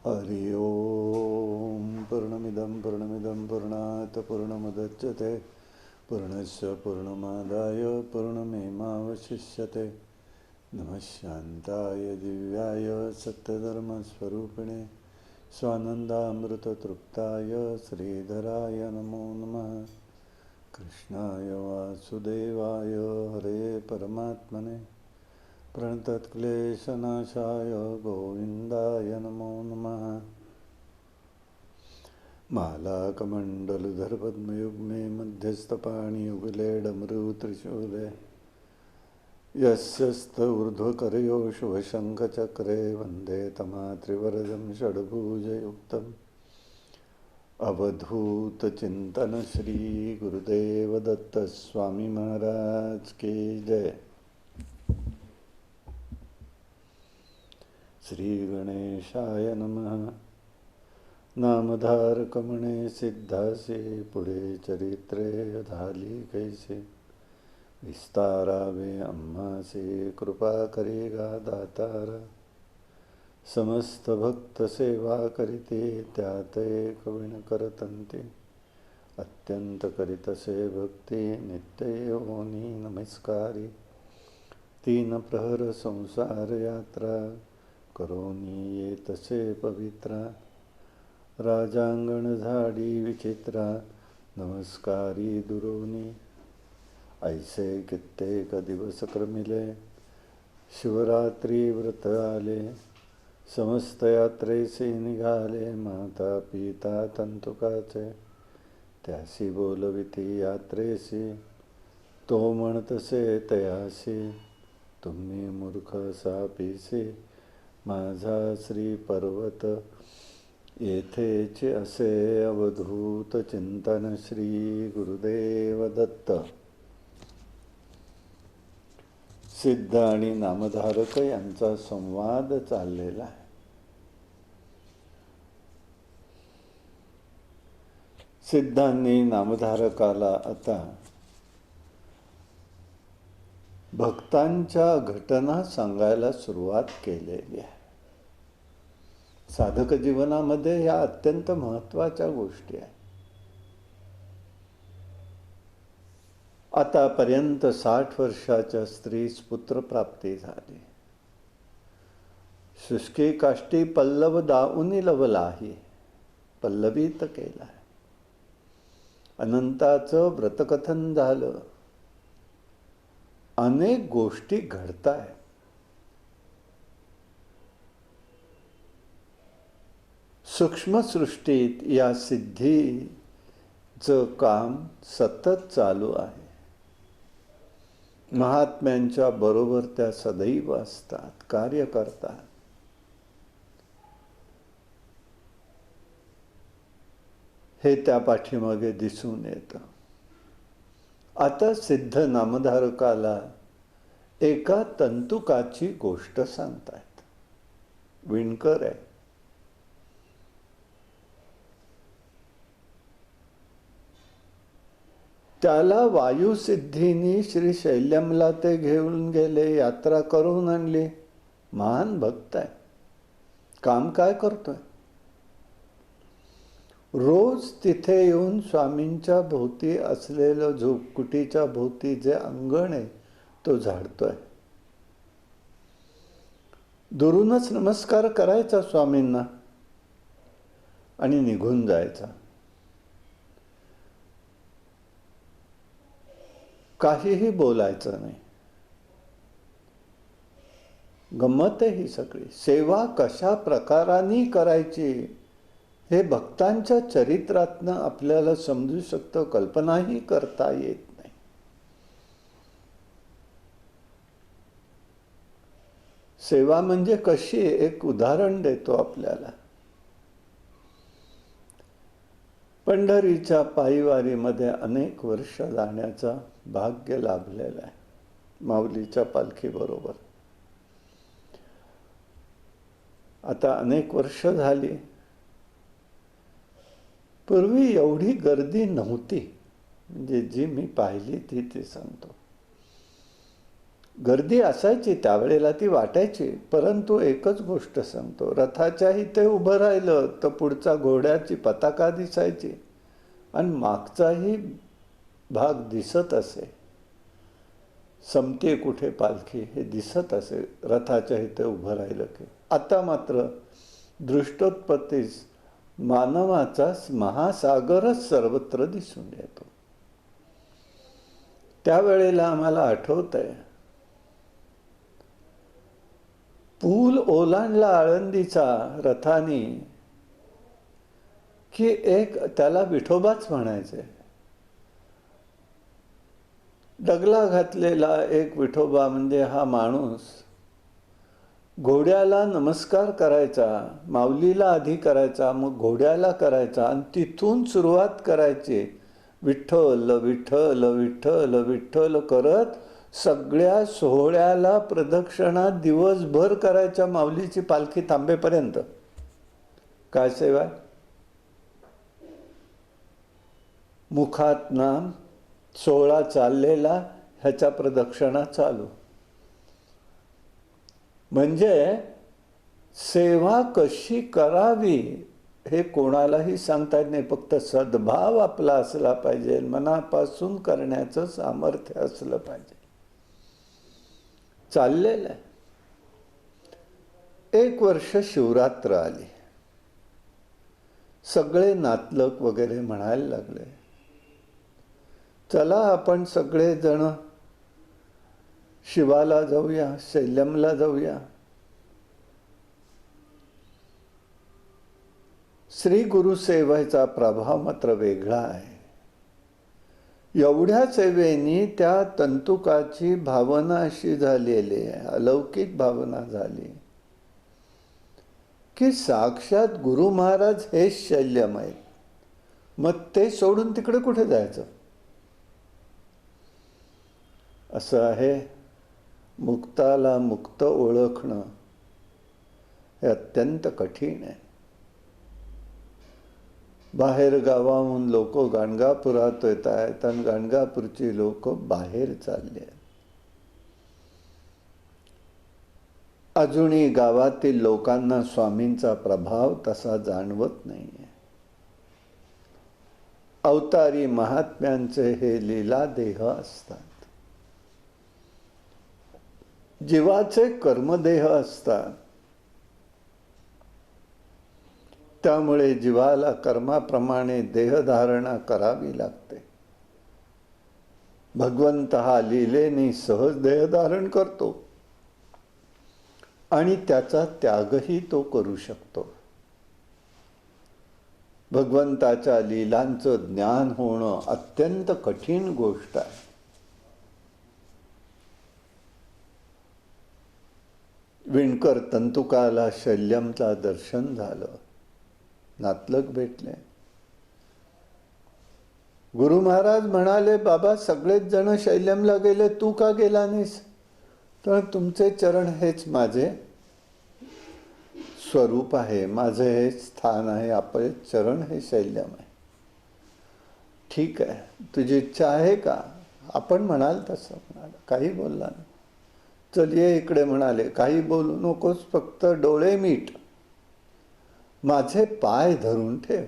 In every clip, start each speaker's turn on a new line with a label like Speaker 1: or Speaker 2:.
Speaker 1: हरि ओम पूर्णमिदं पूर्णात् पूर्णमुदच्यते पूर्णस्य पूर्णमादाय पूर्णमेवावशिष्यते। नमः शान्ताय दिव्याय सत्यधर्मस्वरूपिणे स्वानन्दामृततृप्ताय श्रीधराय नमो नमः। कृष्णाय वासुदेवाय हरे परमात्मने प्रणतक्लेशनाशाय गोविन्दाय नमो नमः। मालाकमण्डलधर पद्मयुग्मे मध्यस्थपाणियुगले डमरुत्रिशूले यस्य ऊर्ध्वकरयो शुभशङ्खचक्रे वन्दे तमात्रिवरदं षड्भुजयुक्तम् अवधूतचिन्तन श्री गुरुदेव दत्त स्वामी महाराज की जय। श्री गणेशाय नमः। नामधारकमणे सिद्धासे पुढे चरित्रे झाली कैसे विस्तारावे आम्हासे कृपा करेगा दातारा। समस्त भक्त सेवा करीते त्यात एक विण करतंते अत्यंत करीतसे भक्ती नित्य होनी नमस्कारी। तीन प्रहर संसार यात्रा करोनी येतसे पवित्रा राजांगण झाडी विचित्रा नमस्कारी दुरोनी। ऐसे कित्येक दिवस क्रमिले शिवरात्री व्रत आले समस्त यात्रेसी निघाले माता पिता तंतुकाचे त्यासी बोलविती यात्रेसी तो म्हणतसे तयासी तुम्ही मूर्ख सापीसी माझा श्री पर्वत येथेचे असे अवधूत चिंतन श्री गुरुदेव दत्त। सिद्ध आणि नामधारक यांचा संवाद चाललेला आहे। सिद्धांनी नामधारकाला आता भक्तांच्या घटना सांगायला सुरुवात केलेली आहे। साधक जीवनामध्ये या अत्यंत महत्त्वाच्या गोष्टी आहेत। आतापर्यंत 60 वर्षाच्या स्त्रीस पुत्रप्राप्ती झाली। शुष्की काष्टी पल्लव दाऊनी लवलाही पल्लवित केला। अनंताचं व्रतकथन झालं। अनेक गोष्टी घडतायत। सूक्ष्म सृष्टीत या सिद्धीचं काम सतत चालू आहे। महात्म्यांच्या बरोबर त्या सदैव असतात, कार्य करतात। हे त्या पाठीमागे दिसून येतं। आता सिद्ध नामधारकाला एका तंतुकाची गोष्ट सांगतायत। विणकर आहे। त्याला वायुसिद्धीनी श्री शैल्यमला ते घेऊन गेले, यात्रा करून आणली। महान भक्त आहे। काम काय करतोय? रोज तिथे येऊन स्वामींच्या भोवती असलेलं झोपकुटीच्या भोवती जे अंगण आहे तो झाडतोय। दुरूनच नमस्कार करायचा स्वामींना आणि निघून जायचा। काहीही बोलायचं नाही। गंमत आहे ही सगळी। सेवा कशा प्रकाराने करायची हे भक्तांच्या चरित्रातनं आपल्याला समजू शकतं, कल्पनाही करता येत नाही। सेवा म्हणजे कशी, एक उदाहरण देतो आपल्याला। पंढरीच्या पायीवारीमध्ये अनेक वर्ष जाण्याचं भाग्य लाभलेलं आहे माऊलीच्या पालखीबरोबर। आता अनेक वर्ष झाली। पूर्वी एवढी गर्दी नव्हती, म्हणजे जी मी पाहिली ती सांगतो। गर्दी असायची त्यावेळेला, ती वाटायची. परंतु एकच गोष्ट सांगतो, रथाच्या इथे उभं राहिलं तर पुढचा घोड्याची पताका दिसायची आणि मागचाही भाग दिसत असे. समते कुठे पालखी हे दिसत असे रथाच्या इथे उभं राहिलं की. आता मात्र दृष्टोत्पत्तीस मानवाचा महासागरच सर्वत्र दिसून येतो. त्यावेळेला आम्हाला आठवतंय, पूल ओलांडला आळंदीचा रथानी की एक त्याला विठोबाच म्हणायचे. डगला घातलेला एक विठोबा म्हणजे हा माणूस घोड्याला नमस्कार करायचा, माऊलीला आधी करायचा, मग घोड्याला करायचा आणि तिथून सुरुवात करायची. विठ्ठल विठ्ठल विठ्ठल विठ्ठल करत सगळ्या सोहळ्याला प्रदक्षिणा दिवसभर करायच्या माऊलीची पालखी थांबेपर्यंत. काय सेवा? मुखात नाम, सोहळा चाललेला, ह्याच्या प्रदक्षिणा चालू. म्हणजे सेवा कशी करावी हे कोणालाही सांगता येत नाही. फक्त सद्भाव आपला असला पाहिजे, मनापासून करण्याचं सामर्थ्य असलं पाहिजे. चाललेलं आहे. 1 वर्ष शिवरात्र आली. सगळे नातलग वगैरे म्हणायला लागले, चला आपण सगळे जण शिवाला जाऊया, शैल्यमला जाऊया. श्री गुरुसेवेचा प्रभाव मात्र वेगळा आहे. एवढ्या सेवेनी त्या तंतुकाची भावना अशी झालेली आहे, अलौकिक भावना झाली की साक्षात गुरु महाराज हे शैल्यम आहेत. मग ते सोडून तिकडे कुठे जायचं? असं आहे. मुक्ताला मुक्त ओळखणं हे अत्यंत कठीण आहे. बाहेर गावाहून लोक गाणगापुरात येत आहेत आणि गाणगापूरची लोक बाहेर चालले आहेत. अजूनही गावातील लोकांना स्वामींचा प्रभाव तसा जाणवत नाहीये. अवतारी महात्म्यांचे हे लीला देह असतात, जीवाचे कर्मदेह असतात. त्यामुळे जीवाला कर्माप्रमाणे देहधारणा करावी लागते. भगवंत हा लीलेने सहज देहधारण करतो आणि त्याचा त्यागही तो करू शकतो. भगवंताच्या लीलांचं ज्ञान होणं अत्यंत कठीण गोष्ट आहे. विणकर तंतुकाला शैल्यमचा दर्शन झालं, नातलग भेटले. गुरु महाराज म्हणाले, बाबा सगळेच जण शैल्यमला गेले, तू का गेला नाहीस? तर तुमचे चरण हेच माझे स्वरूप आहे, माझे हे स्थान आहे, आपले चरण हे शैल्यम आहे. ठीक आहे, तुझी इच्छा आहे का? आपण म्हणाल तसं म्हणाला, काही बोलला नाही. चल ये इकडे म्हणाले, काही बोलू नकोस, फक्त डोळे मीट, माझे पाय धरून ठेव.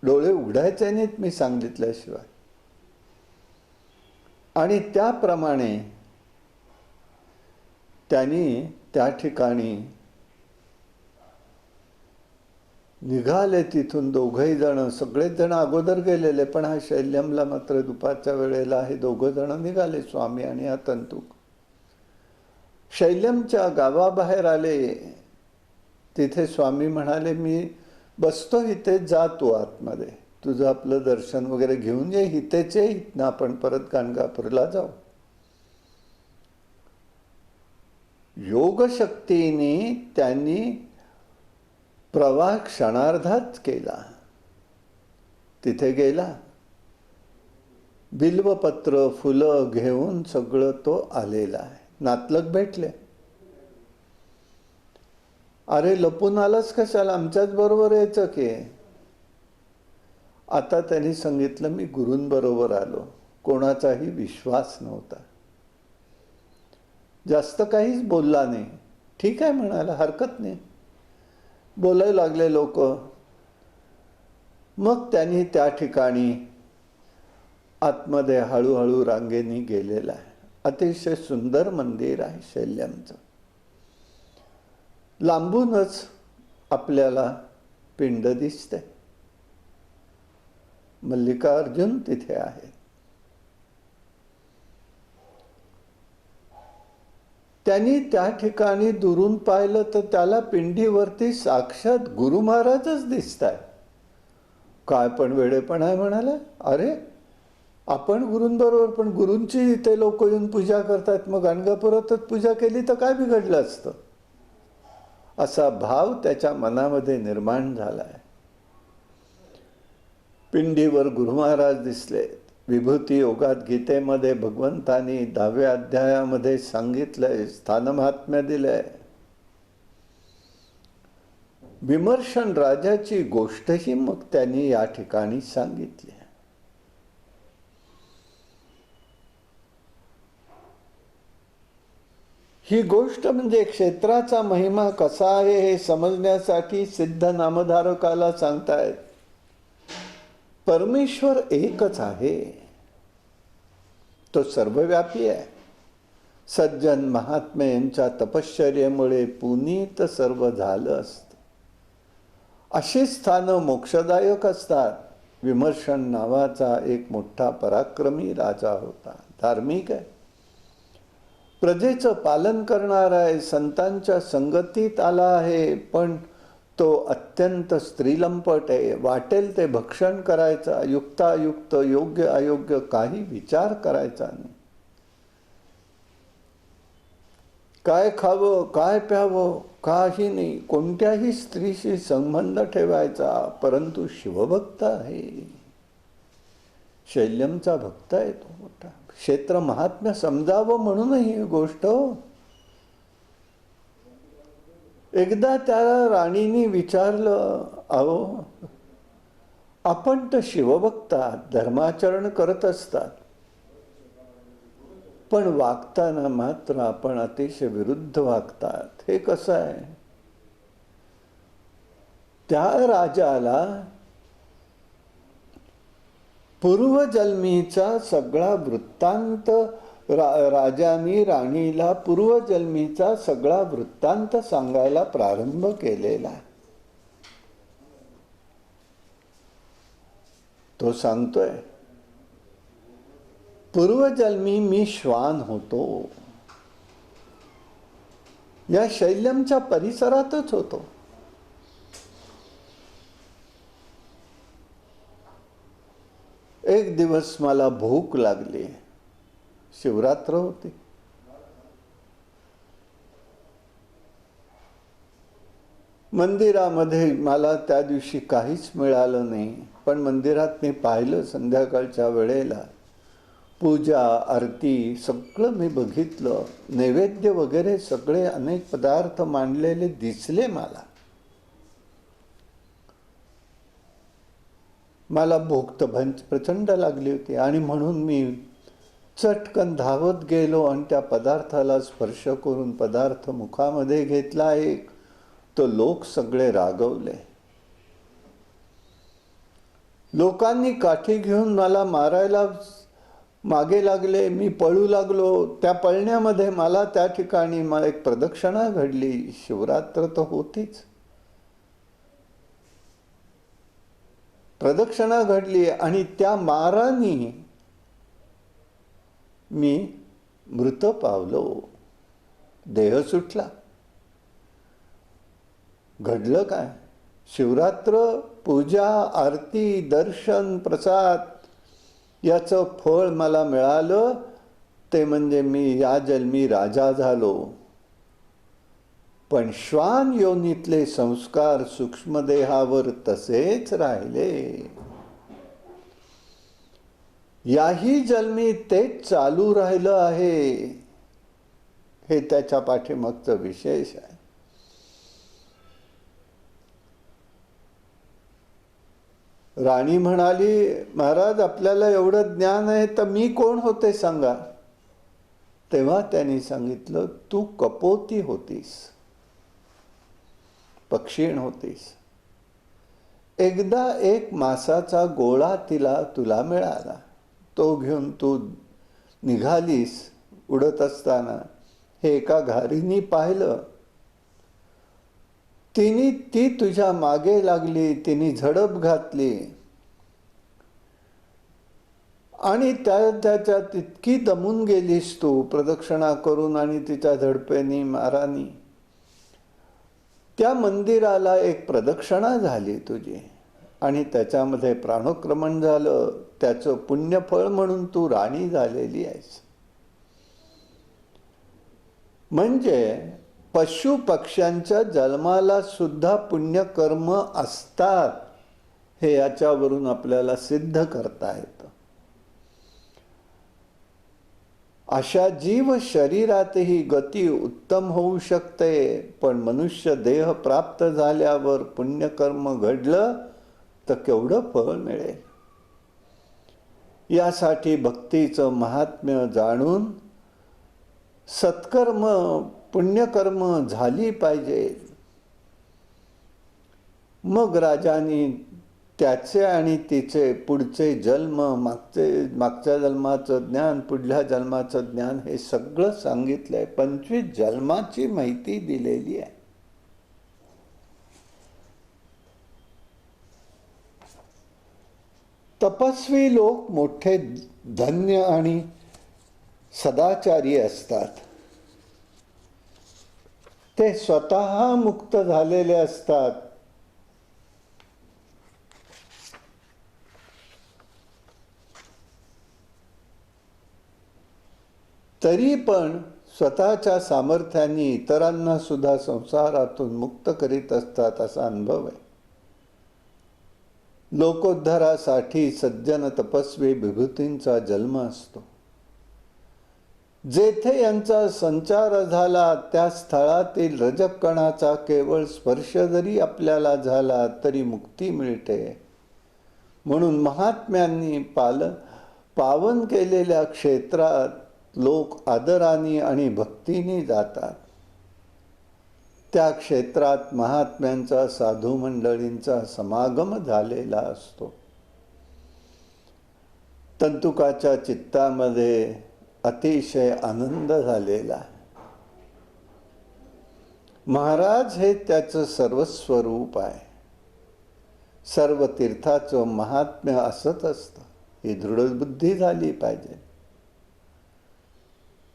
Speaker 1: डोळे उघडायचे नाहीत मी सांगितल्याशिवाय. आणि त्याप्रमाणे त्यांनी त्या ठिकाणी निघाले. तिथून दोघही जण, सगळेच जण अगोदर गेलेले, पण हा शैल्यमला मात्र दुपारच्या वेळेला हे दोघं जण निघाले, स्वामी आणि हा तंतुक. शैल्यमच्या गावाबाहेर आले. तिथे स्वामी म्हणाले, मी बसतो इथे, जा तू आतमध्ये, तुझं आपलं दर्शन वगैरे घेऊन ये, इथेच ये, इथनं आपण परत गाणगापूरला जाऊ. योगशक्तीने त्यांनी प्रवाह क्षणार्धात केला. तिथे गेला, बिल्वपत्र फुलं घेऊन सगळं तो आलेला आहे. नातलग भेटले. अरे लपून आलास कशाला, आमच्याच बरोबर यायचं की. आता त्यांनी सांगितलं, मी गुरूंबरोबर आलो. कोणाचाही विश्वास नव्हता. जास्त काहीच बोलला नाही. ठीक आहे म्हणाला, हरकत नाही. बोलायला लागले लोक. मग त्यांनी त्या ठिकाणी आतमध्ये हळूहळू रांगेने गेलेला आहे. अतिशय सुंदर मंदिर आहे शैल्यमचं. लांबूनच आपल्याला पिंड दिसते. मल्लिकार्जुन तिथे आहे. त्यांनी त्या ठिकाणी दुरून पाहिलं तर त्याला पिंडीवरती साक्षात गुरु महाराजच दिसताय. काय पण वेडेपण आहे म्हणाला. अरे आपण गुरूंबरोबर, पण गुरूंची इथे लोक येऊन पूजा करतात, मग गाणगापुरातच पूजा केली तर काय बिघडलं असतं. असा भाव त्याच्या मनामध्ये निर्माण झालाय. पिंडीवर गुरु महाराज दिसले. विभूती योगात गीतेमध्ये भगवंतानी 10व्या अध्यायामध्ये सांगितलंय, स्थानमहात्म्य दिलंय. विमर्शन राजाची गोष्टही मग त्यांनी या ठिकाणी सांगितली. ही गोष्ट म्हणजे क्षेत्राचा महिमा कसा आहे हे समजण्यासाठी सिद्ध नामधारकाला सांगतायत. परमेश्वर एकच आहे, तो सर्वव्यापी आहे. सज्जन महात्मे यांच्या तपश्चर्येमुळे पुनीत सर्व झालं असतं. अशी स्थानं मोक्षदायक असतात. विमर्शन नावाचा एक मोठा पराक्रमी राजा होता. धार्मिक आहे, प्रजेचं पालन करणार आहे, संतांच्या संगतीत आला आहे, पण तो अत्यंत स्त्रीलंपट आहे. वाटेल ते भक्षण करायचा, युक्तायुक्त योग्य अयोग्य काही विचार करायचा नाही. काय खावं काय प्यावं काही नाही. कोणत्याही स्त्रीशी संबंध ठेवायचा. परंतु शिवभक्त आहे, शैल्यमचा भक्त आहे तो मोठा. क्षेत्र महात्म्य समजावं म्हणूनही ही गोष्ट. एकदा त्याला राणीने विचारलं, अहो आपण तर शिवभक्त आहात, धर्माचरण करत असतात, पण वागताना मात्र आपण अतिशय विरुद्ध वागतात, हे कसं आहे. त्या राजाला पूर्वजन्मीचा सगळा वृत्तांत, राजांनी राणीला पूर्वजन्मीचा सगळा वृत्तांत सांगायला प्रारंभ केलेला. तो सांगतोय, पूर्वजन्मी मी श्वान होतो, या शैल्यमच्या परिसरातच होतो. एक दिवस मला भूक लागली. शिवरात्र होती. मंदिरामध्ये मला त्या दिवशी काहीच मिळालं नाही, पण मंदिरात मी पाहिलं संध्याकाळच्या वेळेला पूजा आरती सगळं मी बघितलं. नैवेद्य वगैरे सगळे अनेक पदार्थ मांडलेले दिसले मला. मला भूक तर प्रचंड लागली होती आणि म्हणून मी चटकन धावत गेलो आणि त्या पदार्थाला स्पर्श करून पदार्थ मुखामध्ये घेतला. एक तो लोक सगळे रागवले. लोकांनी काठी घेऊन मला मारायला मागे लागले. मी पळू लागलो. त्या पळण्यामध्ये मला त्या ठिकाणी एक प्रदक्षिणा घडली. शिवरात्र तर होतीच. प्रदक्षिणा घडली आणि त्या मारानी मी मृत पावलो. देह सुटला. घडलं काय? शिवरात्र, पूजा, आरती, दर्शन, प्रसाद याचं फळ मला मिळालं. ते म्हणजे मी या जन्मी राजा झालो. पण श्वान योनीतले संस्कार सूक्ष्मदेहावर तसेच राहिले. याही जन्मी तेच चालू राहिलं आहे. हे त्याच्या पाठीमागचं विशेष आहे. राणी म्हणाली, महाराज आपल्याला एवढं ज्ञान आहे तर मी कोण होते सांगा. तेव्हा त्यांनी सांगितलं, तू कपोती होतीस, पक्षीण होतीस. एकदा एक मासाचा गोळा तुला मिळाला, तो घेऊन तू निघालीस. उडत असताना हे एका घारीनी पाहिलं. ती तुझ्या मागे लागली, तिने झडप घातली आणि त्याच्यात इतकी दमून गेलीस तू प्रदक्षिणा करून आणि तिच्या झडपेनी मारानी. त्या मंदिराला एक प्रदक्षिणा झाली तुझी आणि त्याच्यामध्ये प्राणोक्रमण झालं. त्याचं पुण्यफळ म्हणून तू राणी झालेली आहेस. म्हणजे पशु पक्ष्यांच्या जन्माला सुद्धा पुण्यकर्म असतात, हे याच्यावरून आपल्याला सिद्ध करता येतं. अशा जीव शरीरातही गती उत्तम होऊ शकते, पण मनुष्य देह प्राप्त झाल्यावर पुण्यकर्म घडलं तर केवढं फळ मिळेल. यासाठी भक्तीचं महात्म्य जाणून सत्कर्म पुण्यकर्म झाली पाहिजे. मग राजांनी त्याचे आणि तिचे पुढचे जन्म, मागच्या जन्माचं ज्ञान, पुढल्या जन्माचं ज्ञान हे सगळं सांगितलंय. 25 जन्माची माहिती दिलेली आहे. तपस्वी लोक मोठे धन्य आणि सदाचारी असतात. ते स्वतः मुक्त झालेले असतात. तरी पण स्वतःच्या सामर्थ्याने इतरांना सुद्धा संसारातून मुक्त करीत असतात, असा अनुभव आहे. लोकोद्धारासाठी सज्जन तपस्वी विभूतींचा जन्म असतो. जेथे यांचा संचार झाला त्या स्थळातील रजकणाचा केवळ स्पर्श जरी आपल्याला झाला तरी मुक्ती मिळते. म्हणून महात्म्यांनी पावन केलेल्या क्षेत्रात लोक आदराने आणि भक्तीने जातात. त्या क्षेत्रात महात्म्यांचा, साधू मंडळींचा समागम झालेला असतो. तंतुकाच्या चित्तामध्ये अतिशय आनंद झालेला. महाराज हे त्याचं सर्वस्वरूप आहे. सर्व तीर्थाचं महात्म्य असत असतं, ही दृढ बुद्धी झाली पाहिजे.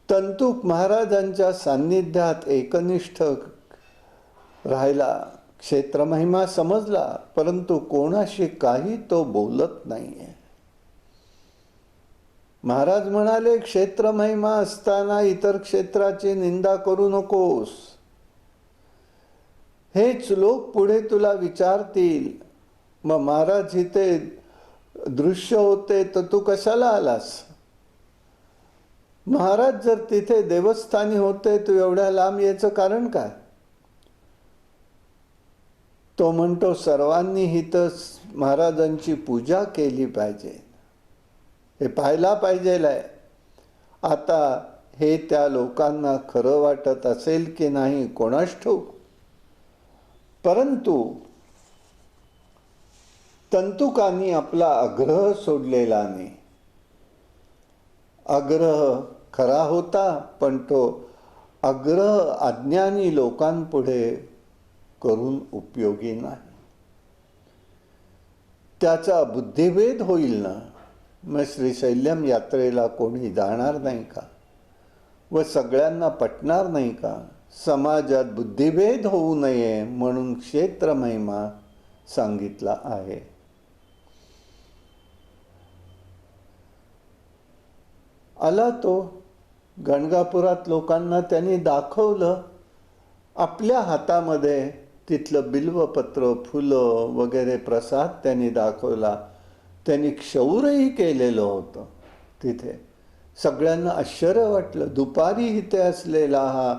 Speaker 1: तंतुक महाराजांच्या सान्निध्यात एकनिष्ठ राहिला, क्षेत्रमहिमा समजला, परंतु कोणाशी काही तो बोलत नाहीये. महाराज म्हणाले, क्षेत्रमहिमा असताना इतर क्षेत्राची निंदा करू नकोस. हेच लोक पुढे तुला विचारतील, मग महाराज इथे दृश्य होते तर तू कशाला आलास? महाराज जर तिथे देवस्थानी होते तू एवढ्या लांब याचं कारण काय? तो म्हणतो, सर्वांनी इथं महाराजांची पूजा केली पाहिजे, हे पाहायला पाहिजेल आहे. आता हे त्या लोकांना खरं वाटत असेल की नाही कोणास ठाऊक, परंतु तंतुकांनी आपला आग्रह सोडलेला नाही. आग्रह खरा होता, पण तो आग्रह अज्ञानी लोकांपुढे करून उपयोगी नाही. त्याचा बुद्धिभेद होईल ना. मग श्रीशैल्यम यात्रेला कोणी जाणार नाही का? व सगळ्यांना पटणार नाही का? समाजात बुद्धिभेद होऊ नये म्हणून क्षेत्रमहिमा सांगितला आहे. आला तो गणगापुरात लोकांना त्यांनी दाखवलं. आपल्या हातामध्ये तिथलं बिल्वपत्र, फुलं वगैरे प्रसाद त्यांनी दाखवला. त्यांनी क्षौरही केलेलं होतं तिथे. सगळ्यांना आश्चर्य वाटलं. दुपारी इथे असलेला हा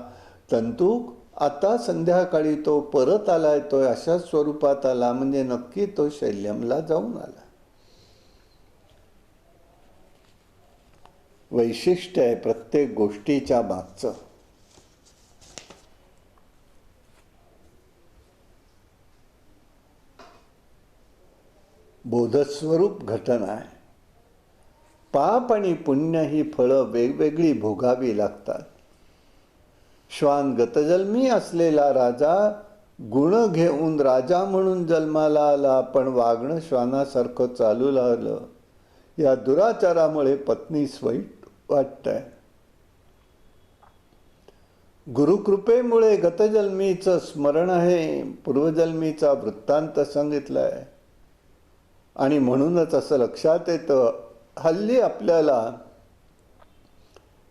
Speaker 1: तंतुक आता संध्याकाळी तो परत आलाय, तो अशा स्वरूपात आला, म्हणजे नक्की तो शैल्यमला जाऊन आला. वैशिष्ट्य आहे प्रत्येक गोष्टीच्या मागचं. बोधस्वरूप घटना आहे. पाप आणि पुण्य ही फळं वेगवेगळी भोगावी लागतात. श्वान गतजन्मी असलेला राजा गुण घेऊन राजा म्हणून जन्माला आला, पण वागणं श्वानासारखं चालू लागलं. या दुराचारामुळे पत्नीस वाईट वाटतंय. गुरुकृपेमुळे गतजन्मीचं स्मरण आहे, पूर्वजन्मीचा वृत्तांत सांगितलाय. आणि म्हणूनच असं लक्षात येतं, हल्ली आपल्याला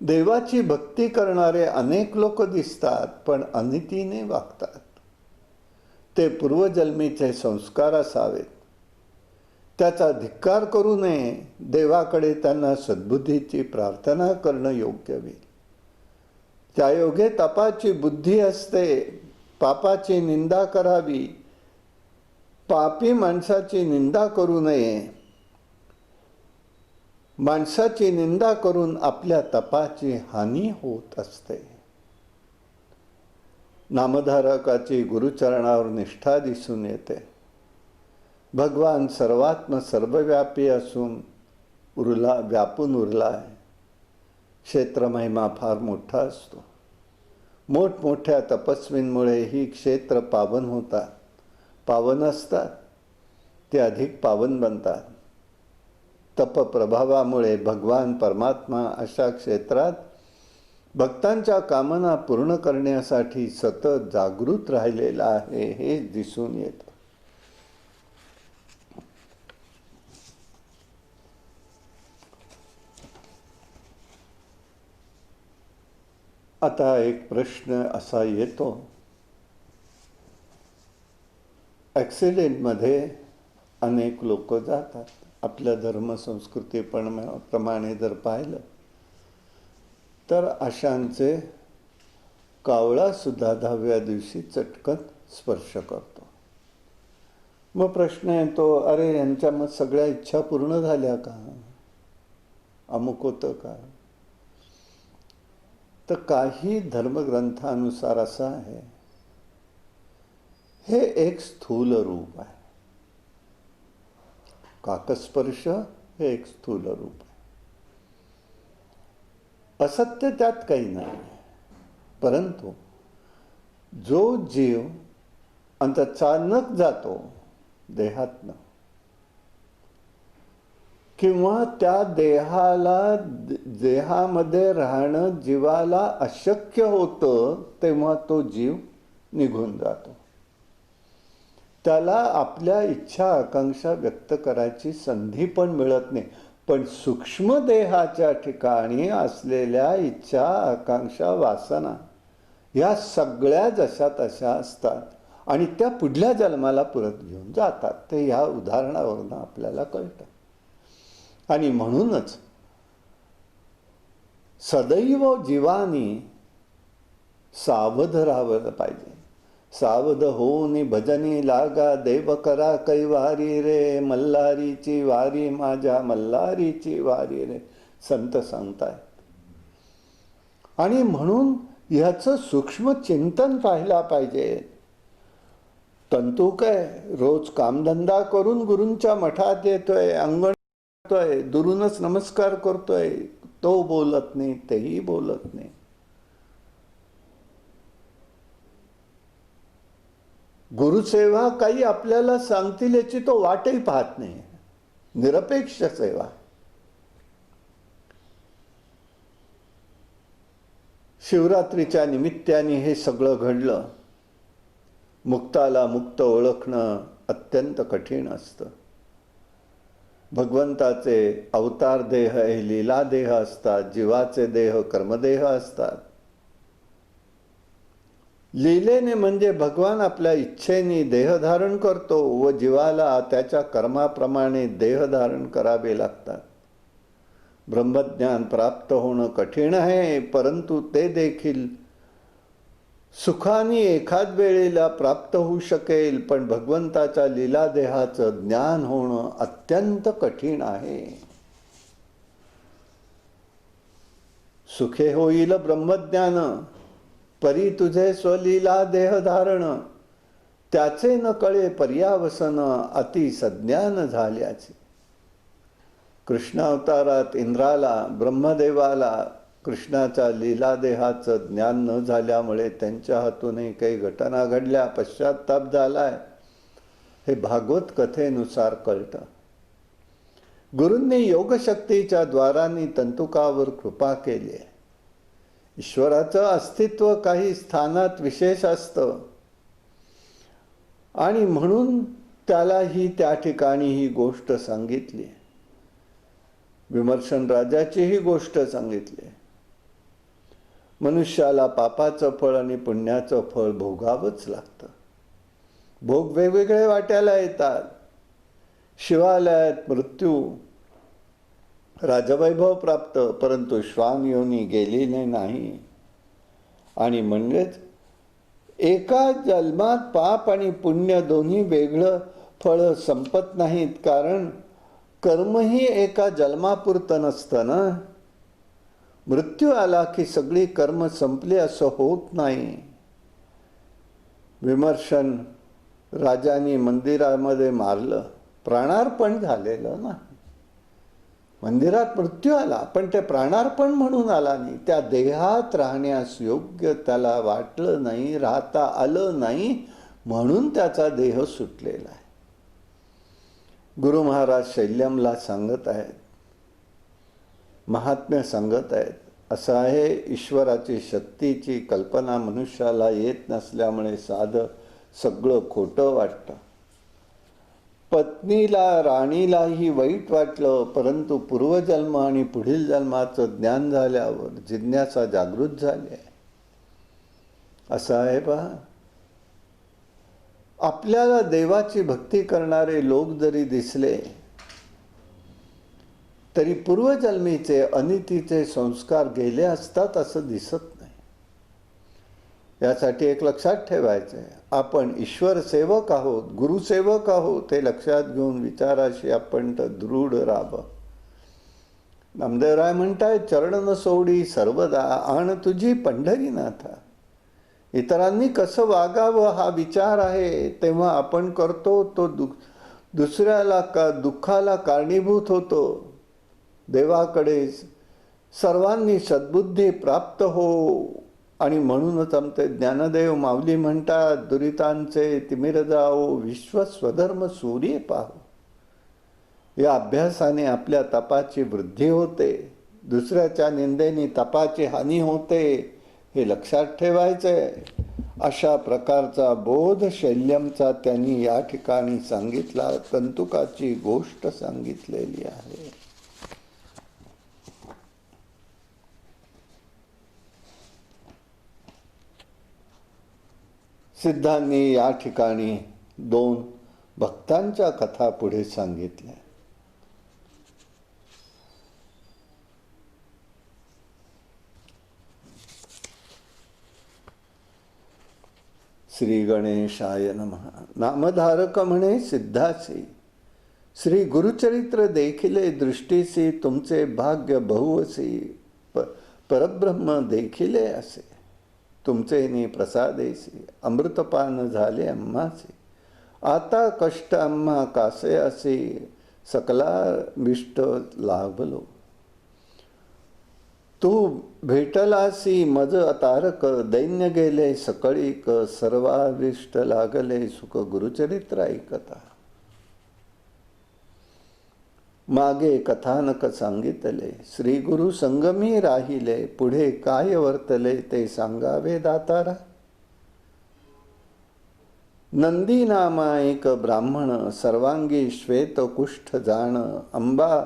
Speaker 1: देवाची भक्ती करणारे अनेक लोक दिसतात, पण अनितीने वागतात. ते पूर्वजन्मीचे संस्कार असावेत. त्याचा धिक्कार करू नये. देवाकडे त्यांना सद्बुद्धीची प्रार्थना करणं योग्य होईल. त्यायोगे तपाची बुद्धी असते. पापाची निंदा करावी. पापी माणसाची निंदा करू नये. माणसाची निंदा करून आपल्या तपाची हानी होत असते. नामधारकाची गुरुचरणावर निष्ठा दिसून येते. भगवान सर्वात्म सर्वव्यापी असून व्यापून उरलाय. क्षेत्रमहिमा फार मोठा असतो. मोठमोठ्या तपस्वींमुळे ही क्षेत्र पावन होतात. पावन असतात ते अधिक पावन बनतात. तप प्रभावामुळे भगवान परमात्मा अशा क्षेत्रात भक्तांच्या कामना पूर्ण करण्यासाठी सतत जागृत राहिलेला आहे, हे दिसून येतं. आता एक प्रश्न असा येतो, ॲक्सिडेंटमध्ये अनेक लोक जातात. आपल्या धर्मसंस्कृती प्रमाणे जर पाहिलं तर अशांचे कावळासुद्धा 10व्या दिवशी चटकन स्पर्श करतो. मग प्रश्न येतो, अरे यांच्या मग सगळ्या इच्छा पूर्ण झाल्या का? अमुक होतं का? तर काही धर्मग्रंथानुसार असं आहे, हे एक स्थूल रूप आहे. काकस्पर्श हे एक स्थूल रूप आहे. असत्य त्यात काही नाही. परंतु जो जीव अचानक जातो देहातनं, किंवा त्या देहामध्ये राहणं जीवाला अशक्य होतं, तेव्हा तो जीव निघून जातो. त्याला आपल्या इच्छा आकांक्षा व्यक्त करायची संधी पण मिळत नाही. पण सूक्ष्म देहाच्या ठिकाणी असलेल्या इच्छा आकांक्षा वासना या सगळ्या जशा तशा असतात आणि त्या पुढल्या जन्माला परत घेऊन जातात. ते ह्या उदाहरणावरून आपल्याला कळतं. आणि म्हणूनच सदैव जीवानी सावध राहावं पाहिजे. सावध होऊन भजनी लागा, देव करा कैवारी रे, मल्हारीची वारी माझ्या मल्हारीची वारी रे, संत सांगतायत. आणि म्हणून ह्याचं सूक्ष्म चिंतन पाहायला पाहिजे. तंतू काय, रोज कामधंदा करून गुरूंच्या मठात येतोय, अंगण करतोय, दुरूनच नमस्कार करतोय, तो बोलत नाही, तेही बोलत नाही. गुरुसेवा काही आपल्याला सांगतील याची तो वाटही पाहत नाही. निरपेक्ष सेवा. शिवरात्रीच्या निमित्ताने हे सगळं घडलं. मुक्ताला मुक्त ओळखणं अत्यंत कठीण असतं. भगवंताचे अवतार देह हे लीला देह असतात. जीवाचे देह कर्मदेह असतात. लीलेने म्हणजे भगवान आपल्या इच्छेने देह धारण करतो व जीवाला त्याच्या कर्माप्रमाणे देह धारण करावे लागतात. ब्रह्मज्ञान प्राप्त होणं कठीण आहे, परंतु ते देखील सुखाने एखाद वेळेला प्राप्त होऊ शकेल. पण भगवंताच्या लीला देहाचं ज्ञान होणं अत्यंत कठीण आहे. सुखे होईल ब्रह्मज्ञान, परी तुझे स्वलीला देहधारण, त्याचे न कळे पर्यावसन, अति सज्ञान झाल्याचे. कृष्ण अवतारात इंद्राला, ब्रह्मदेवाला कृष्णाच्या लीलादेहाचं ज्ञान न झाल्यामुळे त्यांच्या हातूनही काही घटना घडल्या, पश्चाताप झालाय, हे भागवत कथेनुसार कळतं. गुरूंनी योगशक्तीच्या द्वारांनी तंतुकावर कृपा केली आहे. ईश्वराचं अस्तित्व काही स्थानात विशेष असतं आणि म्हणून त्यालाही त्या ठिकाणी ही गोष्ट सांगितली. विमर्शन राजाची ही गोष्ट सांगितली. मनुष्याला पापाचं फळ आणि पुण्याचं फळ भोगावंच लागतं. भोग वेगवेगळे वाट्याला येतात. शिवालयात मृत्यू, राजवैभव प्राप्त, परंतु श्वान योनी गेलेले नाही. आणि म्हणजेच एका जन्मात पाप आणि पुण्य दोन्ही वेगळं फळ संपत नाहीत, कारण कर्मही एका जन्मापुरतं नसतं ना. मृत्यू आला की सगळी कर्म संपली असं होत नाही. विमर्शन राजाने मंदिरामध्ये मारलं, प्राणार्पण झालेलं ना. मंदिरात मृत्यू आला पण ते प्राणार्पण म्हणून आला नाही. त्या देहात राहण्यास योग्य त्याला वाटलं नाही, राहता आलं नाही, म्हणून त्याचा देह सुटलेला आहे. गुरु महाराज शैल्यमला सांगत आहेत, महात्म्य सांगत आहेत. असं आहे, ईश्वराची शक्तीची कल्पना मनुष्याला येत नसल्यामुळे साधं सगळं खोटं वाटतं. पत्नीला, राणीलाही वाईट वाटलं, परंतु पूर्वजन्म आणि पुढील जन्माचं ज्ञान झाल्यावर जिज्ञासा जागृत झाली आहे. असं आहे पहा. आपल्याला देवाची भक्ती करणारे लोक जरी दिसले तरी पूर्वजन्मीचे अनितीचे संस्कार गेले असतात असं दिसत नाही. यासाठी एक लक्षात ठेवायचं आहे, आपण ईश्वर सेवक आहोत, गुरुसेवक आहोत, हे लक्षात घेऊन विचाराशी आपण दृढ राहावं. नामदेवराय म्हणतायत, चरण न सोडी सर्वदा आण तुझी पंढरीनाथा. इतरांनी कसं वागावं हा विचार आहे, तेव्हा आपण करतो तो दुसऱ्याला दुःखाला कारणीभूत होतो. देवाकडे सर्वांनी सद्बुद्धी प्राप्त हो, आणि म्हणूनच आमचे ज्ञानदेव माऊली म्हणतात, दुरितांचे तिमिर जाओ, विश्व स्वधर्म सूर्य पाहो. या अभ्यासाने आपल्या तपाची वृद्धी होते, दुसऱ्याच्या निंदेने तपाची हानी होते, हे लक्षात ठेवायचे. अशा प्रकारचा बोध शैल्यमचा त्यांनी या ठिकाणी सांगितला. तंतुकाची गोष्ट सांगितलेली आहे. सिद्धांनी या ठिकाणी 2 भक्तांच्या कथा पुढे सांगितल्या. श्री गणेशाय नमः. नामधारक म्हणे सिद्धासी, श्री गुरुचरित्र देखिले दृष्टीसी, तुमचे भाग्य बहुवसी, परब्रह्म देखिले असे, तुमचे नि प्रसादेसी, अमृतपान झाले आम्हाचे, आता कष्ट आम्हा कासे असे, सकला विष्ट लाभलो. तू भेटलासी मज तारक, दैन्य गेले सकळीक, सर्वाविष्ट लागले सुख गुरुचरित्र ऐकता. मागे कथानक सांगितले, श्री गुरु संगमी राहिले, पुढे काय वर्तले ते सांगावे दातारा. नंदी नामा एक ब्राह्मण, सर्वांगी श्वेत कुष्ठ जाण, अंबा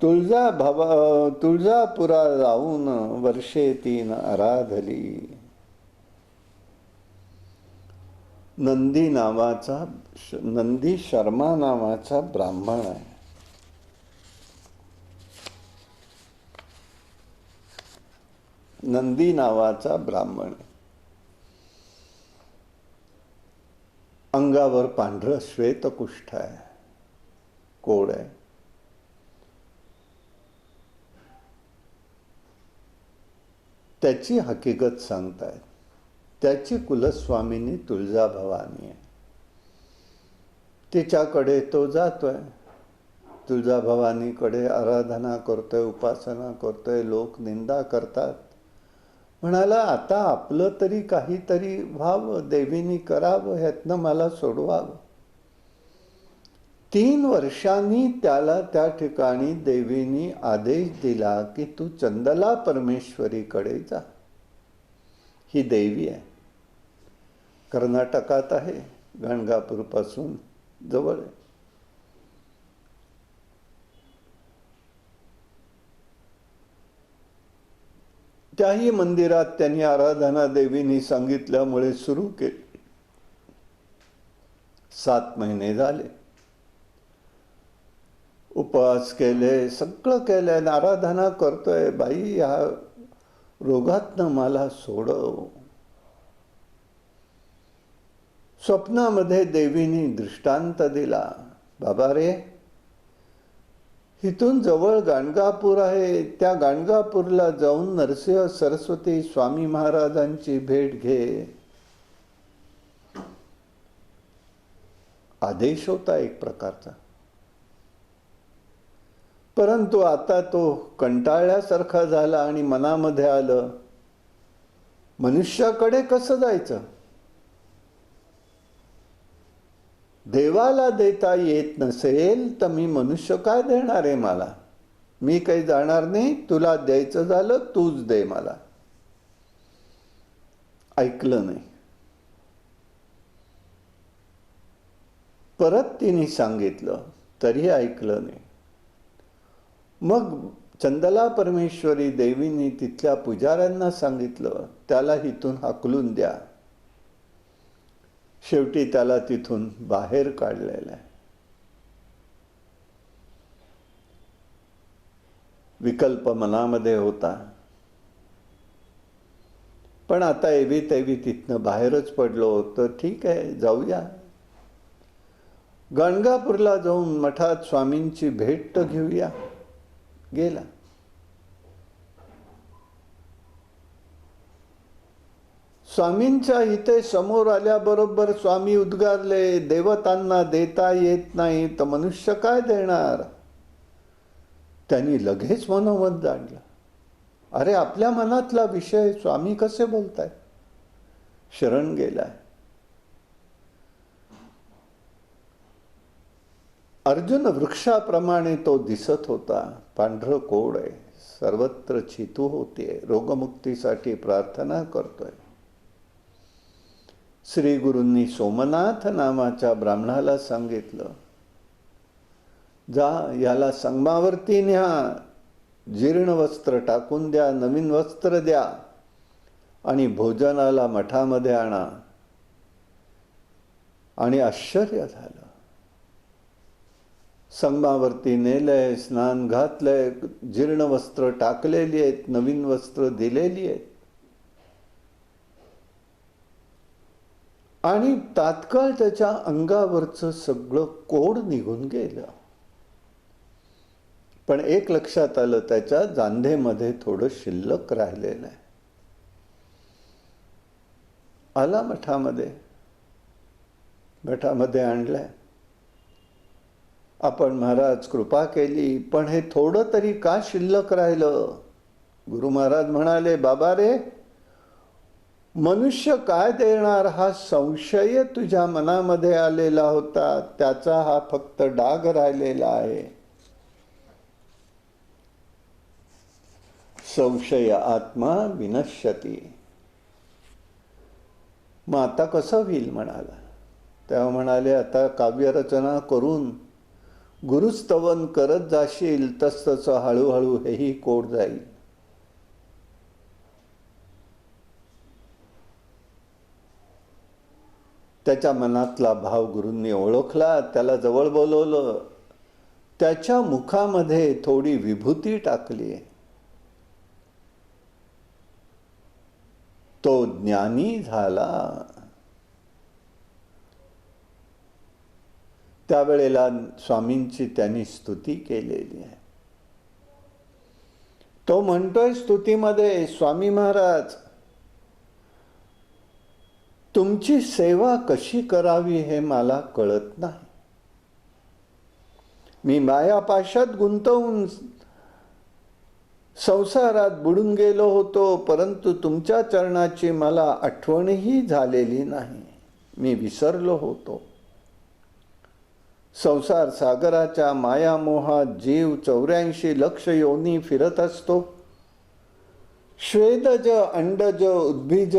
Speaker 1: तुळजापुरा जाऊन वर्षे 3 आराधली. नंदी शर्मा नावाचा ब्राह्मण आहे. नंदी नावाचा ब्राह्मण, अंगावर पांढरं श्वेतकुष्ठ आहे, कोड आहे. त्याची हकीकत सांगतायत. त्याची कुलस्वामिनी तुळजाभवानी आहे. तिच्याकडे तो जातोय. तुळजाभवानीकडे आराधना करतोय, उपासना करतोय. लोक निंदा करतात. म्हणाला आता आपलं तरी काहीतरी व्हावं, देवीनी करावं, ह्यातनं मला सोडवावं. 3 वर्षांनी त्याला त्या ठिकाणी देवीनी आदेश दिला की तू चंदला परमेश्वरीकडे जा. ही देवी आहे, कर्नाटकात आहे, गाणगापूरपासून जवळ आहे. त्याही मंदिरात त्यांनी आराधना देवीनी सांगितल्यामुळे सुरू केली. 7 महिने झाले. उपवास केले, सगळं केलं, आराधना करतोय. बाई, ह्या रोगातनं मला सोडव. स्वप्नामध्ये देवीनी दृष्टांत दिला. बाबा रे, इथून जवळ गाणगापूर आहे, त्या गाणगापूरला जाऊन नरसिंह सरस्वती स्वामी महाराजांची भेट घे. आदेश होता एक प्रकारचा. परंतु आता तो कंटाळल्यासारखा झाला आणि मनामध्ये आलं, मनुष्याकडे कसं जायचं? देवाला देता येत नसेल तर मी मनुष्य काय देणार आहे मला? मी काही जाणार नाही. तुला द्यायचं झालं तूच दे मला. ऐकलं नाही. परत तिने सांगितलं तरी ऐकलं नाही. मग चंदला परमेश्वरी देवीनी तिथल्या पुजाऱ्यांना सांगितलं त्याला इथून हाकलून द्या. शेवटी त्याला तिथून बाहेर काढलेलं आहे. विकल्प मनामध्ये होता, पण आता एवी तेवी तिथनं बाहेरच पडलो तर ठीक आहे, जाऊया. गाणगापूरला जाऊन मठात स्वामींची भेट तर घेऊया. गेला. स्वामींच्या इथे समोर आल्याबरोबर स्वामी उद्गारले, देवतांना देता येत नाही तर मनुष्य काय देणार? त्यांनी लगेच मनोमत जाणलं. अरे, आपल्या मनातला विषय स्वामी कसे बोलताय? शरण गेलाय. अर्जुन वृक्षाप्रमाणे तो दिसत होता. पांढरं कोड आहे, सर्वत्र चितू होतीये, रोगमुक्तीसाठी प्रार्थना करतोय. श्री गुरूंनी सोमनाथ नावाच्या ब्राह्मणाला सांगितलं, जा याला संगमावरती न्या, जीर्ण वस्त्र टाकून द्या, नवीन वस्त्र द्या आणि भोजनाला मठामध्ये आणा. आणि आश्चर्य झालं. संगमावरती नेलंय, स्नान घातलंय, जीर्ण वस्त्र टाकलेली आहेत, नवीन वस्त्र दिलेली आहेत. आणि तात्काळ त्याच्या अंगावरचं सगळं कोड निघून गेलं. पण एक लक्षात आलं, त्याच्या जांघेमध्ये थोडं शिल्लक राहिलेलं आहे. आला मठामध्ये आणलाय. आपण महाराज कृपा केली, पण हे थोडं तरी का शिल्लक राहिलं? गुरु महाराज म्हणाले, बाबा रे, मनुष्य काय देणार हा संशय तुझ्या मनामध्ये आलेला होता, त्याचा हा फक्त डाग राहिलेला आहे. संशय आत्मा विनश्यती. मग आता कसं होईल म्हणाला. तेव्हा म्हणाले, आता काव्यरचना करून गुरुस्तवन करत जाशील तस तसं हळूहळू हेही कोड जाईल. त्याच्या मनातला भाव गुरूंनी ओळखला. त्याला जवळ बोलवलं. त्याच्या मुखामध्ये थोडी विभूती टाकली. तो ज्ञानी झाला. त्यावेळेला स्वामींची त्यांनी स्तुती केलेली आहे. तो म्हणतोय स्तुतीमध्ये, स्वामी महाराज, तुमची सेवा कशी करावी हे मला कळत नाही. मी मायापाशात गुंतवून संसारात बुडून गेलो होतो, परंतु तुमच्या चरणाची मला आठवणही झालेली नाही. मी विसरलो होतो. संसार सागराच्या मायामोहात जीव 84 लक्ष योनी फिरत असतो. श्वेदज, अंडज, उद्भिज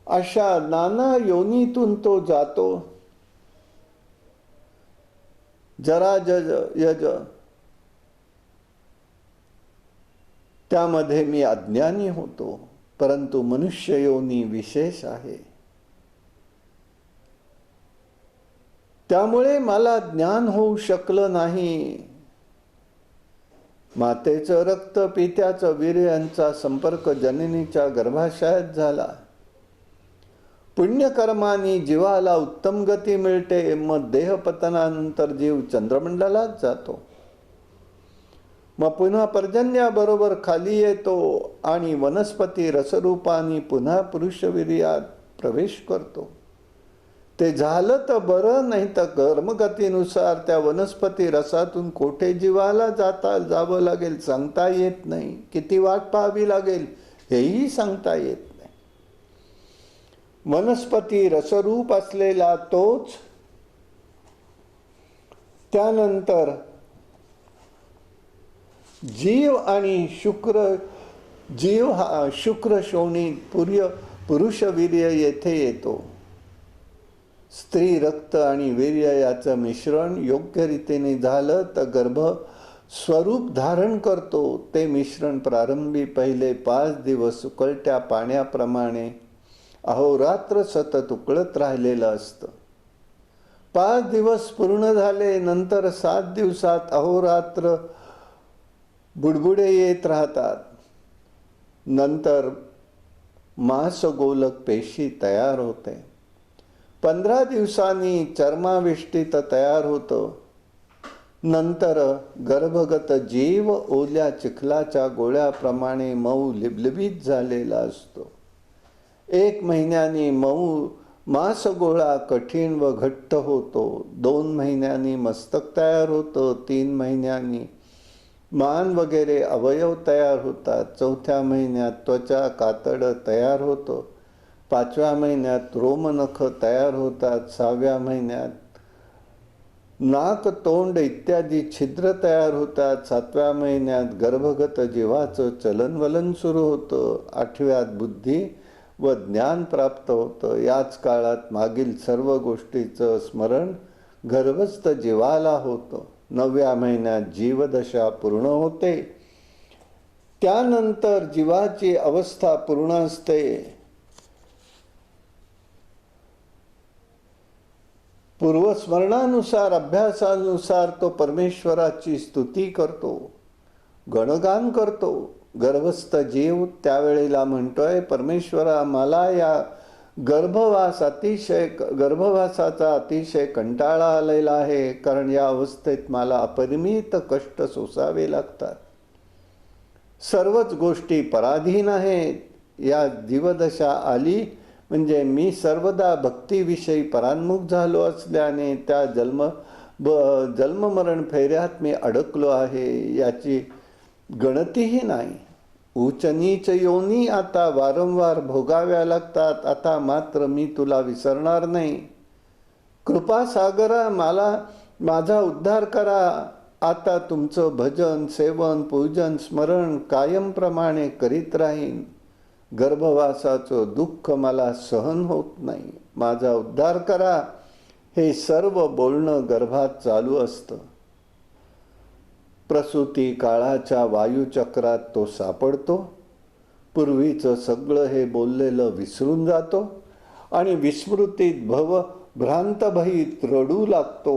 Speaker 1: अशा नाना योनीतून तो जातो. जराजज यज, त्यामध्ये मी अज्ञानी होतो, परंतु मनुष्य योनी विशेष आहे. त्यामुळे मला ज्ञान होऊ शकलं नाही. मातेचं रक्त, पित्याचं वीर्य यांचा संपर्क जननीच्या गर्भाशयात झाला. पुण्यकर्मानी जीवाला उत्तम गती मिळते. मग देहपतनानंतर जीव चंद्रमंडलात जातो. मग पुन्हा पर्जन्याबरोबर खाली येतो आणि वनस्पती रसरूपाने पुन्हा पुरुषवीर्यात प्रवेश करतो. ते झालं तर बरं, नाही तर कर्मगतीनुसार त्या वनस्पती रसातून कोठे जीवाला जावं लागेल सांगता येत नाही. किती वाट पाहावी लागेल हेही सांगता येत नाही. वनस्पती रसरूप असलेला तोच त्यानंतर जीव आणि जीव हा शुक्र शोणी पुरुषवीर्य येथे येतो. स्त्री रक्त आणि वीर्य याचं मिश्रण योग्य रीतीने झालं तर गर्भ स्वरूप धारण करतो. ते मिश्रण प्रारंभी पहिले 5 दिवस उकळत्या पाण्याप्रमाणे अहोरात्र सतत उकळत राहिलेलं असतं. 5 दिवस पूर्ण झाले नंतर 7 दिवसात अहोरात्र बुडबुडे येत राहतात. नंतर मांसगोलक पेशी तयार होते. 15 दिवसांनी चर्माविष्टित तयार होतं. नंतर गर्भगत जीव ओल्या चिखलाच्या गोळ्याप्रमाणे मऊ लिबलिबीत झालेला असतो. 1 महिन्यानी मऊ मांसगोळा कठीण व घट्ट होतो. 2 महिन्यांनी मस्तक तयार होतं. 3 महिन्यांनी मान वगैरे अवयव तयार होतात. 4थ्या महिन्यात त्वचा कातड तयार होतं. 5व्या महिन्यात रोमनख तयार होतात. 6व्या महिन्यात नाक, तोंड इत्यादी छिद्र तयार होतात. 7व्या महिन्यात गर्भगत जीवाचं चलनवलन सुरू होतं. 8व्यात बुद्धी व ज्ञान प्राप्त होतं. याच काळात मागील सर्व गोष्टीचं स्मरण गर्भस्थ जीवाला होतं. 9व्या महिन्यात जीवदशा पूर्ण होते. त्यानंतर जीवाची अवस्था पूर्ण असते. पूर्वस्मरणानुसार, अभ्यासानुसार तो परमेश्वराची स्तुती करतो, गणगान करतो. गर्भस्थ जीव त्यावेळेला म्हणतोय, परमेश्वरा, मला या गर्भवासाचा अतिशय कंटाळा आलेला आहे, कारण या अवस्थेत मला अपरिमित कष्ट सोसावे लागतात. सर्वच गोष्टी पराधीन आहेत. या जीवदशा आली म्हणजे मी सर्वदा भक्तीविषयी परान्मुख झालो असल्याने त्या जन्ममरण फेऱ्यात मी अडकलो आहे, याची गणतीही नाही. उच्च नीच योनी आता वारंवार भोगाव्या लागतात. आता मात्र मी तुला विसरणार नाही. कृपा सागरा, माझा उद्धार करा. आता तुमचं भजन, सेवन, पूजन, स्मरण कायमप्रमाणे करीत राहीन. गर्भवासाचं दुःख मला सहन होत नाही. माझा उद्धार करा. हे सर्व बोलणं गर्भात चालू असतं. प्रसूती काळाच्या वायुचक्रात तो सापडतो. पूर्वीचं सगळं हे बोललेलं विसरून जातो आणि विस्मृतीत भ्रांतभईत रडू लागतो.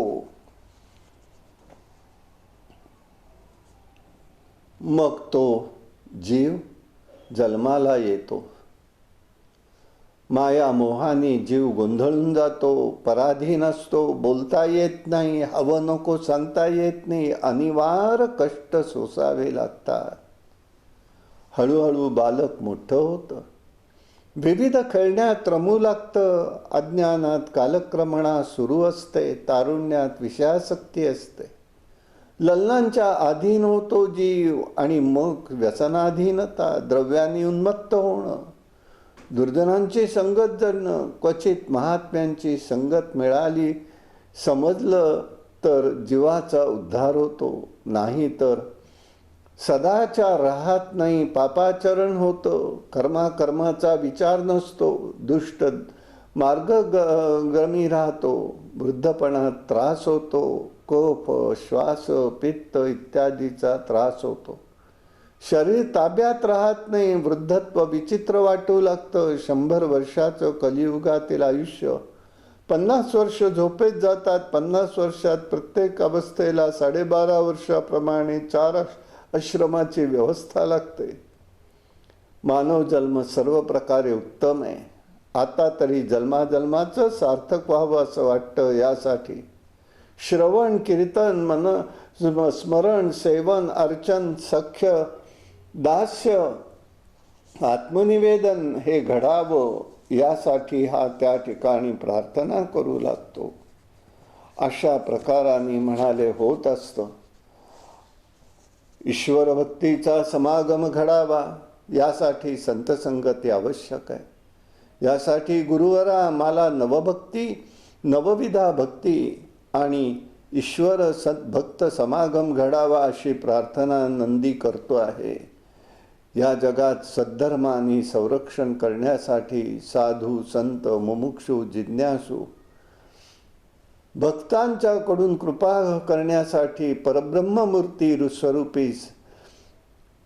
Speaker 1: मग तो जीव जन्माला येतो. माया मोहाने जीव गोंधळून जातो, पराधीन असतो, बोलता येत नाही, हवं नको सांगता येत नाही, अनिवार्य कष्ट सोसावे लागतात. हळूहळू बालक मोठं होतं, विविध खेळण्यात रमू लागतं, अज्ञानात कालक्रमणा सुरू असते, तारुण्यात विषयासक्ती असते, ललनांच्या अधीन होतो जीव आणि मग व्यसनाधीनता, द्रव्याने उन्मत्त होणं, दुर्जनांची संगत जडणं, क्वचित महात्म्यांची संगत मिळाली समजलं तर जीवाचा उद्धार होतो, नाही तर सदाचार राहत नाही, पापाचरण होतं, कर्माचा विचार नसतो, दुष्ट मार्गगामी राहतो, वृद्धपणात त्रास होतो, कफ श्वास पित्त इत्यादीचा त्रास होतो, शरीर ताब्यात राहत नाही, वृद्धत्व विचित्र वाटू लागतं. 100 वर्षाचं कलियुगातील आयुष्य 50 वर्ष झोपेत जातात. 50 वर्षात प्रत्येक अवस्थेला 12.5 वर्षाप्रमाणे 4 आश्रमाची व्यवस्था लागते. मानव जन्म सर्व प्रकारे उत्तम आहे. आता तरी जन्माजन्माचं सार्थक व्हावं असं वाटतं. यासाठी श्रवण कीर्तन मन स्मरण सेवन अर्चन सख्य दास्य आत्मनिवेदन हे घडावं, यासाठी हा त्या ठिकाणी प्रार्थना करू लागतो. अशा प्रकाराने म्हणाले होत असतं. ईश्वर भक्तीचा समागम घडावा, यासाठी संत संगती आवश्यक आहे. यासाठी गुरुवरा मला नवभक्ती नवविधा भक्ती आणि ईश्वर सद्भक्त समागम घडावा अशी प्रार्थना नंदी करतो आहे. या जगात सद्धर्मानी संरक्षण करण्यासाठी साधू संत मुमुक्षु जिज्ञासू भक्तांच्याकडून कृपा करण्यासाठी परब्रह्ममूर्ती स्वरूपी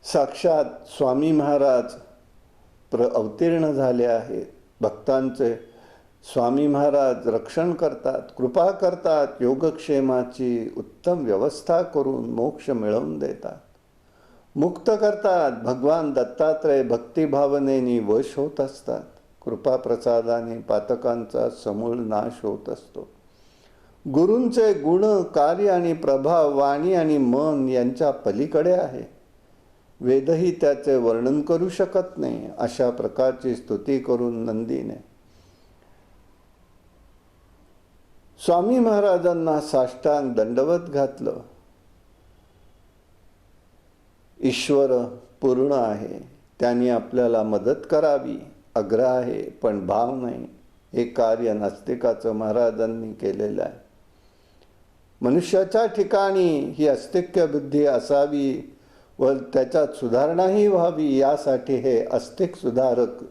Speaker 1: साक्षात स्वामी महाराज अवतीर्ण झाले आहेत. भक्तांचे स्वामी महाराज रक्षण करतात, कृपा करतात, योगक्षेमाची उत्तम व्यवस्था करून मोक्ष मिळवून देतात, मुक्त करतात. भगवान दत्तात्रय भक्तिभावनेने वश होत असतात. कृपा प्रसादाने पातकांचा समूळ नाश होत असतो. गुरूंचे गुण कार्य आणि प्रभाव वाणी आणि मन यांच्या पलीकडे आहे. वेदही त्याचे वर्णन करू शकत नाही. अशा प्रकारची स्तुती करून नंदीने स्वामी महाराजांना साष्टांग दंडवत घातलं. ईश्वर पूर्ण आहे, त्यांनी आपल्याला मदत करावी आग्रह आहे, पण भाव नाही. हे कार्य नास्तिकाचं महाराजांनी केलेलं आहे. मनुष्याच्या ठिकाणी ही अस्तिक्य बुद्धी असावी व त्याच्यात सुधारणाही व्हावी, यासाठी हे अस्तिक सुधारक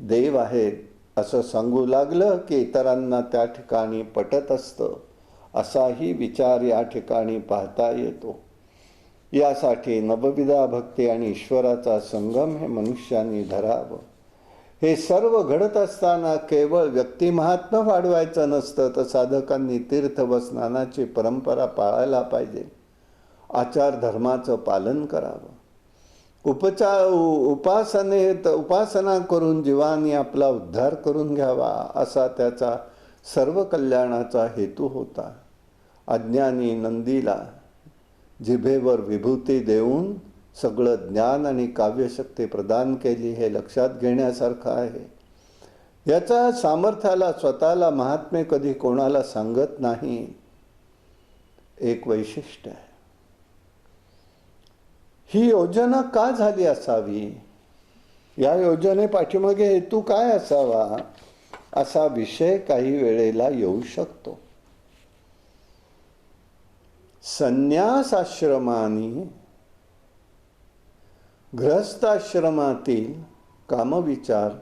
Speaker 1: देव आहेत असं सांगू लागलं की इतरांना त्या ठिकाणी पटत असतं. असाही विचार या ठिकाणी पाहता येतो. यासाठी नवविधा भक्ती आणि ईश्वराचा संगम हे मनुष्याने धरावं. हे सर्व घडत असताना केवळ व्यक्ती महात्म्य वाढवायचं नसतं, तर साधकांनी तीर्थ व स्नानाची परंपरा पाळायला पाहिजे. आचार धर्माचं पालन करावं. उपासना करून जीवानी आपला उद्धार करून घ्यावा, असा त्याचा सर्व कल्याणाचा हेतू होता. अज्ञानी नंदीला जिभेवर विभूती देऊन सगळं ज्ञान आणि काव्यशक्ती प्रदान केली, हे लक्षात घेण्यासारखं आहे. याच्या सामर्थ्याला स्वतःला महात्मे कधी कोणाला सांगत नाही, एक वैशिष्ट्य आहे. ही योजना का झाली असावी, या योजने पाठीमागे हेतू काय असावा, असा विषय काही वेळेला येऊ शकतो. संन्यास आश्रमानी गृहस्थाश्रमातील कामविचार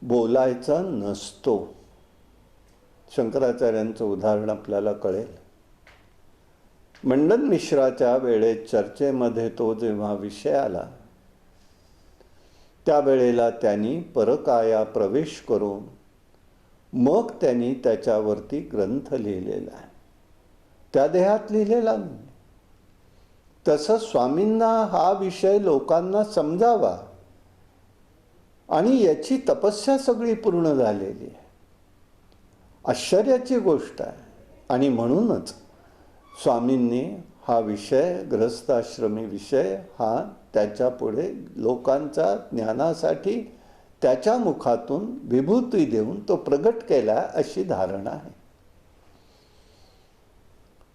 Speaker 1: बोलायचा नसतो. शंकराचार्यांचं उदाहरण आपल्याला कळेल. मंडन मिश्राच्या वेळेत चर्चेमध्ये तो जेव्हा विषय आला, त्यावेळेला त्यांनी परकाया प्रवेश करून मग त्यांनी त्याच्यावरती ग्रंथ लिहिलेला आहे. त्या देहात लिहिलेला नाही. तसं स्वामींना हा विषय लोकांना समजावा आणि याची तपस्या सगळी पूर्ण झालेली आहे. आश्चर्याची गोष्ट आहे. आणि म्हणूनच स्वामींनी हा विषय, गृहस्थाश्रमी विषय, हा त्याच्या पुढे लोकांच्या ज्ञानासाठी त्याच्या मुखातून विभूती देऊन तो प्रगट केला, अशी धारणा आहे.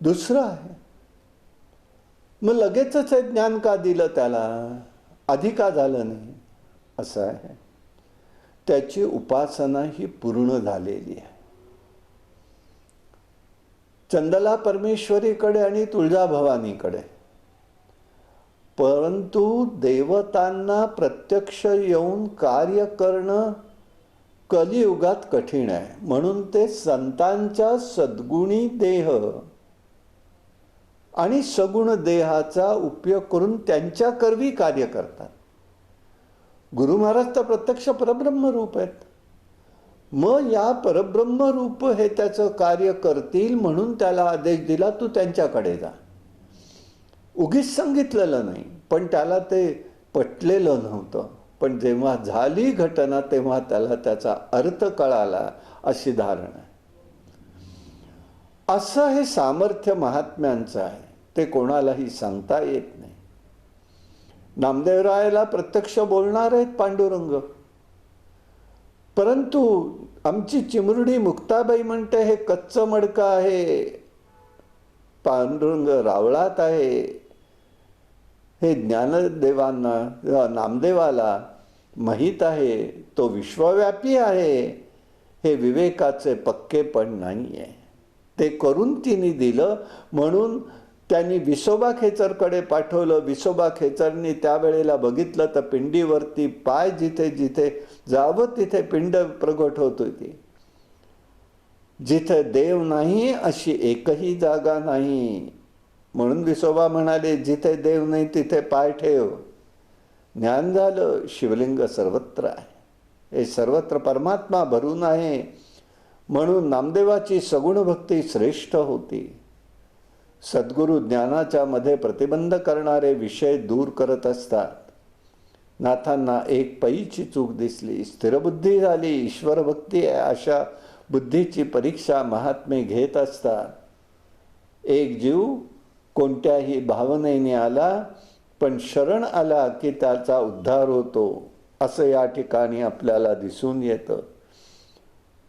Speaker 1: दुसरं आहे, मग लगेचच हे ज्ञान का दिलं त्याला, आधी का झालं नाही, असं आहे. त्याची उपासना ही पूर्ण झालेली आहे. चंदला परमेश्वरीकडे आणि तुळजाभवानीकडे, परंतु देवतांना प्रत्यक्ष येऊन कार्य करणं कलियुगात कठीण आहे. म्हणून ते संतांच्या सद्गुणी देह आणि सगुण देहाचा उपयोग करून त्यांच्या करवी कार्य करतात. गुरु महाराज तर प्रत्यक्ष परब्रह्म रूप आहेत. मग या परब्रह्म रूप हे त्याचं कार्य करतील म्हणून त्याला आदेश दिला, तू त्यांच्याकडे जा. उगीच सांगितलेलं नाही, पण त्याला ते पटलेलं नव्हतं. पण जेव्हा झाली घटना तेव्हा त्याला त्याचा अर्थ कळाला, अशी धारणा आहे. असं हे सामर्थ्य महात्म्यांचं आहे, ते कोणालाही सांगता येत नाही. नामदेवरायाला प्रत्यक्ष बोलणार आहेत पांडुरंग, परंतु आमची चिमुरडी मुक्ताबाई म्हणते हे कच्चं मडकं आहे, पांडुरंग रावळात आहे. हे ज्ञानदेवांना, नामदेवाला माहीत आहे, तो विश्वव्यापी आहे. हे विवेकाचे पक्केपण नाही आहे. ते करून तिने दिलं, म्हणून त्यांनी विसोबा खेचरकडे पाठवलं. विसोबा खेचरनी त्यावेळेला बघितलं तर पिंडीवरती पाय जिथे जिथे जावं तिथे पिंड प्रगट होत होती. जिथे देव नाही अशी एकही जागा नाही. म्हणून विसोबा म्हणाले, जिथे देव नाही तिथे पाय ठेव. ज्ञान झालं, शिवलिंग सर्वत्र आहे, हे सर्वत्र परमात्मा भरून आहे. म्हणून नामदेवाची सगुण भक्ती श्रेष्ठ होती. सद्गुरू ज्ञानाच्या मध्ये प्रतिबंध करणारे विषय दूर करत असतात. नाथांना एक पैची चूक दिसली, स्थिरबुद्धी झाली, ईश्वर भक्ती आहे अशा बुद्धीची परीक्षा महात्मे घेत असतात. एक जीव कोणत्याही भावनेने आला, पण शरण आला की त्याचा उद्धार होतो, असं या ठिकाणी आपल्याला दिसून येतं.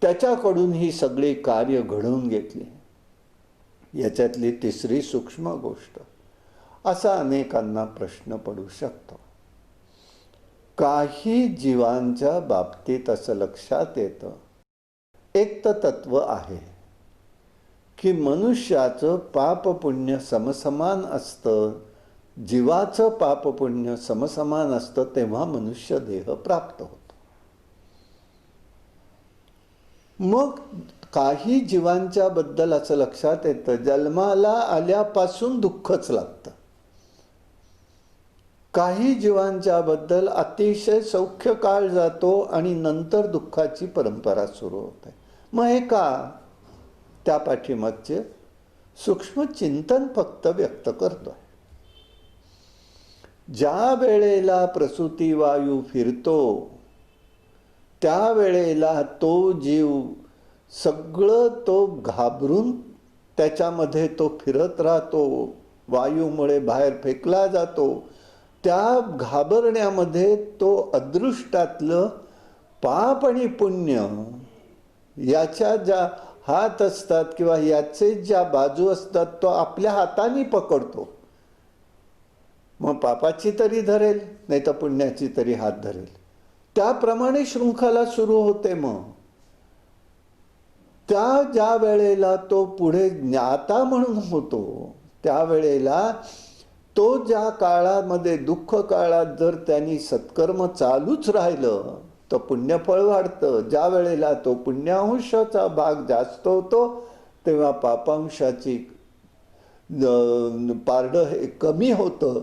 Speaker 1: त्याच्याकडून ही सगळी कार्य घडवून घेतली. याच्यातली तिसरी सूक्ष्म गोष्ट, असा अनेकांना प्रश्न पडू शकतो. काही जीवांच्या बाबतीत असं लक्षात येतं, एक तर तत्व आहे की मनुष्याचं पाप पुण्य समसमान असतं. जीवाचं पाप पुण्य समसमान असतं तेव्हा मनुष्य देह प्राप्त होतो. मग काही जीवांच्या बद्दल असं लक्षात येतं, जन्माला आल्यापासून दुःखच लागतं. काही जीवांच्या बद्दल अतिशय सौख्य काळ जातो आणि नंतर दुःखाची परंपरा सुरू होते. मग हे का? त्या पाठीमागचे सूक्ष्म चिंतन फक्त व्यक्त करतोय. ज्या वेळेला प्रसूती वायू फिरतो त्यावेळेला तो जीव सगळं तो घाबरून त्याच्यामध्ये तो फिरत राहतो, वायूमुळे बाहेर फेकला जातो. त्या घाबरण्यामध्ये तो अदृष्टातलं पाप आणि पुण्य याच्या ज्या हात असतात किंवा याचे ज्या बाजू असतात तो आपल्या हाताने पकडतो. मग पापाची तरी धरेल, नाही तर पुण्याची तरी हात धरेल. त्याप्रमाणे शृंखला सुरू होते. मग त्या ज्या वेळेला तो पुढे ज्ञाता म्हणून होतो त्यावेळेला तो ज्या काळामध्ये दुःख काळात जर त्यांनी सत्कर्म चालूच राहिलं तर पुण्यफळ वाढतं. ज्या वेळेला तो पुण्यांशाचा भाग जास्त होतो तेव्हा पापांशाची पारडं हे कमी होतं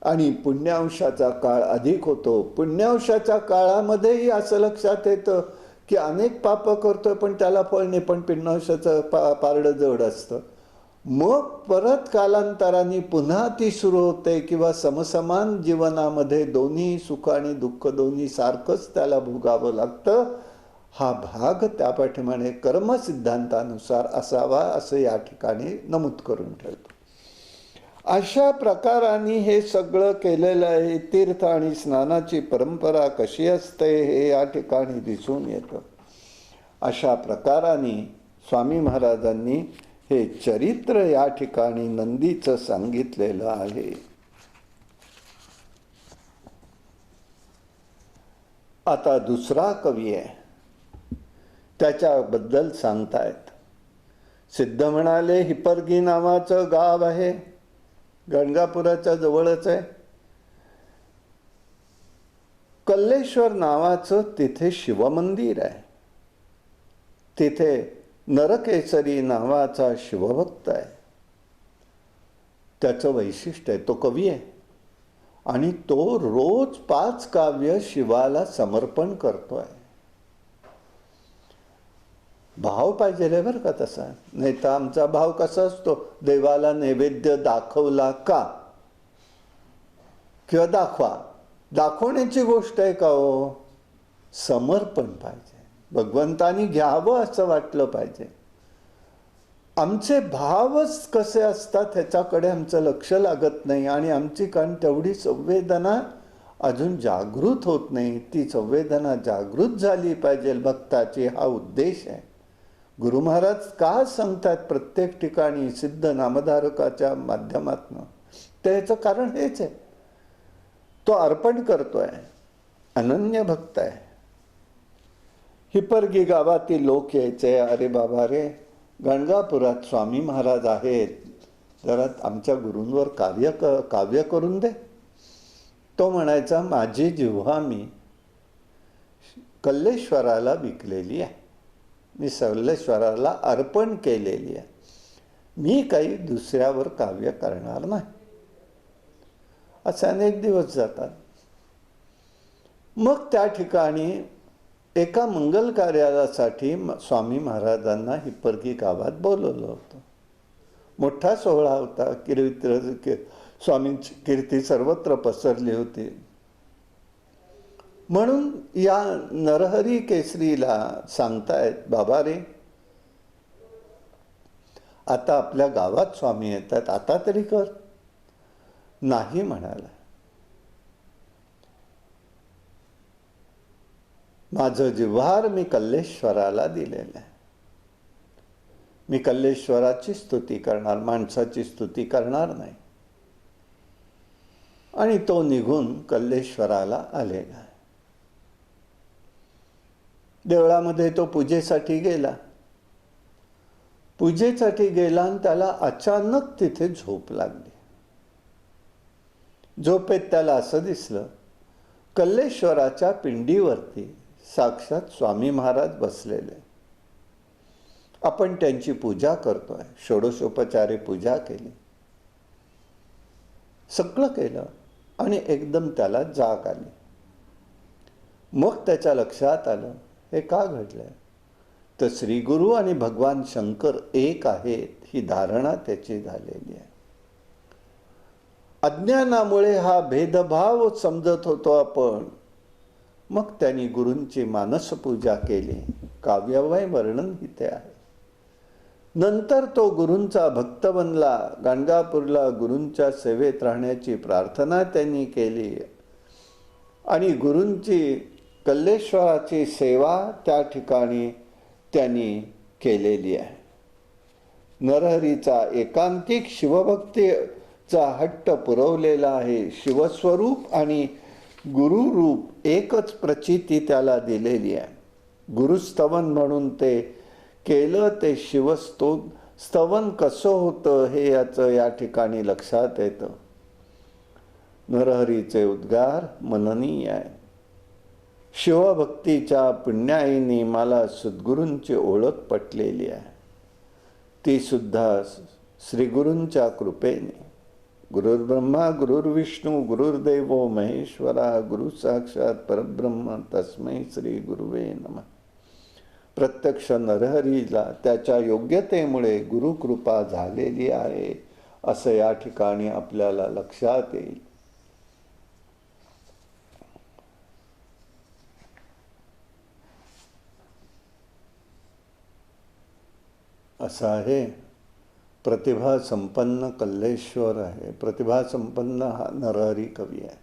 Speaker 1: आणि पुण्यांशाचा काळ अधिक होतो. पुण्यांशाच्या काळामध्येही असं लक्षात येतं की अनेक पाप करतोय पण त्याला फळ नाही, पण पुण्यांशाचं पारडं जड असतं. मग परत कालांतराने पुन्हा ती सुरू होते, किंवा समसमान जीवनामध्ये दोन्ही सुख आणि दुःख दोन्ही सारखंच त्याला भोगावं लागतं. हा भाग त्या पाठीमागे कर्मसिद्धांतानुसार असावा असं या ठिकाणी नमूद करून ठेवतो. अशा प्रकाराने हे सगळं केलेलं आहे. तीर्थ आणि स्नानाची परंपरा कशी असते हे या ठिकाणी दिसून येतं. अशा प्रकाराने स्वामी महाराजांनी हे चरित्र या ठिकाणी नंदीचं सांगितलेलं आहे. आता दुसरा कवी आहे, त्याच्याबद्दल सांगतायत. सिद्ध म्हणाले, हिप्परगी नावाचं गाव आहे, गणगापुराच्या जवळच आहे. कल्लेश्वर नावाचं तिथे शिवमंदिर आहे. तिथे नरकेसरी नावाचा शिवभक्त आहे. त्याचं वैशिष्ट्य आहे, तो कवी आहे आणि तो रोज 5 काव्य शिवाला समर्पण करतोय. भाव पाहिजे बरं का तसा, नाही तर आमचा भाव कसा असतो, देवाला नैवेद्य दाखवला का, किंवा दाखवण्याची गोष्ट आहे का हो, समर्पण पाहिजे, भगवंतानी घ्यावं असं वाटलं पाहिजे. आमचे भावच कसे असतात ह्याच्याकडे आमचं लक्ष लागत नाही आणि आमची कारण तेवढी संवेदना अजून जागृत होत नाही. ती संवेदना जागृत झाली पाहिजे भक्ताची, हा उद्देश आहे. गुरु महाराज का सांगतात प्रत्येक ठिकाणी सिद्ध नामधारकाच्या माध्यमातून, त्याचं कारण हेच आहे. तो अर्पण करतोय, अनन्य भक्त आहे. हिप्परगी गावातील लोक यायचे, अरे बाबा रे, गणगापुरात स्वामी महाराज आहेत, जरा आमच्या गुरूंवर काव्य करून दे. तो म्हणायचा, माझी जिव्हा मी कल्लेश्वराला विकलेली आहे, मी कल्लेश्वराला अर्पण केलेली आहे, मी काही दुसऱ्यावर काव्य करणार नाही. असे अनेक दिवस जातात. मग त्या ठिकाणी एका मंगल कार्यासाठी स्वामी महाराजांना हिप्परगी गावात बोलवलं होतं. मोठा सोहळा होता. स्वामींची कीर्ती सर्वत्र पसरली होती. म्हणून या नरहरी केसरीला सांगतायत, बाबा रे, आता आपल्या गावात स्वामी येतात, आता तरी कर. नाही म्हणाला. माझं जिव्हार मी कल्लेश्वराला दिलेलं आहे. मी कल्लेश्वराची स्तुती करणार, माणसाची स्तुती करणार नाही. आणि तो निघून कल्लेश्वराला आलेला आहे. देवळामध्ये तो पूजेसाठी गेला. पूजेसाठी गेला आणि त्याला अचानक तिथे झोप लागली. झोपेत त्याला असं दिसलं, कल्लेश्वराच्या पिंडीवरती साक्षात स्वामी महाराज बसलेले. आपण त्यांची पूजा करतोय, षोडशोपचारे पूजा केली, सगळं केलं आणि एकदम त्याला जाग आली. मग त्याच्या लक्षात आलं, हे का घडलंय, तर श्री गुरु आणि भगवान शंकर एक आहेत ही धारणा त्याची झालेली आहे. अज्ञानामुळे हा भेदभाव समजत होतो आपण. मग त्यांनी गुरूंची मानसपूजा केली, काव्यमय वर्णन इथे आहे. नंतर तो गुरूंचा भक्त बनला. गाणगापूरला गुरूंच्या सेवेत राहण्याची प्रार्थना त्यांनी केली आणि गुरूंची कल्लेश्वराची सेवा त्या ठिकाणी त्यांनी केलेली आहे. नरहरीचा एकांतिक शिवभक्तीचा हट्ट पुरवलेला आहे. शिवस्वरूप आणि गुरुरूप एकच प्रचिती त्याला दिलेली आहे. गुरुस्तवन म्हणून ते केलं. ते स्तवन कसं होतं हे याचं या ठिकाणी लक्षात येतं. नरहरीचे उद्गार मननीय आहे. शिवभक्तीच्या पुण्याईने मला सद्गुरूंची ओळख पटलेली आहे, ती सुद्धा श्रीगुरूंच्या कृपेने. गुरुर्ब्रह्मा गुरुर्विष्णू गुरुर्देवो महेश्वरा गुरु साक्षात परब्रह्म तस्मै श्री गुरुवे नमः. प्रत्यक्ष नरहरीला त्याच्या योग्यतेमुळे गुरुकृपा झालेली आहे असं या ठिकाणी आपल्याला लक्षात येईल. असं आहे. प्रतिभा संपन्न कल्लेश्वर आहे. प्रतिभा संपन्न हा नरहरी कवी आहे.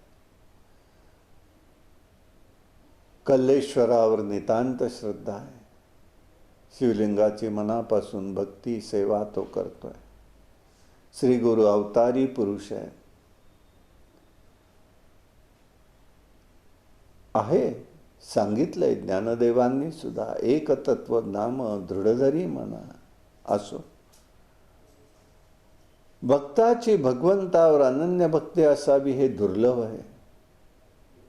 Speaker 1: कल्लेश्वरावर नितांत श्रद्धा आहे. शिवलिंगाची मनापासून भक्ती सेवा तो करतोय. श्री गुरु अवतारी पुरुष आहे. सांगितलंय ज्ञानदेवांनी सुद्धा, एक तत्व नाम दृढधरी मना. असो, भक्ताची भगवंतावर अनन्य भक्ती असावी हे दुर्लभ आहे.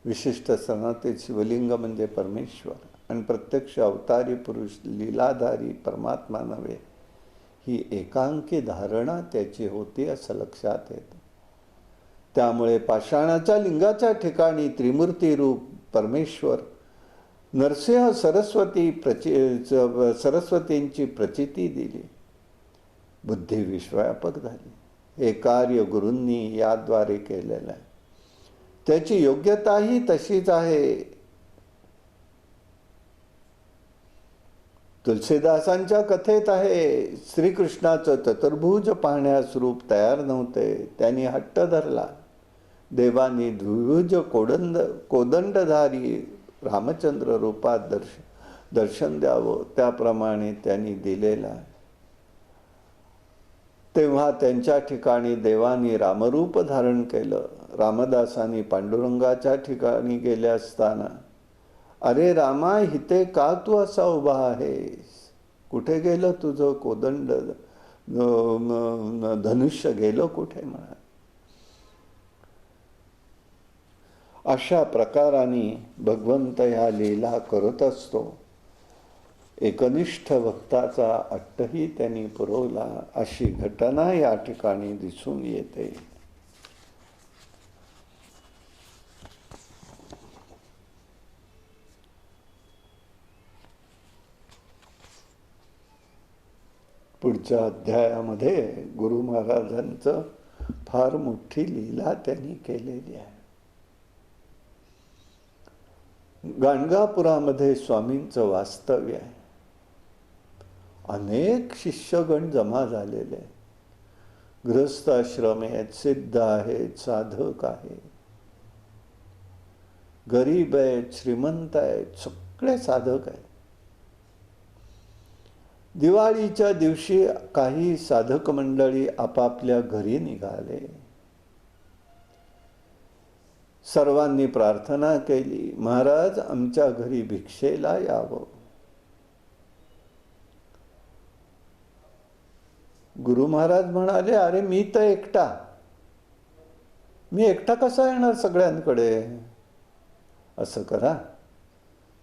Speaker 1: विशिष्ट सनातन शिवलिंग म्हणजे परमेश्वर आणि प्रत्यक्ष अवतारी पुरुष लीलाधारी परमात्मा नव्हे, ही एकांकी धारणा त्याची होती असं लक्षात येतं. त्यामुळे पाषाणाच्या लिंगाच्या ठिकाणी त्रिमूर्ती रूप परमेश्वर नरसिंह सरस्वतींची प्रचिती दिली. बुद्धी विश्वव्यापक झाली. हे कार्य गुरूंनी याद्वारे केलेलं आहे. त्याची योग्यताही तशीच आहे. तुलसीदासांच्या कथेत आहे, श्रीकृष्णाचं चतुर्भुज पाहण्यास रूप तयार नव्हते. त्यांनी हट्ट धरला. देवानी द्विभुज कोदंडधारी रामचंद्र रूपात दर्शन द्यावं, त्याप्रमाणे त्यांनी दिलेला आहे. तेव्हा त्यांच्या ठिकाणी देवानी रामरूप धारण केलं. रामदासांनी पांडुरंगाच्या ठिकाणी गेले असताना, अरे रामा, हिते का तू असा उभा आहेस? कुठे गेलं तुझं कोदंड धनुष्य गेलं कुठे म्हणा. अशा प्रकाराने भगवंत ह्या लीला करत असतो. एकनिष्ठ भक्ताचा अट्टही त्यांनी पुरवला, अशी घटना या ठिकाणी दिसून येते. पुढच्या अध्यायामध्ये गुरु महाराजांचं फार मोठी लीला त्यांनी केलेली आहे. गाणगापुरामध्ये स्वामींचं वास्तव्य आहे. अनेक शिष्यगण जमा झालेले आहेत. गृहस्थ आश्रम आहेत, सिद्ध आहेत, साधक आहेत, गरीब आहेत, श्रीमंत आहेत, सगळे साधक आहेत. दिवाळीच्या दिवशी काही साधक मंडळी आपापल्या घरी निघाले. सर्वांनी प्रार्थना केली, महाराज आमच्या घरी भिक्षेला यावं. गुरु महाराज म्हणाले, अरे मी तर एकटा कसा येणार सगळ्यांकडे? असं करा,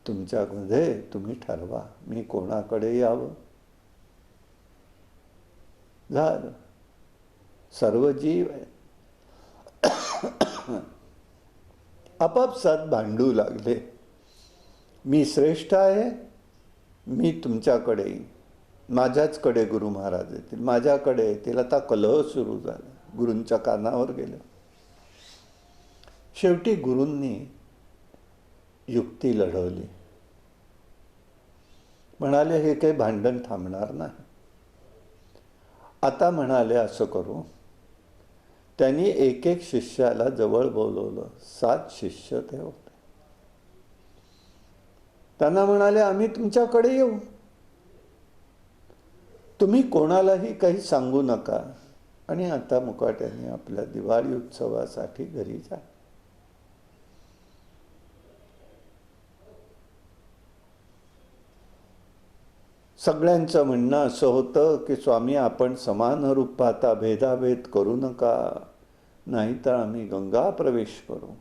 Speaker 1: तुमच्यामध्ये तुम्ही ठरवा मी कोणाकडे यावं. झालं. सर्व जीव आहे आपापसात भांडू लागले. मी श्रेष्ठ आहे, मी तुमच्याकडे येईन, माझ्याचकडे गुरु महाराज येतील, माझ्याकडे येतील. आता कलह सुरू झाला. गुरूंच्या कानावर गेलं. शेवटी गुरूंनी युक्ती लढवली. म्हणाले, हे काही भांडण थांबणार नाही. आता म्हणाले, असं करू. त्यांनी एक एक शिष्याला जवळ बोलवलं. 7 शिष्य ते होते. त्यांना म्हणाले, आम्ही तुमच्याकडे येऊ, तुम्ही कोणालाही काही सांगू नका आणि आता मुकाट्याने आपल्या दिवाळी उत्सवासाठी घरी जा. सगळ्यांचं म्हणणं असं होतं की स्वामी, आपण समान रूप पाहता भेदाभेद करू नका, नाहीतर आम्ही गंगा प्रवेश करू.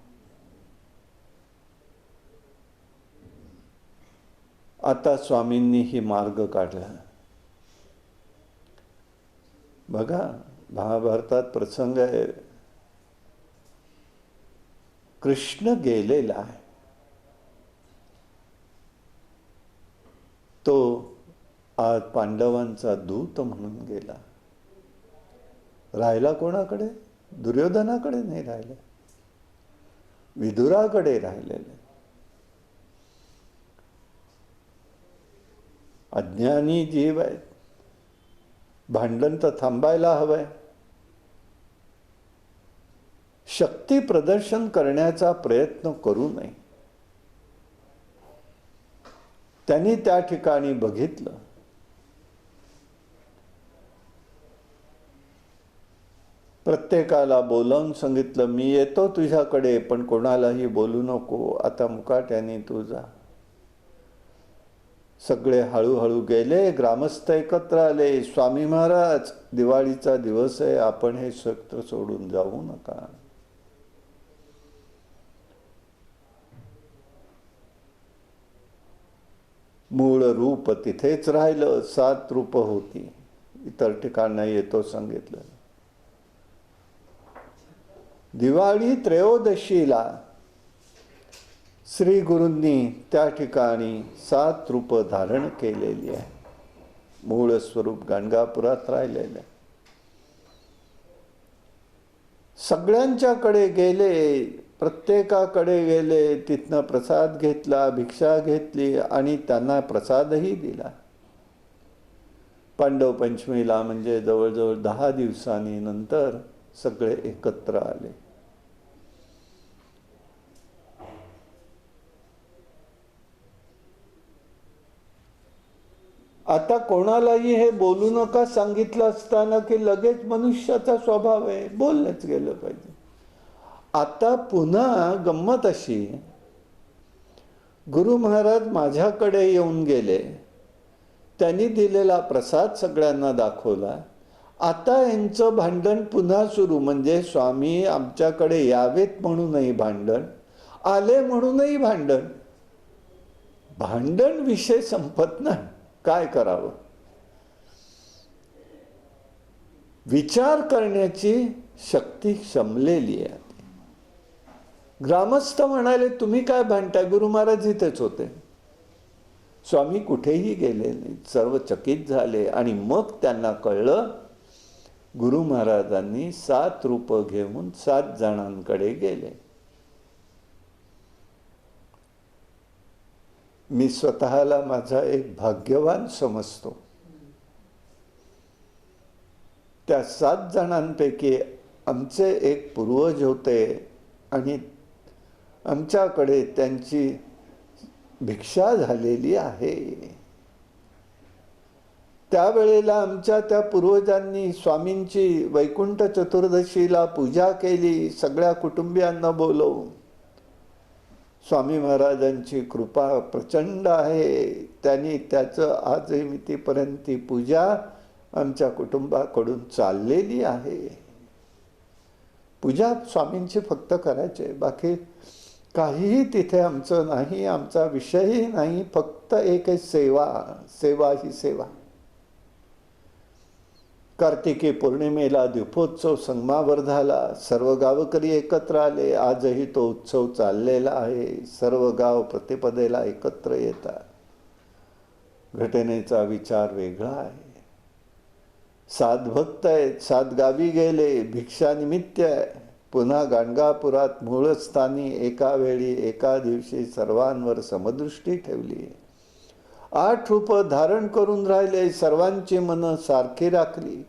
Speaker 1: आता स्वामींनी ही मार्ग काढला. बघा, महाभारतात प्रसंग आहे. कृष्ण गेलेला आहे. तो आज पांडवांचा दूत म्हणून गेला. राहिला कोणाकडे? दुर्योधनाकडे नाही राहिला, विदुराकडे राहिलेले. अज्ञानी जीव आहेत. भांडण तर थांबायला हवंय. शक्ती प्रदर्शन करण्याचा प्रयत्न करू नये. त्यांनी त्या ठिकाणी बघितलं, प्रत्येकाला बोलावून सांगितलं, मी येतो तुझ्याकडे, पण कोणालाही बोलू नको, आता मुकाट्याने तू जा. सगळे हळूहळू गेले. ग्रामस्थ एकत्र आले. स्वामी महाराज, दिवाळीचा दिवस आहे, आपण हे क्षेत्र सोडून जाऊ नका. मूळ रूप तिथेच राहिलं. 7 रूप होती, इतर ठिकाणी येतो सांगितलं. दिवाळी त्रयोदशीला श्री गुरूंनी त्या ठिकाणी 7 रूप धारण केलेली आहे. मूळ स्वरूप गाणगापुरात राहिलेलं आहे. सगळ्यांच्याकडे गेले, प्रत्येकाकडे गेले, तिथनं प्रसाद घेतला, भिक्षा घेतली आणि त्यांना प्रसादही दिला. पांडव पंचमीला म्हणजे जवळजवळ 10 दिवसांनी नंतर सगळे एकत्र आले. आता कोणालाही हे बोलू नका सांगितलं असताना की लगेच मनुष्याचा स्वभाव आहे, बोललंच गेलं पाहिजे. आता पुन्हा गंमत अशी, गुरु महाराज माझ्याकडे येऊन गेले, त्यांनी दिलेला प्रसाद सगळ्यांना दाखवला. आता यांचं भांडण पुन्हा सुरू. म्हणजे स्वामी आमच्याकडे यावेत म्हणूनही भांडण, आले म्हणूनही भांडण. भांडण विषय संपत नाही. काय करावं? विचार करण्याची शक्ती शमलेली आहे. ग्रामस्थ म्हणाले, तुम्ही काय भांडताय? गुरु महाराज इथेच होते. स्वामी कुठेही गेले नाही. सर्व चकित झाले आणि मग त्यांना कळलं, गुरु महाराजांनी 7 रूप घेऊन 7 जणांकडे गेले. मी स्वतःला माझा एक भाग्यवान समजतो. त्या 7 जणांपैकी आमचे एक पूर्वज होते आणि आमच्याकडे त्यांची भिक्षा झालेली आहे. त्यावेळेला आमच्या त्या पूर्वजांनी स्वामींची वैकुंठ चतुर्दशीला पूजा केली, सगळ्या कुटुंबियांना बोलवून. स्वामी महाराजांची कृपा प्रचंड आहे. त्यांनी त्याचं आजही मितीपर्यंत ती पूजा आमच्या कुटुंबाकडून चाललेली आहे. पूजा स्वामींची फक्त करायची, बाकी काहीही तिथे आमचं नाही, आमचा विषयही नाही. फक्त एक आहे सेवा. सेवा ही सेवा. कार्तिकी पौर्णिमेला दीपोत्सव संगमावर झाला. सर्व गावकरी एकत्र आले. आजही तो उत्सव चाललेला आहे. सर्व गाव प्रतिपदेला एकत्र येतात. घटनेचा विचार वेगळा आहे. 7 भक्त आहेत, 7 गावी गेले. भिक्षा निमित्त आहे. पुन्हा गाणगापुरात मूळस्थानी एका वेळी एका दिवशी सर्वांवर समदृष्टी ठेवली. 8 रूप धारण करून राहिले. सर्वांची मन सारखी राखली.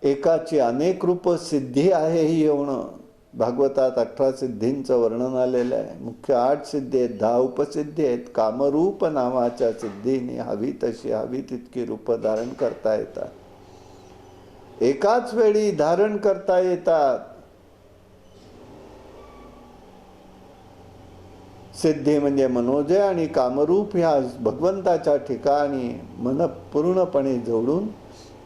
Speaker 1: एकाची अनेक रूप सिद्धी आहे ही होणं. भागवतात 18 सिद्धींचं वर्णन आलेलं आहे. मुख्य 8 सिद्धी आहेत, 10 उपसिद्धी आहेत. कामरूप नावाच्या सिद्धीने हवी तशी हवी तितकी रूप धारण करता येतात. एकाच वेळी धारण करता येतात. सिद्धी म्हणजे मनोजय आणि कामरूप ह्या भगवंताच्या ठिकाणी मन पूर्णपणे जोडून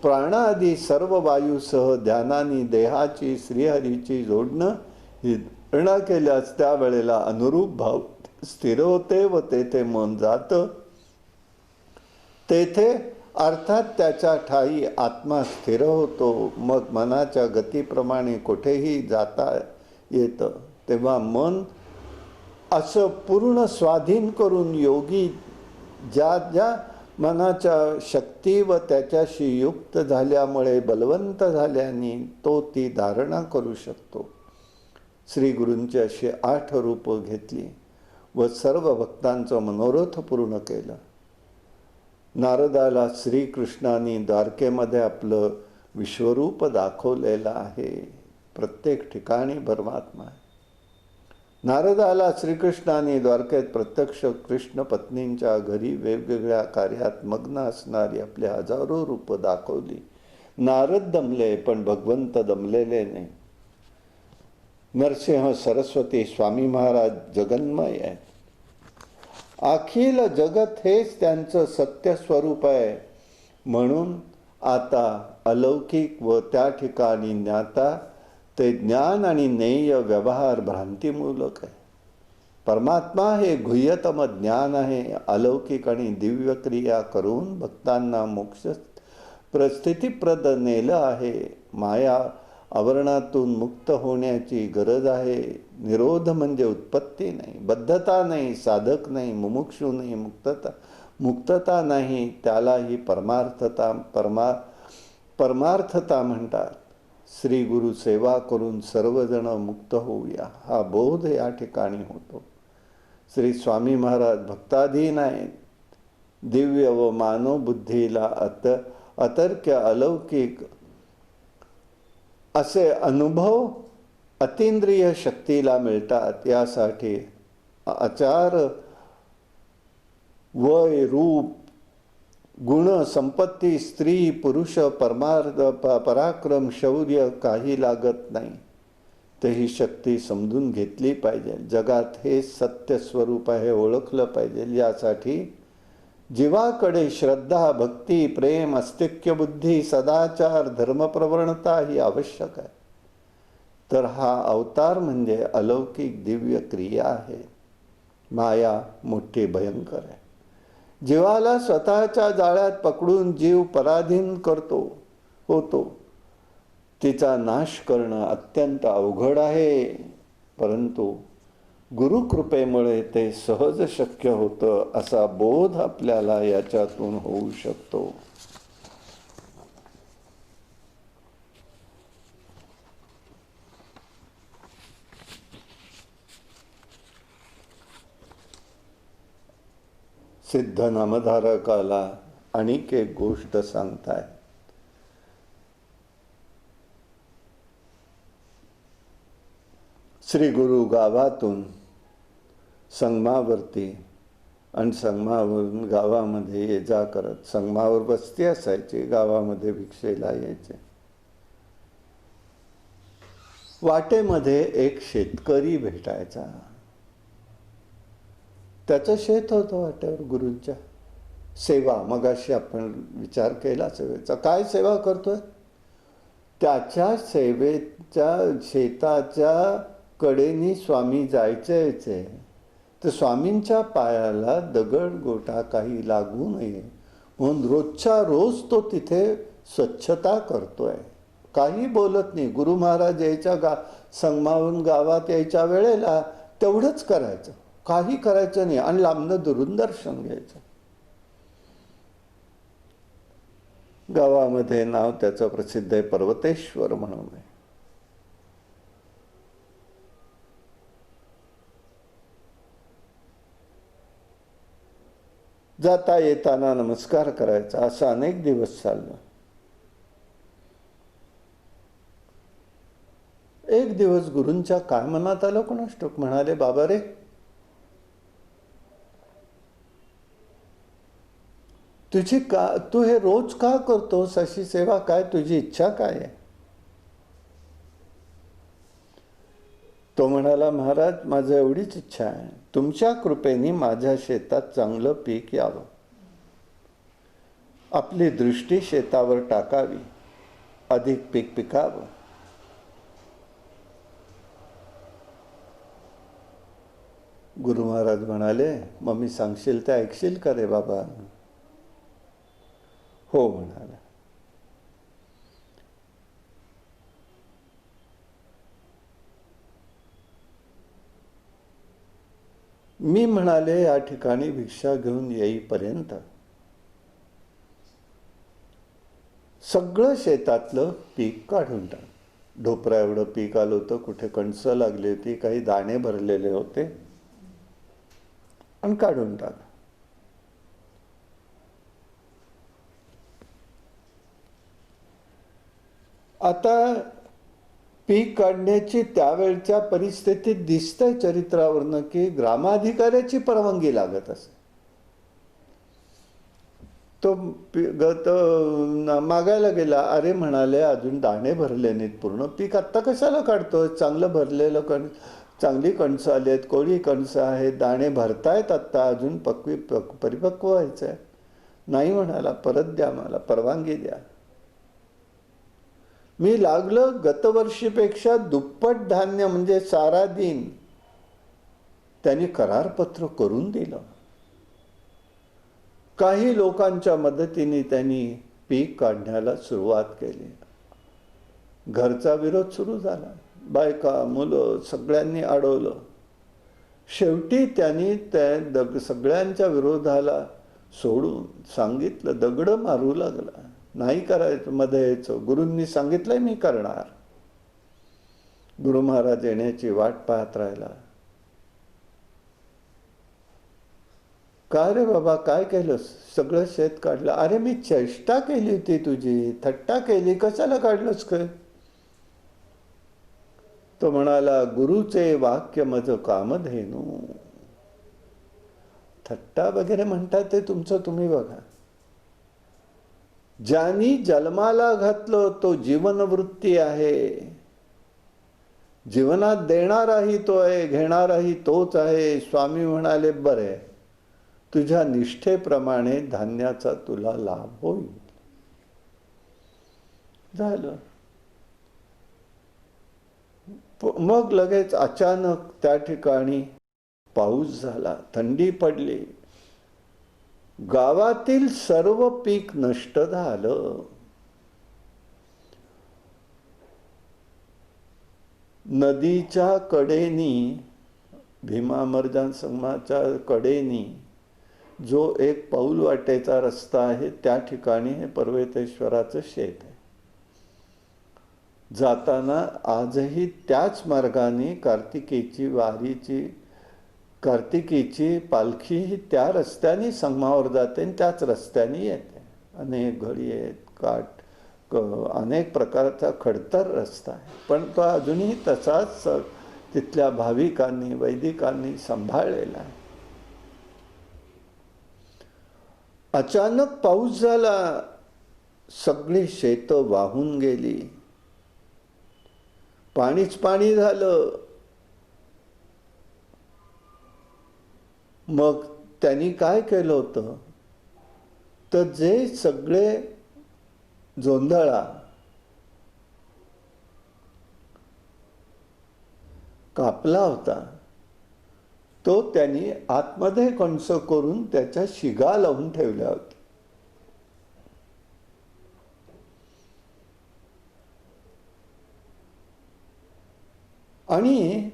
Speaker 1: प्राणादी सर्व वायूसह ध्यानाने देहाची श्रीहरीची जोडणं ही धारणा केल्यास त्यावेळेला अनुरूप भाव स्थिर होते व तेथे मन जातं. तेथे अर्थात त्याच्या ठाई आत्मा स्थिर होतो. मग मनाच्या गतीप्रमाणे कुठेही जाता येतं. तेव्हा मन असं पूर्ण स्वाधीन करून योगी ज्या ज्या मनाच्या शक्ती व त्याच्याशी युक्त झाल्यामुळे बलवंत झाल्याने तो ती धारणा करू शकतो. श्री गुरूंची अशी 8 रूपं घेतली व सर्व भक्तांचं मनोरथ पूर्ण केलं. नारदाला श्रीकृष्णाने द्वारकेमध्ये आपलं विश्वरूप दाखवलेलं आहे. प्रत्येक ठिकाणी परमात्मा आहे. नारदाला श्रीकृष्णाने द्वारकेत प्रत्यक्ष कृष्ण पत्नींच्या घरी वेगवेगळ्या कार्यात मग्न असणारी आपली हजारो रूप दाखवली. नारद दमले, पण भगवंत दमलेले नाही. नरसिंह, सरस्वती, स्वामी महाराज जगन्मय आहेत. अखिल जगत हेच त्यांचं सत्य स्वरूप आहे. म्हणून आता अलौकिक व त्या ठिकाणी ज्ञाता ते ज्ञान आणि नेय व्यवहार भ्रांतीमूलक आहे. परमात्मा हे गुह्यतम ज्ञान आहे. अलौकिक आणि दिव्य क्रिया करून भक्तांना मोक्ष स्थितीप्रद नेलं आहे. माया आवरणातून मुक्त होण्याची गरज आहे. निरोध म्हणजे उत्पत्ती नाही, बद्धता नाही, साधक नाही, मुमुक्षू नाही, मुक्तता नाही. त्यालाही परमार्थता म्हणतात. श्री गुरु सेवा करून सर्वजण मुक्त होऊया, हा बोध या ठिकाणी होतो. श्री स्वामी महाराज भक्ताधीन आहेत. दिव्य व मानव बुद्धीला अतर्क्य अलौकिक असे अनुभव अतींद्रिय शक्तीला मिळतात. यासाठी आचार, वय, रूप, गुण, संपत्ती, स्त्री, पुरुष, परमार्थ, पराक्रम, शौर्य काही लागत नाही. तर ही शक्ती समजून घेतली पाहिजे. जगात हे सत्य स्वरूप आहे ओळखलं पाहिजे. यासाठी जीवाकडे श्रद्धा, भक्ती, प्रेम, अस्तिक्य बुद्धी, सदाचार, धर्मप्रवणता ही आवश्यक आहे. तर हा अवतार म्हणजे अलौकिक दिव्य क्रिया आहे. माया मोठी भयंकर आहे. जीवाला स्वतःच्या जाळ्यात पकडून जीव पराधीन होतो. तिचा नाश करणं अत्यंत अवघड आहे. परंतु गुरुकृपेमुळे ते सहज शक्य होतं, असा बोध आपल्याला याच्यातून होऊ शकतो. सिद्ध नामधारकाला आणखी एक गोष्ट सांगताय. श्री गुरु गावातून संगमावरती आणि संगमावरून गावामध्ये ये जा करत. संगमावर वस्ती असायची, गावामध्ये भिक्षेला यायचे. वाटेमध्ये एक शेतकरी भेटायचा. त्याचं शेत होतं वाटेवर. गुरूंच्या सेवा, मगाशी आपण विचार केला सेवेचा. काय सेवा करतोय? त्याच्या सेवेच्या शेताच्या कडेनी स्वामी जायचे. तर स्वामींच्या पायाला दगड गोटा काही लागू नये म्हणून रोजच्या रोज तो तिथे स्वच्छता करतोय. काही बोलत नाही. गुरु महाराज यायच्या संगमावरून गावात यायच्या वेळेला तेवढंच करायचं, काही करायचं नाही आणि लांबनं दुरून दर्शन घ्यायचं. गावामध्ये नाव त्याचं प्रसिद्ध आहे, पर्वतेश्वर म्हणून आहे. जाता येताना नमस्कार करायचा. असं अनेक दिवस चाललं. एक दिवस गुरूंच्या काय मनात आलं कोणास ठाऊक, म्हणाले, बाबा रे, तू हे रोज का करतोस? अशी सेवा काय? तुझी इच्छा काय आहे? तो म्हणाला, महाराज, माझं एवढीच इच्छा आहे, तुमच्या कृपेने माझ्या शेतात चांगलं पीक यावं. आपली दृष्टी शेतावर टाकावी, अधिक पीक पिकावं. गुरु महाराज म्हणाले, मग मी सांगशील ते ऐकशील का रे बाबा? हो म्हणाला. मी म्हणाले, या ठिकाणी भिक्षा घेऊन येईपर्यंत सगळं शेतातलं पीक काढून टाक. ढोपरा एवढं पीक आलं होतं, कुठे कणसं लागली होती, काही दाणे भरलेले होते, आणि काढून टाक. आता पीक काढण्याची त्यावेळच्या परिस्थितीत दिसतंय चरित्रावरनं की ग्रामाधिकाऱ्याची परवानगी लागत असे. तो मागायला गेला. अरे म्हणाले, अजून दाणे भरले नाहीत पूर्ण, पीक आत्ता कशाला काढतोय? चांगलं भरलेलं चांगली कणसं आली आहेत, कोळी कणसं आहेत, दाणे भरतायत आत्ता, अजून परिपक्व व्हायचं आहे. नाही म्हणाला, परत द्या, मला परवानगी द्या. मी लागलं गतवर्षीपेक्षा दुप्पट धान्य म्हणजे सारा दिन त्यांनी करारपत्र करून दिलं. काही लोकांच्या मदतीने त्यांनी पीक काढण्याला सुरुवात केली. घरचा विरोध सुरू झाला. बायका, मुलं सगळ्यांनी अडवलं. शेवटी त्यांनी त्या सगळ्यांच्या विरोधाला सोडून सांगितलं, दगड मारू लागला. नाही करायचं, मध्ये यायचं. गुरूंनी सांगितलंय मी करणार. गुरु महाराज येण्याची वाट पाहत राहिला. का रे बाबा, काय केलंस? सगळं शेत काढलं. अरे मी चेष्टा केली होती तुझी, थट्टा केली, कशाला काढलंस काय? तो म्हणाला, गुरुचे वाक्य मज कामधेनू. थट्टा वगैरे म्हणतात ते तुमचं तुम्ही बघा. ज्यांनी जन्माला घातलं तो जीवनवृत्ती आहे. जीवनात देणाराही तो आहे, घेणाराही तोच आहे. स्वामी म्हणाले, बरे, तुझ्या निष्ठेप्रमाणे धान्याचा तुला लाभ होईल. झालं. मग लगेच अचानक त्या ठिकाणी पाऊस झाला, थंडी पडली. गावातील सर्व पीक नष्ट झालं. नदीच्या कडेनी, भीमा अमरजान संगमाच्या कडेनी जो एक पाऊल वाटेचा रस्ता आहे, त्या ठिकाणी हे पर्वतेश्वराचं शेत आहे. जाताना आजही त्याच मार्गाने कार्तिकीची पालखी ही त्या रस्त्याने संगमावर जाते आणि त्याच रस्त्याने येते. अनेक घडी आहेत, अनेक प्रकारचा खडतर रस्ता आहे, पण तो अजूनही तसाच तिथल्या भाविकांनी, वैदिकांनी सांभाळलेला आहे. अचानक पाऊस झाला, सगळी शेतं वाहून गेली, पाणीच पाणी झालं. मग त्यांनी काय केलं होतं, तर जे सगळे जोंधळा कापला होता तो त्यांनी आतमध्ये कणस करून त्याच्या शिगा लावून ठेवल्या होत्या. आणि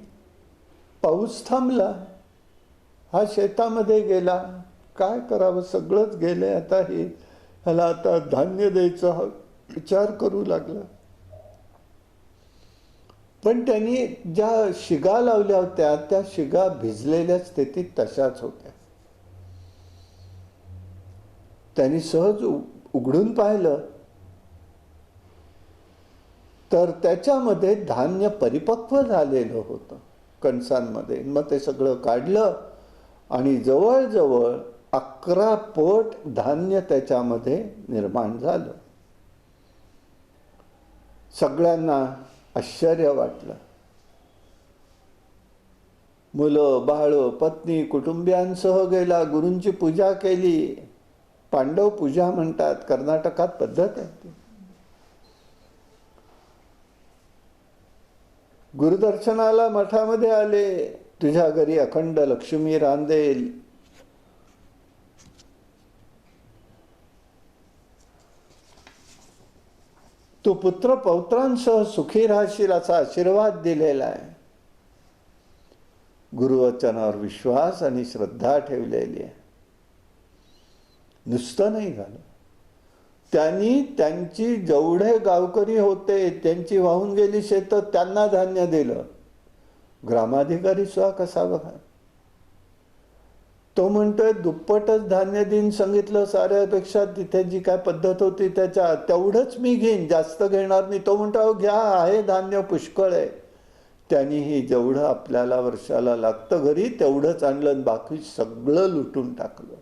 Speaker 1: पाऊस थांबला. हा शेतामध्ये गेला. काय करावं, सगळंच गेले. आता ह्याला आता धान्य द्यायचा विचार करू लागला. पण त्यांनी ज्या शिगा लावल्या होत्या त्या शिगा भिजलेल्या स्थितीत तशाच होत्या. त्यांनी सहज उघडून पाहिलं तर त्याच्यामध्ये धान्य परिपक्व झालेलं होतं कणसांमध्ये. मग ते सगळं काढलं आणि जवळजवळ 11 पट धान्य त्याच्यामध्ये निर्माण झालं. सगळ्यांना आश्चर्य वाटलं. मुलं, बाळ, पत्नी, कुटुंबियांसह गेला. गुरूंची पूजा केली. पांडव पूजा म्हणतात, कर्नाटकात पद्धत आहे. गुरुदर्शनाला मठामध्ये आले. तुझ्या घरी अखंड लक्ष्मी रांदेल. तू पुत्र पौत्रांसह सुखी राहशील असा आशीर्वाद दिलेला आहे. गुरुवचनावर विश्वास आणि श्रद्धा ठेवलेली आहे. नुसतं नाही झालं, त्यांनी त्यांची जेवढे गावकरी होते त्यांची वाहून गेली शेतं त्यांना धान्य दिलं. ग्रामाधिकारी सुद्धा कसा बघा, तो म्हणतोय दुप्पटच धान्य देईन सांगितलं साऱ्यापेक्षा, तिथे जी काय पद्धत होती त्याच्या तेवढंच मी घेईन, जास्त घेणार नाही. तो म्हणतो अहो घ्या, आहे धान्य पुष्कळ आहे. त्यांनीही जेवढं आपल्याला वर्षाला लागतं घरी तेवढंच आणलं, बाकी सगळं लुटून टाकलं.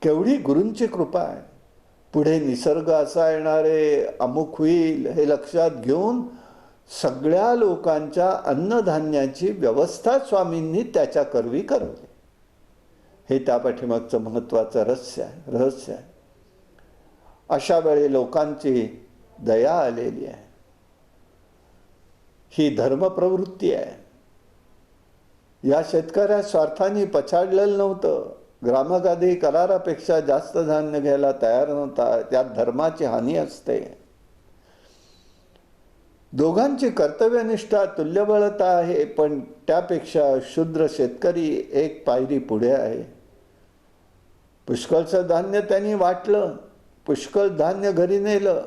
Speaker 1: केवढी गुरूंची कृपा आहे. पुढे निसर्ग असा येणारे, अमुक होईल हे लक्षात घेऊन सगळ्या लोकांच्या अन्नधान्याची व्यवस्था स्वामींनी त्याच्या करवी करवली. हे त्या पाठीमागचं महत्वाचं रहस्य आहे. अशा वेळी लोकांची दया आलेली आहे. ही धर्मप्रवृत्ती आहे. या शेतकऱ्या स्वार्थाने पछाडलेलं नव्हतं. ग्रामगादी करारापेक्षा जास्त धान्य घ्यायला तयार नव्हता. त्यात धर्माची हानी असते. दोघांची कर्तव्यनिष्ठा तुल्यबळता आहे, पण त्यापेक्षा शूद्र शेतकरी एक पायरी पुढे आहे. पुष्कळचं धान्य त्यांनी वाटलं, पुष्कळ धान्य घरी नेलं.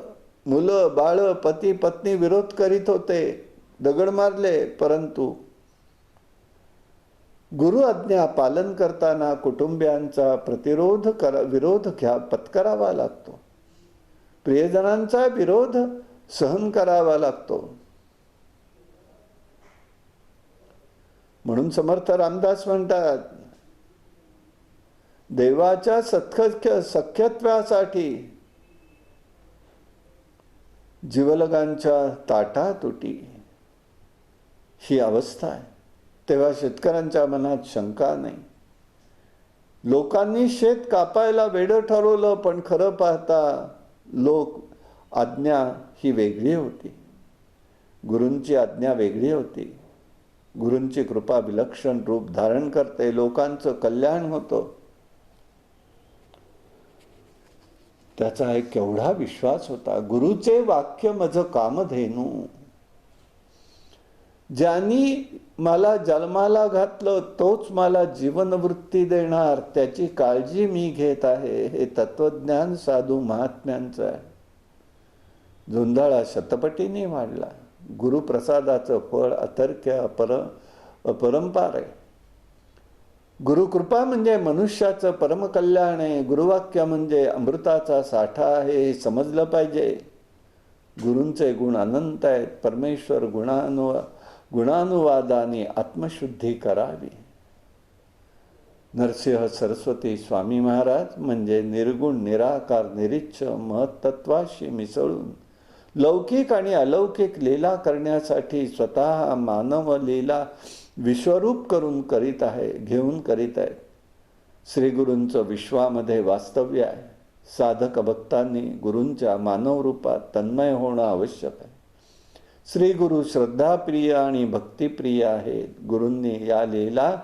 Speaker 1: मुलं बाळ पती पत्नी विरोध करीत होते, दगड मारले, परंतु गुरु आज्ञा पालन करताना कुटुंबियांचा विरोध पत्करावा लागतो. प्रियजनांचा विरोध सहन करावा लागतो. म्हणून समर्थ रामदास म्हणतात, देवाच्या सख्यत्वासाठी जीवलगांच्या ताटातुटी ही अवस्था आहे. तेव्हा शेतकऱ्यांच्या मनात शंका नाही. लोकांनी शेत कापायला वेडं ठरवलं, पण खरं पाहता लोक आज्ञा ही वेगळी होती. गुरूंची आज्ञा वेगळी होती. गुरूंची कृपा विलक्षण रूप धारण करते, लोकांचं कल्याण होतं. त्याचा एक केवढा विश्वास होता. गुरुचे वाक्य मज कामधेनू, ज्यांनी मला जन्माला घातलं तोच मला जीवनवृत्ती देणार, त्याची काळजी मी घेत आहे. हे तत्वज्ञान साधू महात्म्यांचं आहे. झुंजाळा शतपटीने वाढला. गुरुप्रसादाचं फळ अतर्क्य अपरंपार आहे. गुरुकृपा म्हणजे मनुष्याचं परमकल्याण आहे. गुरुवाक्य म्हणजे अमृताचा साठा आहे, हे समजलं पाहिजे. गुरूंचे गुण अनंत आहेत. परमेश्वर गुणानुवादाने आत्मशुद्धी करावी. नरसिंह सरस्वती स्वामी महाराज म्हणजे निर्गुण निराकार निरीच्छ महत्त्वाशी मिसळून लौकिक आणि अलौकिक लीला करण्यासाठी स्वतः मानव लीला विश्वरूप करून घेऊन करीत आहेत. श्रीगुरूंचं विश्वामध्ये वास्तव्य आहे. साधक भक्तांनी गुरूंच्या मानव रूपात तन्मय होणं आवश्यक आहे. श्रीगुरु श्रद्धाप्रिय आणि भक्तिप्रिय आहेत. गुरूंनी या लीला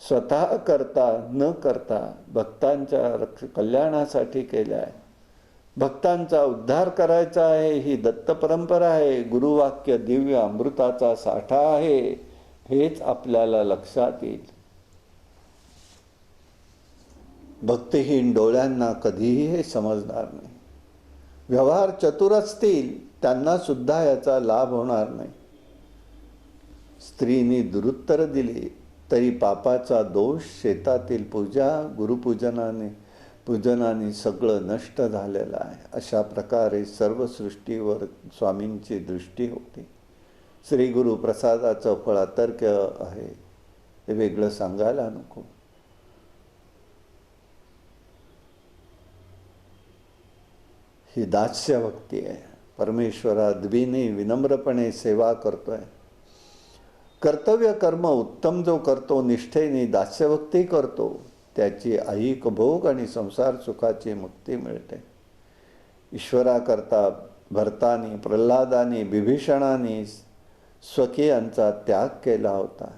Speaker 1: स्वतः करता न करता भक्तांच्या कल्याणासाठी केल्या आहे. भक्तांचा उद्धार करायचा आहे, ही दत्त परंपरा आहे. गुरुवाक्य दिव्य अमृताचा साठा आहे, हेच आपल्याला लक्षात येईल. भक्तिहीन डोळ्यांना कधीही हे समजणार नाही. व्यवहार चतुर असतील त्यांना सुद्धा याचा लाभ होणार नाही. स्त्रीनी दुरुत्तर दिली तरी पापाचा दोष, शेतातील पूजा, पूजनाने सगळं नष्ट झालेलं आहे. अशा प्रकारे सर्व सृष्टीवर स्वामींची दृष्टी होती. श्री गुरु प्रसादाचं फळ अतर्क्य आहे, हे वेगळं सांगायला नको. ही दास्य भक्ती आहे. परमेश्वराद्विनी विनम्रपणे सेवा करतोय. कर्तव्य कर्म उत्तम जो करतो, निष्ठेने दास्यभक्ती करतो, त्याची ऐहिक भोग आणि संसार सुखाची मुक्ती मिळते. ईश्वराकरता भरतानी, प्रल्हादानी, विभीषणाने स्वकीयांचा त्याग केला होता.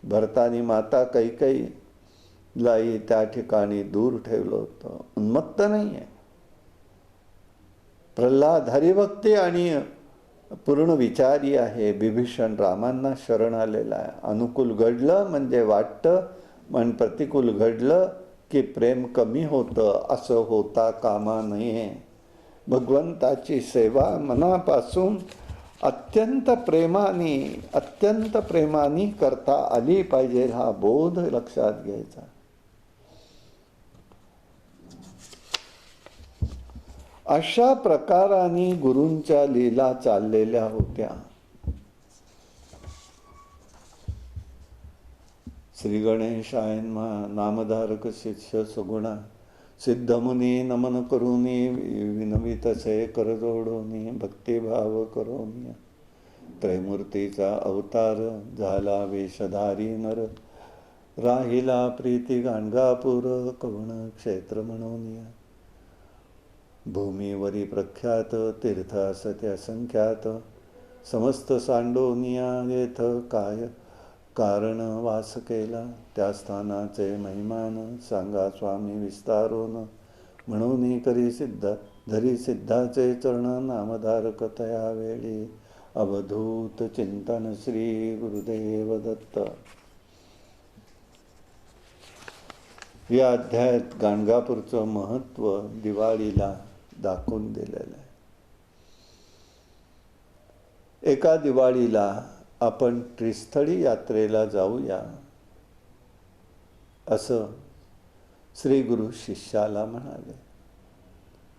Speaker 1: भरतानी माता कैकेयीलाही त्या ठिकाणी दूर ठेवलं होतं. उन्मत्त नाही आहे. प्रल्हाद हरिभक्ती आणि पूर्ण विचारी आहे. विभीषण रामांना शरण आलेला आहे. अनुकूल घडलं म्हणजे वाटतं, पण प्रतिकूल घडलं की प्रेम कमी होतं असं होता कामा नये. भगवंताची सेवा मनापासून अत्यंत प्रेमाने करता आली पाहिजे, हा बोध लक्षात घ्यायचा. अशा प्रकाराने गुरूंच्या लीला चाललेल्या होत्या. श्री गणेशाय नामधारक शिष्य सुगुणा, सिद्धमुनी नमन करुनी, विनवितसे करजोडोनी, भक्तिभाव करोनी. त्रैमूर्तीचा अवतार झाला वेशधारी नर, राहिला प्रीती गाणगापूर कवण क्षेत्र म्हणूनिया. भूमीवरी प्रख्यात तीर्थ असते असंख्यात, समस्त सांडोनिया येथ काय कारण वास केला. त्या स्थानाचे महिमान सांगा स्वामी विस्तारोन, म्हणून करी सिद्ध धरी सिद्धाचे चरण, नामधारक तया वेळी अवधूत चिंतन. श्री गुरुदेव दत्त. या अध्यायात गाणगापूरचं महत्त्व दिवाळीला दाखवून दिलेलं आहे. एका दिवाळीला आपण त्रिस्थळी यात्रेला जाऊया असं श्री गुरु शिष्याला म्हणाले.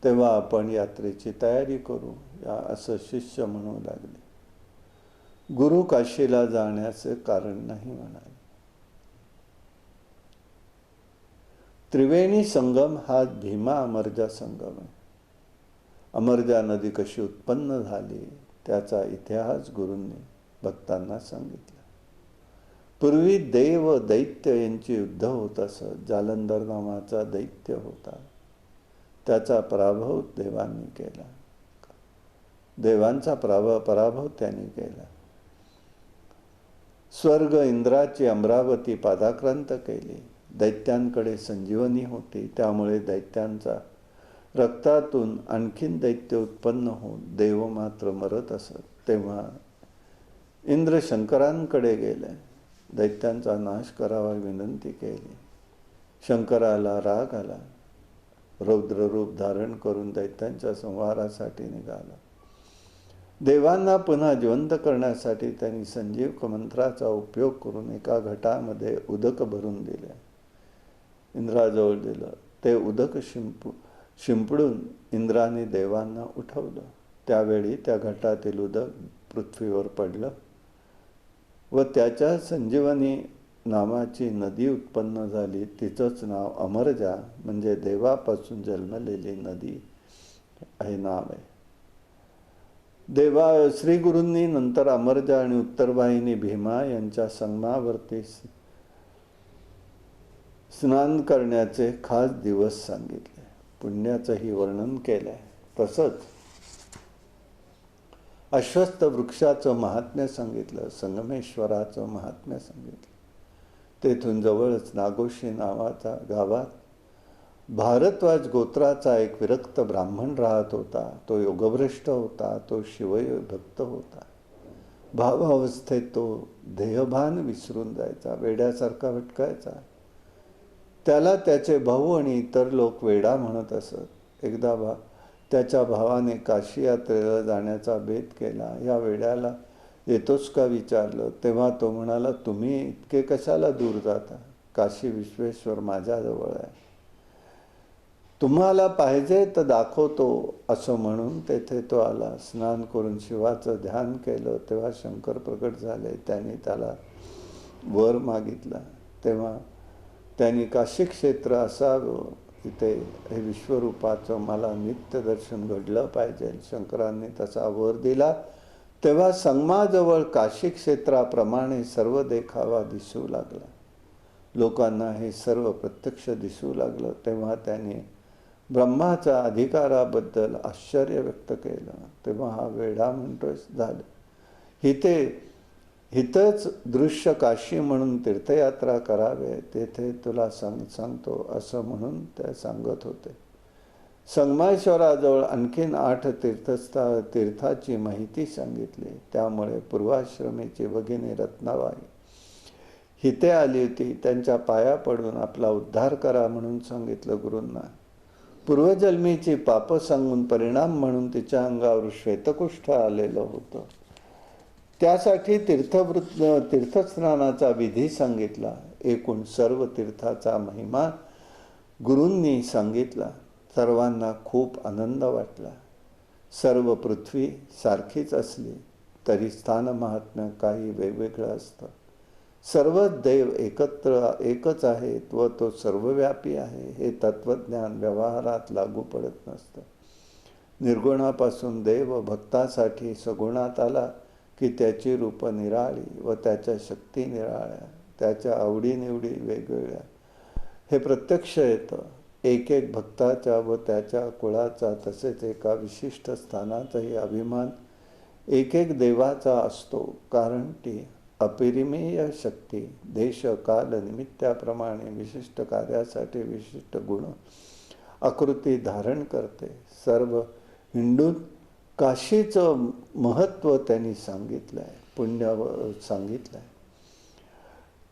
Speaker 1: तेव्हा आपण यात्रेची तयारी करू या असं शिष्य म्हणू लागले. गुरु काशीला जाण्याचे कारण नाही म्हणाले. त्रिवेणी संगम हा भीमा अमरजा संगम आहे. अमरजा नदी कशी उत्पन्न झाली त्याचा इतिहास गुरूंनी भक्तांना सांगितलं. पूर्वी देव दैत्य यांचे युद्ध होत असत. जालंधर नावाचा दैत्य होता, त्याचा पराभव देवांनी केला. देवांचा पराभव त्यांनी केला. स्वर्ग इंद्राची अमरावती पादाक्रांत केली. दैत्यांकडे संजीवनी होती, त्यामुळे दैत्यांचा रक्तातून आणखीन दैत्य उत्पन्न होऊन देव मात्र मरत असत. तेव्हा इंद्र शंकरांकडे गेले, दैत्यांचा नाश करावा विनंती केली. शंकराला राग आला, रौद्र रूप धारण करून दैत्यांच्या संहारासाठी निघाला. देवांना पुन्हा जिवंत करण्यासाठी त्यांनी संजीव मंत्राचा उपयोग करून एका घटामध्ये उदक भरून दिले. इंद्राजवळ दिलं. ते उदक शिंपडून इंद्राने देवांना उठवलं. त्यावेळी त्या घटातील उदक पृथ्वीवर पडलं व त्याच्या संजीवनी नावाची नदी उत्पन्न झाली. तिचंच नाव अमरजा म्हणजे देवापासून जन्मलेली नदी हे नाव आहे. श्री गुरूंनी नंतर अमरजा आणि उत्तरवाहिनी भीमा यांच्या संगमावरती स्नान करण्याचे खास दिवस सांगितले. पुण्याचंही वर्णन केलंय. तसंच अश्वत्थ वृक्षाचं महात्म्य सांगितलं, संगमेश्वराचं महात्म्य सांगितलं. तेथून जवळच नागोशी नावाच्या गावात भारद्वाज गोत्राचा एक विरक्त ब्राह्मण राहत होता. तो योगभ्रष्ट होता, तो शिवभक्त होता. भावावस्थेत तो देहभान विसरून जायचा, वेड्यासारखा भटकायचा. त्याला त्याचे भाऊ आणि इतर लोक वेडा म्हणत असत. एकदा त्याच्या भावाने काशी यात्रेला जाण्याचा बेत केला. या वेड्याला येतोस का विचारलं, तेव्हा तो म्हणाला, तुम्ही इतके कशाला दूर जाता? काशी विश्वेश्वर माझ्याजवळ आहे, तुम्हाला पाहिजे तर दाखवतो असं म्हणून तेथे तो आला. स्नान करून शिवाचं ध्यान केलं तेव्हा शंकर प्रकट झाले. त्यांनी त्याला वर मागितला. तेव्हा त्यांनी काशी क्षेत्र असावं, इथे हे विश्वरूपाचं मला नित्य दर्शन घडलं पाहिजे. शंकरांनी तसा वर दिला. तेव्हा संगमाजवळ काशी क्षेत्राप्रमाणे सर्व देखावा दिसू लागला. लोकांना हे सर्व प्रत्यक्ष दिसू लागलं. तेव्हा त्याने ब्रह्माच्या अधिकाराबद्दल आश्चर्य व्यक्त केलं. तेव्हा हा वेडा म्हणतोय झालं, हितच दृश्य काशी म्हणून तीर्थयात्रा करावे, तेथे तुला सांगतो असं म्हणून ते सांगत होते. संगमेश्वराजवळ आणखीन 8 तीर्थाची माहिती सांगितली. त्यामुळे पूर्वाश्रमीची भगिनी रत्नाबाई हिते आली होती, त्यांच्या पाया पडून आपला उद्धार करा म्हणून सांगितलं गुरूंना. पूर्वजन्मीची पाप सांगून परिणाम म्हणून तिच्या अंगावर श्वेतकुष्ठ आलेलं होतं. त्यासाठी तीर्थस्नानाचा विधी सांगितला. एकूण सर्व तीर्थाचा महिमा गुरूंनी सांगितला. सर्वांना खूप आनंद वाटला. सर्व पृथ्वी सारखीच असली तरी स्थान महात्म्य काही वेगवेगळं असतं. सर्व देव एकच आहेत व तो सर्वव्यापी आहे हे तत्वज्ञान व्यवहारात लागू पडत नसतं. निर्गुणापासून देव भक्तासाठी सगुणात आला की त्याची रूप निराळी व त्याच्या शक्ती निराळ्या, त्याच्या आवडीनिवडी वेगवेगळ्या हे प्रत्यक्ष येतं. एक एक भक्ताच्या व त्याच्या कुळाचा तसेच एका विशिष्ट स्थानाचाही अभिमान एक एक देवाचा असतो. कारण ती अपरिमेय शक्ती देश काल निमित्ताप्रमाणे विशिष्ट कार्यासाठी विशिष्ट गुण आकृती धारण करते. सर्व हिंदूत काशीचं महत्त्व त्यांनी सांगितलं आहे, पुण्य सांगितलं आहे.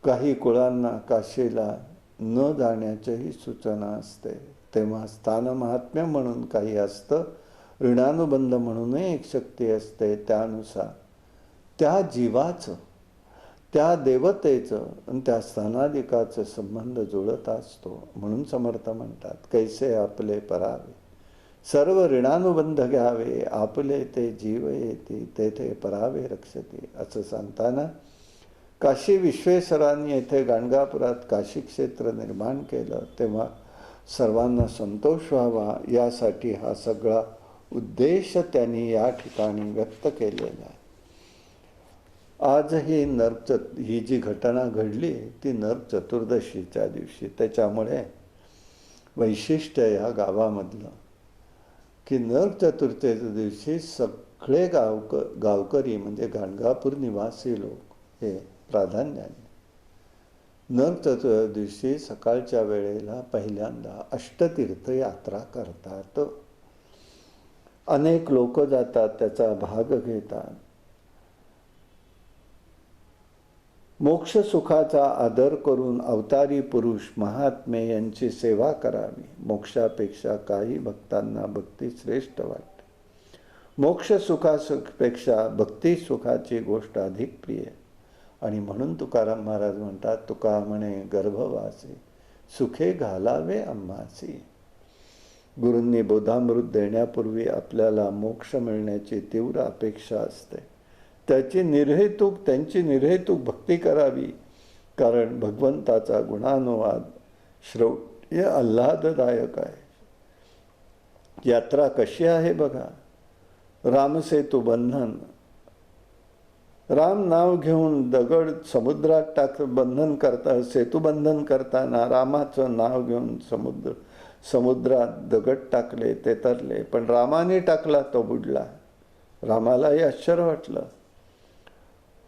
Speaker 1: काही कुळांना काशीला न जाण्याचीही सूचना असते. तेव्हा स्थान महात्म्य म्हणून काही असतं, ऋणानुबंध म्हणूनही एक शक्ती असते. त्यानुसार त्या जीवाचं, त्या देवतेचं आणि त्या स्थानाधिकाचं संबंध जुळत असतो. म्हणून समर्थ म्हणतात, कैसे आपले परावे सर्व ऋणानुबंध घ्यावे, आपले ते जीव येते तेथे परावे रक्षते. असं सांगताना काशी विश्वेश्वरांनी येथे गाणगापुरात काशी क्षेत्र निर्माण केलं. तेव्हा सर्वांना संतोष व्हावा यासाठी हा सगळा उद्देश त्यांनी या ठिकाणी व्यक्त केलेला आहे. आजही ही जी घटना घडली ती नरक चतुर्दशीच्या दिवशी. त्याच्यामुळे वैशिष्ट्य या गावामधलं की नरक चतुर्थीच्या दिवशी सगळे गावकरी म्हणजे गाणगापूर निवासी लोक हे प्राधान्याने नरक चतुर्थी दिवशी सकाळच्या वेळेला पहिल्यांदा अष्टतीर्थ यात्रा करतात. अनेक लोक जातात, त्याचा भाग घेतात. मोक्ष सुखाचा आदर करून अवतारी पुरुष महात्मे यांची सेवा करावी. मोक्षापेक्षा काही भक्तांना भक्ती श्रेष्ठ वाटते. मोक्ष सुखापेक्षा भक्ती सुखाची गोष्ट अधिक प्रिय. आणि म्हणून तुकाराम महाराज म्हणतात, तुका म्हणे गर्भवासी सुखे घालावे आम्हासी. गुरूंनी बोधामृत देण्यापूर्वी आपल्याला मोक्ष मिळण्याची तीव्र अपेक्षा असते. त्यांची निर्हेतुक भक्ती करावी. कारण भगवंताचा गुणानुवाद श्रव्य आल्हाददायक आहे. यात्रा कशी आहे बघा. रामसेतू बंधन. राम नाव घेऊन दगड समुद्रात सेतुबंधन करताना रामाचं नाव घेऊन समुद्रात दगड टाकले, ते तरले. पण रामाने टाकला तो बुडला. रामालाही आश्चर्य वाटलं.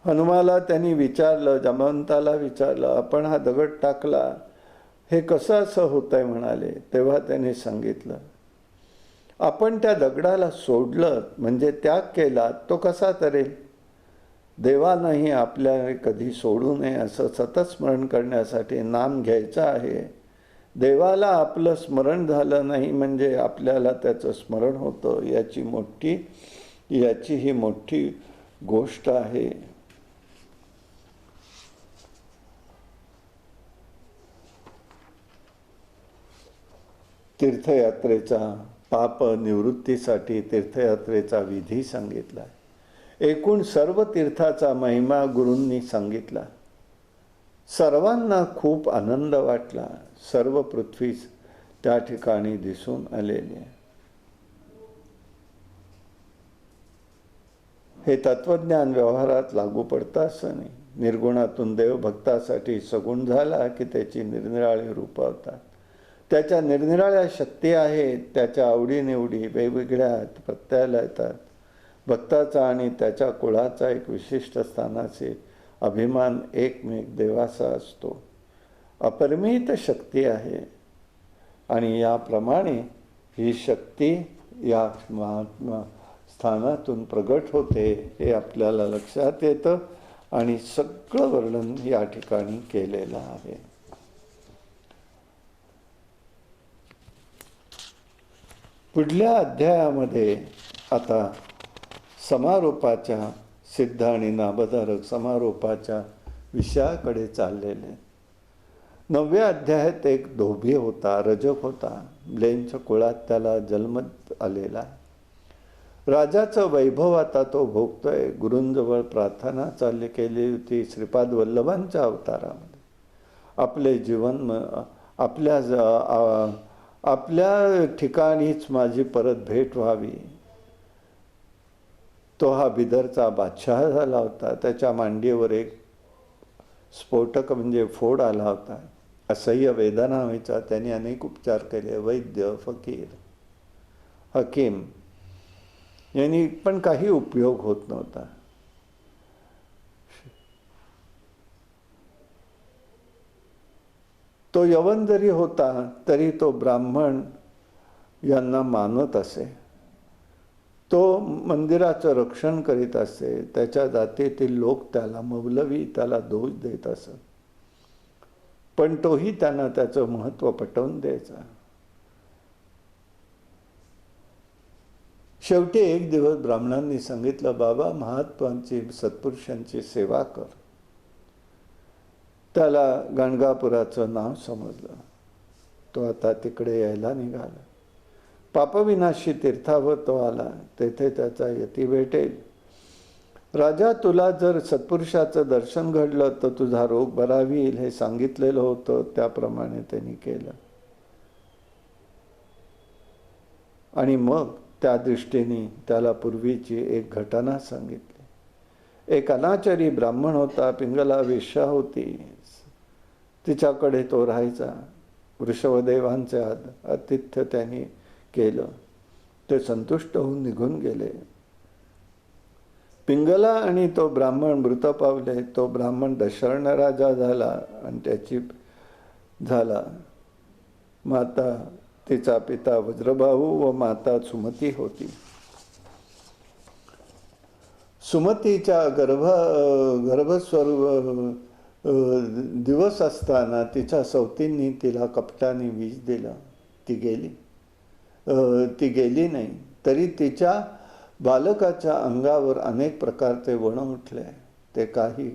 Speaker 1: हनुमाला त्यांनी विचारलं, जामवंताला विचारलं, आपण हा दगड टाकला, हे कसं असं होतंय म्हणाले. तेव्हा त्याने सांगितलं, आपण त्या दगडाला सोडलं म्हणजे त्याग केला तो कसा तरेल. देवानंही आपल्याला कधी सोडू नये असं सतत स्मरण करण्यासाठी नाम घ्यायचं आहे. देवाला आपलं स्मरण झालं नाही म्हणजे आपल्याला त्याचं स्मरण होतं. याची ही मोठी गोष्ट आहे. तीर्थयात्रेचा पाप निवृत्तीसाठी तीर्थयात्रेचा विधी सांगितला. एकूण सर्व तीर्थाचा महिमा गुरूंनी सांगितला. सर्वांना खूप आनंद वाटला. सर्व पृथ्वी त्या ठिकाणी दिसून आलेली आहे. हे तत्वज्ञान व्यवहारात लागू पडतं असं नाही. निर्गुणातून देव भक्तासाठी सगुण झाला की त्याची निरनिराळी रूपं होतात. त्याच्या निरनिराळ्या शक्ती आहेत. त्याच्या आवडीनिवडी वेगवेगळ्या प्रत्ययाला येतात. भक्ताचा आणि त्याच्या कुळाचा एक विशिष्ट स्थानाचे अभिमान एकमेक देवाचा असतो. अपरिमित शक्ती आहे आणि याप्रमाणे ही शक्ती या महात्मा स्थानातून प्रगट होते हे आपल्याला लक्षात येतं. आणि सगळं वर्णन या ठिकाणी केलेलं आहे. पुढल्या अध्यायामध्ये आता समारोपाच्या सिद्ध आणि नामधारक समारोपाच्या विषयाकडे चाललेले. 9व्या अध्यायात एक धोबी होता, रजक होता. ब्लेनच्या कुळात त्याला जन्म आलेला. राजाचं वैभव आता तो भोगतोय. गुरूंजवळ प्रार्थना केली होती श्रीपाद वल्लभांच्या अवतारामध्ये. आपले जीवन आपल्या ठिकाणीच माझी परत भेट व्हावी. तो हा बिदरचा बादशाह झाला होता. त्याच्या मांडीवर एक स्फोटक म्हणजे फोड आला होता. असह्य वेदना व्हायचा. त्यांनी अनेक उपचार केले. वैद्य, फकीर, हकीम यांनी पण काही उपयोग होत नव्हता. तो यवन जरी होता तरी तो ब्राह्मण यांना मानत असे. तो मंदिराचं रक्षण करीत असे. त्याच्या जातीतील लोक त्याला मौलवी, त्याला दोष देत असत. पण तोही त्यांना त्याचं महत्त्व पटवून द्यायचा. शेवटी एक दिवस ब्राह्मणांनी सांगितलं, बाबा महात्मांची, सत्पुरुषांची सेवा कर. त्याला गाणगापुराचं नाव समजलं. तो आता तिकडे यायला निघाला. पापविनाशी तीर्थावर तो आला. तेथे त्याचा यती भेटेल. राजा, तुला जर सत्पुरुषाचं दर्शन घडलं तर तुझा रोग बरा होईल हे सांगितलेलं होतं. त्याप्रमाणे त्यांनी केलं. आणि मग त्या दृष्टीने त्याला पूर्वीची एक घटना सांगितली. एक अनाचारी ब्राह्मण होता. पिंगला वेश्या होती. तिच्याकडे तो राहायचा. वृषभदेवांचे आतिथ्य त्यांनी केलं. ते संतुष्ट होऊन निघून गेले. पिंगला आणि तो ब्राह्मण मृत पावले. तो ब्राह्मण दशर्ण राजा झाला आणि त्याची झाला. माता, तिचा पिता वज्रबाहू व माता सुमती होती. सुमतीच्या गर्भस्वरूप दिवस असताना तिच्या सवतींनी तिला कपटाने विष दिलं. ती गेली नाही. तरी तिच्या बालकाच्या अंगावर अनेक प्रकारचे व्रण उठले. ते काही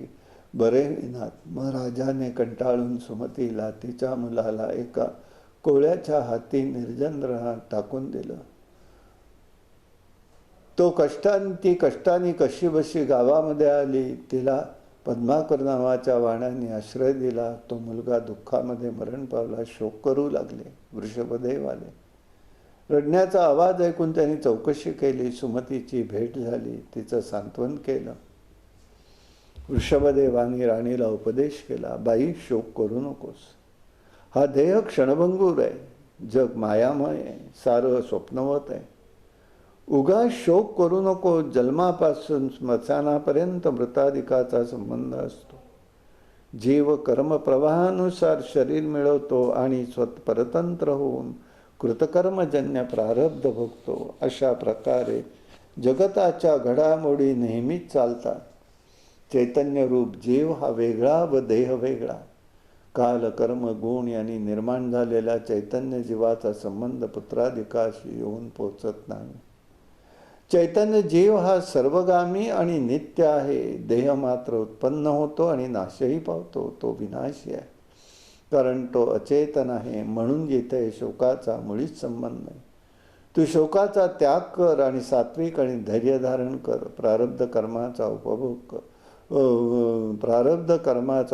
Speaker 1: बरे होईनात. मग राजाने कंटाळून सुमतीला तिच्या मुलाला एका कोळ्याच्या हाती निर्जन रानात टाकून दिलं. ती कष्टाने कशीबशी गावामध्ये आली. तिला पद्माकर नावाच्या वाण्याने आश्रय दिला. तो मुलगा दुःखामध्ये मरण पावला. शोक करू लागले. वृषभदेव आले. रडण्याचा आवाज ऐकून त्यांनी चौकशी केली. सुमतीची भेट झाली. तिचं सांत्वन केलं. वृषभदेवाने राणीला उपदेश केला, बाई, शोक करू नकोस. हा देह क्षणभंगूर आहे. जग मायामय आहे. सारं स्वप्नवत आहे. उगाच शोक करू नको. जन्मापासून स्मशानापर्यंत मृताधिकाचा संबंध असतो. जीव कर्म प्रवाहानुसार शरीर मिळवतो आणि परतंत्र होऊन कृतकर्मजन्य प्रारब्ध भोगतो. अशा प्रकारे जगताच्या घडामोडी नेहमीच चालतात. चैतन्य रूप जीव हा वेगळा व देह वेगळा. काल, कर्म, गुण यांनी निर्माण झालेला चैतन्य जीवाचा संबंध पुत्राधिकाशी येऊन पोचत नाही. चैतन्य जीव हा सर्वगामी आणि नित्य आहे. देह मात्र उत्पन्न होतो आणि नाशही पावतो. तो विनाशी आहे, कारण तो अचेतन आहे. म्हणून जिथे शोकाचा मुळीच संबंध नाही. तू शोकाचा त्याग कर आणि सात्विक आणि धैर्य धारण कर. प्रारब्ध कर्माचा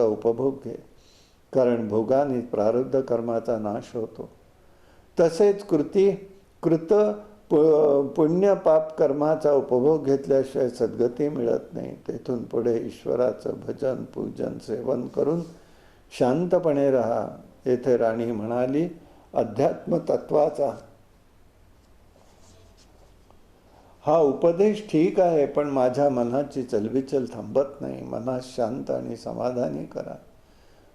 Speaker 1: उपभोग घे, कारण भोगाने प्रारब्ध कर्माचा नाश होतो. तसेच पुण्य पाप कर्माचा उपभोग घेतल्याशिवाय सद्गती मिळत नाही. तेथून पुढे ईश्वराचं भजन, पूजन, सेवन करून शांतपणे राहा. येथे राणी म्हणाली, अध्यात्म तत्वाचा हा उपदेश ठीक आहे, पण माझ्या मनाची चलबिचल थांबत नाही. मनास शांत आणि समाधानी करा.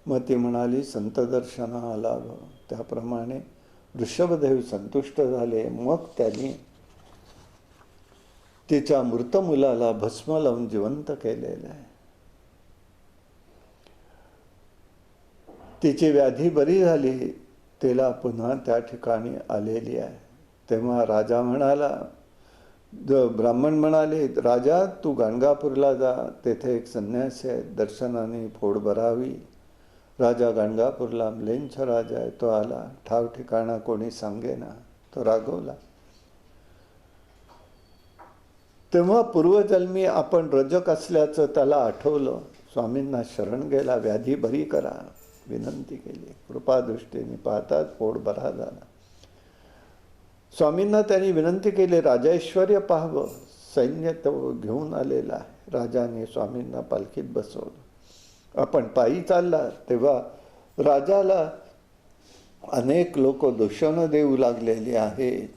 Speaker 1: मग ती म्हणाली, संत दर्शना लाभ. त्याप्रमाणे वृषभदेव संतुष्ट झाले. मग त्यांनी तिच्या मृत मुलाला भस्म लावून जिवंत केलेलं आहे. तिची व्याधी बरी झाली, तिला पुन्हा त्या ठिकाणी आलेली आहे. तेव्हा राजा म्हणाला, ब्राह्मण म्हणाले, राजा तू गाणगापूरला जा, तेथे एक संन्यासी आहे, दर्शनाने फोड भरावी. राजा गाणगापूरला, म्लेंछ राजा आहे, तो आला. ठाव ठिकाणा कोणी सांगेना, तो रागवला. तेव्हा पूर्वजन्मी आपण रजक असल्याचं त्याला आठवलं. स्वामींना शरण गेला, व्याधी बरी करा विनंती केली. कृपादृष्टीने पाहताच पोट बरा झाला. स्वामींना त्यांनी विनंती केली, राजाऐश्वर्य पाहावं. सैन्य तो घेऊन आलेला आहे. राजाने स्वामींना पालखीत बसवलं. आपण पायी चालला तेव्हा राजाला अनेक लोक दूषण देऊ लागलेली आहेत.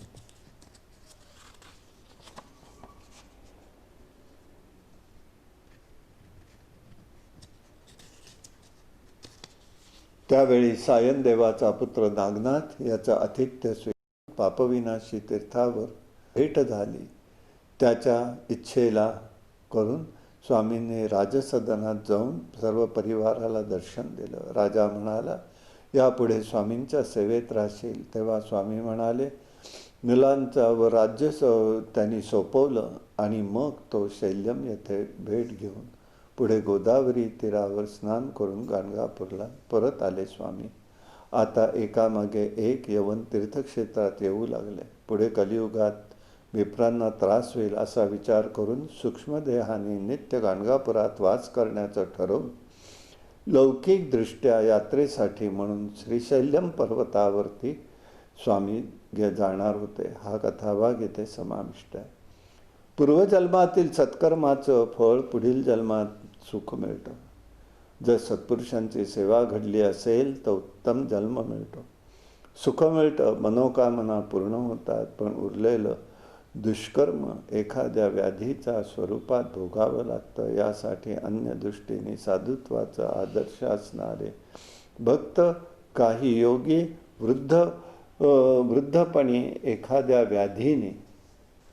Speaker 1: त्यावेळी सायन देवाचा पुत्र नागनाथ याचा आतिथ्य पापविनाशी तीर्थावर भेट झाली. त्याच्या इच्छेला करून स्वामींनी राजसदनात जाऊन सर्व परिवाराला दर्शन दिलं. राजा म्हणाला, यापुढे स्वामींच्या सेवेत राहशील. तेव्हा स्वामी म्हणाले, मुलांचा व राज्य त्यांनी सोपवलं आणि मग तो शैल्यम येथे भेट घेऊन पुढे गोदावरी तीरावर स्नान करून गाणगापूरला परत आले. स्वामी आता एकामागे एक यवन तीर्थक्षेत्रात येऊ लागले. पुढे कलियुगात विप्रांना त्रास होईल असा विचार करून सूक्ष्मदेहाने नित्य गाणगापुरात वास करण्याचं ठरवून लौकिकदृष्ट्या यात्रेसाठी म्हणून श्रीशैल्यम पर्वतावरती स्वामी जाणार होते. हा कथाभाग येथे समाविष्ट आहे. पूर्वजन्मातील सत्कर्माचं फळ पुढील जन्मात सुख मिळतं. जर सत्पुरुषांची सेवा घडली असेल तर उत्तम जन्म मिळतो, सुख मिळतं, मनोकामना पूर्ण होतात. पण उरलेलं दुष्कर्म एखाद्या व्याधीच्या स्वरूपात भोगावं लागतं. यासाठी अन्य दृष्टीने साधुत्वाचा आदर्श असणारे भक्त काही योगी वृद्धपणी एखाद्या व्याधीने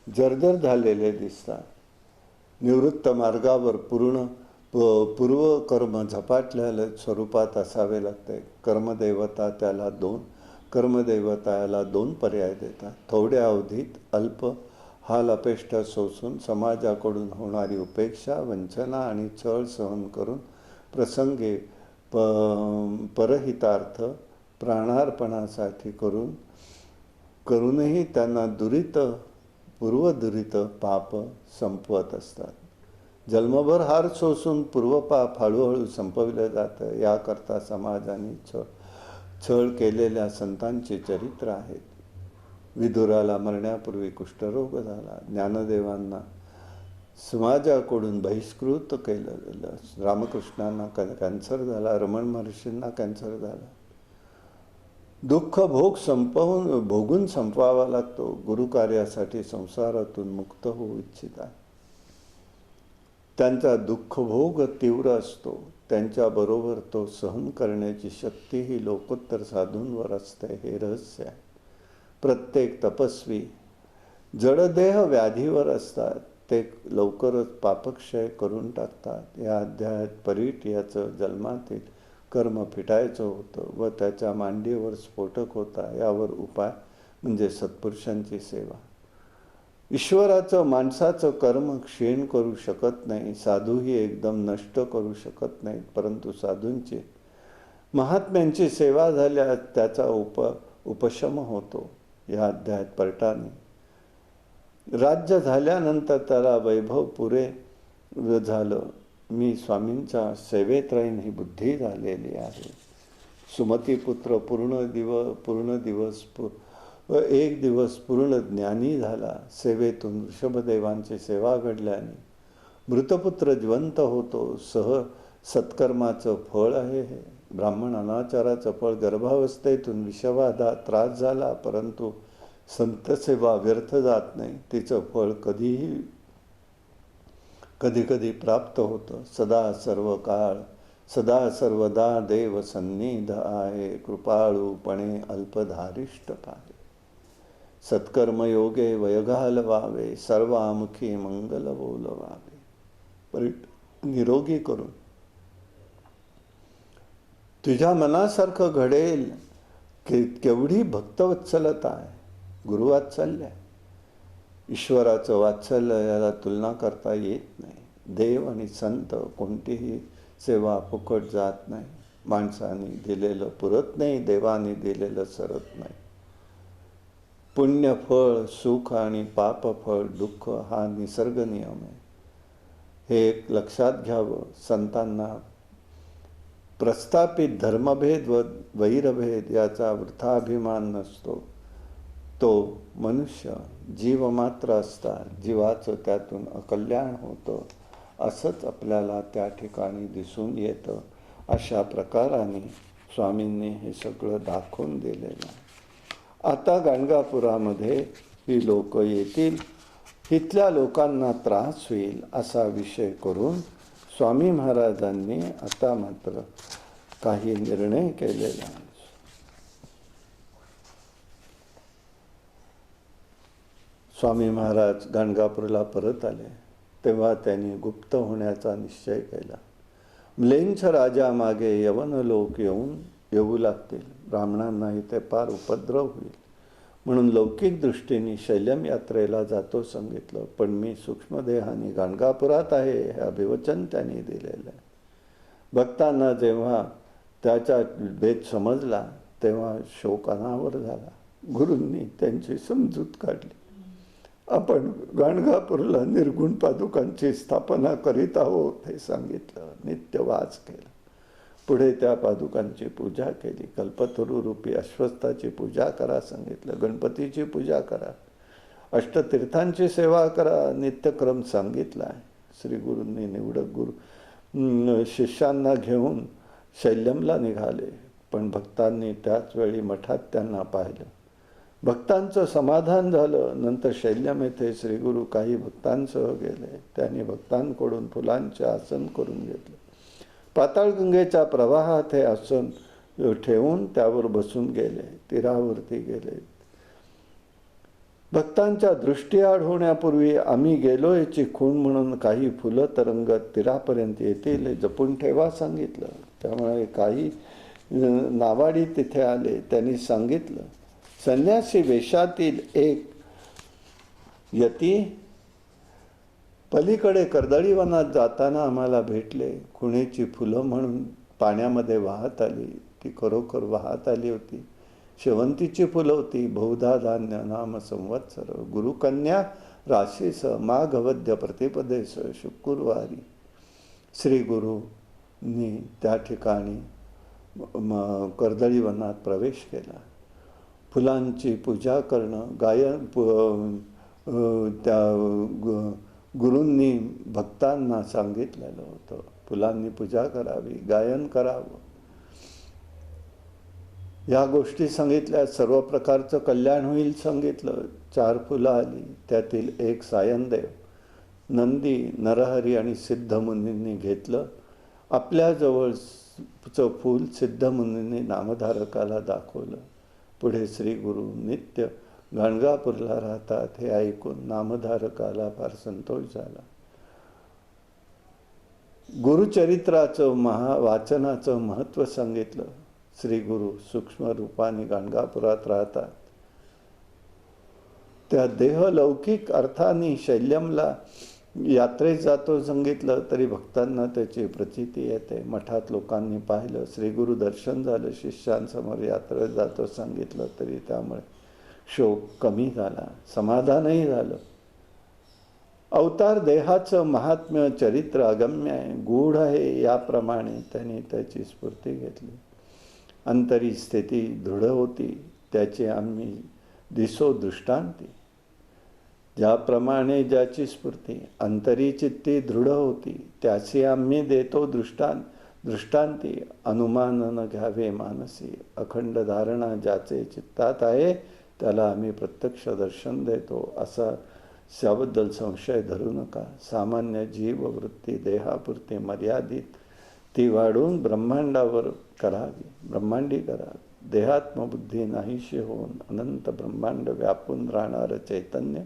Speaker 1: जर्जर झालेले दिसतात. निवृत्त मार्गावर पूर्वकर्म झपाटलेल्या स्वरूपात असावे लागते. कर्मदेवता याला दोन पर्याय देतात. थोड्या अवधीत अल्प हाल अपेष्टा सोसून समाजाकडून होणारी उपेक्षा, वंचना आणि छळ सहन करून प्रसंगी परहितार्थ प्राणार्पणासाठी करूनही त्यांना पूर्वदुरित पाप संपवत असतात. जन्मभर हार सोसून पूर्वपाप हळूहळू संपविलं जातं. याकरता समाजाने छळ केलेल्या संतांची चरित्र आहेत. विदुराला मरण्यापूर्वी कुष्ठरोग झाला. ज्ञानदेवांना समाजाकडून बहिष्कृत केलं गेलं. रामकृष्णांना कॅन्सर झाला. रमण महर्षींना कॅन्सर झाला. दुःख भोगून संपवावा लागतो. गुरुकार्यासाठी संसारातून मुक्त होऊ इच्छितात. त्यांचा दुःखभोग तीव्र असतो. त्यांच्याबरोबर तो सहन करण्याची शक्ती ही लोकोत्तर साधूंवर असते. हे रहस्य आहे. प्रत्येक तपस्वी जडदेह व्याधीवर असतात. ते लवकरच पापक्षय करून टाकतात. या अध्यायात परीट याचं जन्मातील कर्म फिटायचं होतं व त्याच्या मांडीवर स्फोटक होता. यावर उपाय म्हणजे सत्पुरुषांची सेवा. ईश्वराचं माणसाचं कर्म क्षीण करू शकत नाही. साधूही एकदम नष्ट करू शकत नाहीत. परंतु साधूंची महात्म्यांची सेवा झाल्यास त्याचा उपशम होतो. या अध्यायात पर्टाने राज्य झाल्यानंतर त्याला वैभव पुरे झालं. मी स्वामींच्या सेवेत राहीन ही बुद्धी झालेली आहे. सुमतीपुत्र एक दिवस पूर्ण ज्ञानी झाला. सेवेतून वृषभदेवांची सेवा घडल्याने मृतपुत्र जिवंत होतो. सत्कर्माचं फळ आहे हे. ब्राह्मण अनाचाराचं फळ गर्भावस्थेतून विषबाधा त्रास झाला, परंतु संतसेवा व्यर्थ जात नाही. तिचं फळ कधी प्राप्त होतं. सदा सर्वदा देव सन्निध आहे. कृपाळूपणे अल्पधारिष्ट पाहे. सत्कर्मयोगे वय घालवावे. सर्वामुखी मंगल बोलवावे. निरोगी करून तुझ्या मनासारखं घडेल. केवढी भक्तवत्सलता आहे, गुरुवात्सल्य आहे. ईश्वराचं वात्सल्य याला तुलना करता येत नाही. देव आणि संत कोणतीही सेवा फुकट जात नाही. माणसाने दिलेलं पुरत नाही, देवाने दिलेलं सरत नाही. पुण्यफळ सुख आणि पापफळ दुःख हा निसर्ग नियम आहे. हे एक लक्षात घ्यावं. संतांना प्रस्थापित धर्मभेद व वैरभेद याचा वृथा अभिमान नसतो. तो मनुष्य जीव मात्र असता जीवाचं त्यातून अकल्याण होतं, असंच आपल्याला त्या ठिकाणी दिसून येतं. अशा प्रकाराने स्वामींनी हे सगळं दाखवून दिलेलं आहे. आता गाणगापुरामध्ये ही लोक येतील, इथल्या लोकांना त्रास होईल असा विषय करून स्वामी महाराजांनी आता मात्र काही निर्णय केलेला आहे. स्वामी महाराज गाणगापूरला परत आले तेव्हा त्यांनी गुप्त होण्याचा निश्चय केला. म्लेंछ राजा मागे यवन लोक येऊ लागतील. ब्राह्मणांना इथे फार उपद्रव होईल म्हणून लौकिक दृष्टीने शैल्यम यात्रेला जातो सांगितलं. पण मी सूक्ष्मदेहाने गाणगापुरात आहे हे अभिवचन त्यांनी दिलेलं आहे. भक्तांना जेव्हा त्याचा भेद समजला तेव्हा शोक अनावर झाला. गुरूंनी त्यांची समजूत काढली. आपण गाणगापूरला निर्गुण पादुकांची स्थापना करीत आहोत हे सांगितलं. नित्यवाच केलं. पुढे त्या पादुकांची पूजा केली. कल्पतरू रूपी अश्वत्थाची पूजा करा सांगितलं. गणपतीची पूजा करा. अष्टतीर्थांची सेवा करा. नित्यक्रम सांगितला आहे. श्री गुरूंनी निवडक गुरु शिष्यांना घेऊन शैल्यमला निघाले. पण भक्तांनी त्याच वेळी मठात त्यांना पाहिलं. भक्तांचं समाधान झालं. नंतर शैल्यम येथे श्रीगुरू काही भक्तांसह गेले. त्यांनी भक्तांकडून फुलांचे आसन करून घेतले. पाताळगंगेच्या प्रवाहात हे आसन ठेवून त्यावर बसून गेले. तीरावरती गेले. भक्तांच्या दृष्टीआड होण्यापूर्वी आम्ही गेलो याची खूण म्हणून काही फुलं तरंगत तीरापर्यंत येतील हे जपून ठेवा सांगितलं. त्यामुळे काही नावाडी तिथे आले. त्यांनी सांगितलं, संन्यासी वेशातील एक यती पलीकडे कर्दळीवनात जाताना आम्हाला भेटले. खुणेची फुलं म्हणून पाण्यामध्ये वाहत आली. ती खरोखर वाहत आली होती. शेवंतीची फुलं होती. बहुधा धान्य नाम संवत्सर गुरुकन्या राशीस माघवद्य प्रतिपदेश शुक्रवारी श्री गुरूंनी त्या ठिकाणी कर्दळीवनात प्रवेश केला. फुलांची पूजा करणं, गायन त्या गुरूंनी भक्तांना सांगितलेलं होतं. फुलांनी पूजा करावी, गायन करावं. या गोष्टी सांगितल्या. सर्व प्रकारचं कल्याण होईल सांगितलं. 4 फुलं आली. त्यातील एक सायनदेव, नंदी, नरहरी आणि सिद्धमुनींनी घेतलं. आपल्याजवळचं फूल सिद्धमुनींनी नामधारकाला दाखवलं. पुढे श्री गुरु नित्य गाणगापूरला राहतात हे ऐकून नामधारकाला फार संतोष झाला. गुरुचरित्राचं वाचनाचं महत्त्व सांगितलं. श्री गुरु सूक्ष्म रूपाने गाणगापुरात राहतात. त्या देह लौकिक अर्थाने शैल्यमला यात्रेत जातो सांगितलं तरी भक्तांना त्याची प्रचिती येते. मठात लोकांनी पाहिलं. श्रीगुरु दर्शन झालं. शिष्यांसमोर यात्रेत जातो सांगितलं तरी त्यामुळे शोक कमी झाला, समाधानही झालं. अवतार देहाचं महात्म्य चरित्र अगम्य आहे, गूढ आहे, याप्रमाणे त्यांनी त्याची स्फूर्ती घेतली. अंतरी स्थिती दृढ होती त्याचे आम्ही दिसो दृष्टांती. ज्याप्रमाणे ज्याची स्फूर्ती अंतरी चित्ती दृढ होती त्याची आम्ही देतो दृष्टांती. अनुमान न घ्यावे मानसी. अखंड धारणा ज्याचे चित्तात आहे त्याला आम्ही प्रत्यक्ष दर्शन देतो. असा त्याबद्दल संशय धरू नका. सामान्य जीव वृत्ती देहापुरती मर्यादित ती वाढून ब्रह्मांडावर करावी, ब्रह्मांडी करावी. देहात्मबुद्धी नाहीशी होऊन अनंत ब्रह्मांड व्यापून राहणारं चैतन्य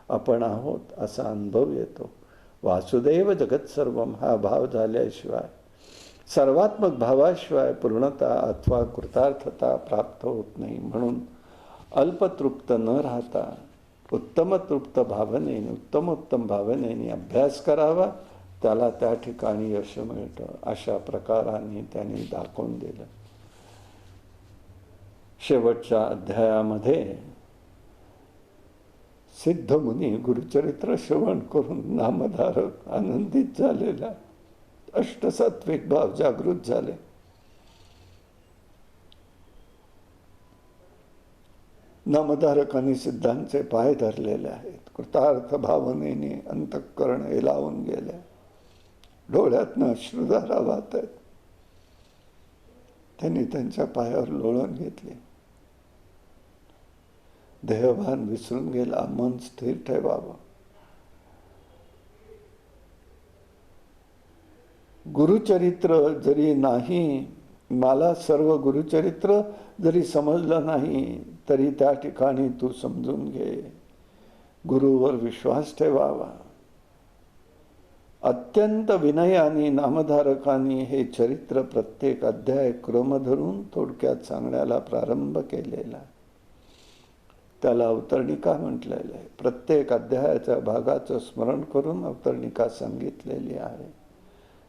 Speaker 1: आपण आहोत असा अनुभव येतो. वासुदेव जगत सर्वम हा भाव झाल्याशिवाय सर्वात्मक भावाशिवाय पूर्णता अथवा कृतार्थता प्राप्त होत नाही. म्हणून अल्पतृप्त न राहता उत्तमतृप्त भावनेने उत्तम भावनेने अभ्यास करावा, त्याला त्या ठिकाणी यश मिळतं. अशा प्रकाराने त्यांनी दाखवून दिलं. शेवटच्या अध्यायामध्ये सिद्ध मुनी गुरुचरित्र श्रवण करून नामधारक आनंदित झालेला, अष्टसात्विक भाव जागृत झाले. नामधारकांनी सिद्धांचे पाय धरलेले आहेत. कृतार्थ भावनेने अंतःकरण हेलावून गेले. डोळ्यातनं अश्रुधारा वाहत आहेत. त्यांनी त्यांच्या पायावर लोळण घेतली. देहभान विसरून गेला. मन स्थिर ठेवावं. गुरुचरित्र जरी नाही, मला सर्व गुरुचरित्र जरी समजलं नाही तरी त्या ठिकाणी तू समजून घे. गुरुवर विश्वास ठेवावा. अत्यंत विनयाने नामधारकांनी हे चरित्र प्रत्येक अध्याय क्रम धरून थोडक्यात सांगण्याला प्रारंभ केलेला. त्याला अवतरणिका म्हटलेलं आहे. प्रत्येक अध्यायाच्या भागाचं स्मरण करून अवतरणिका सांगितलेली आहे.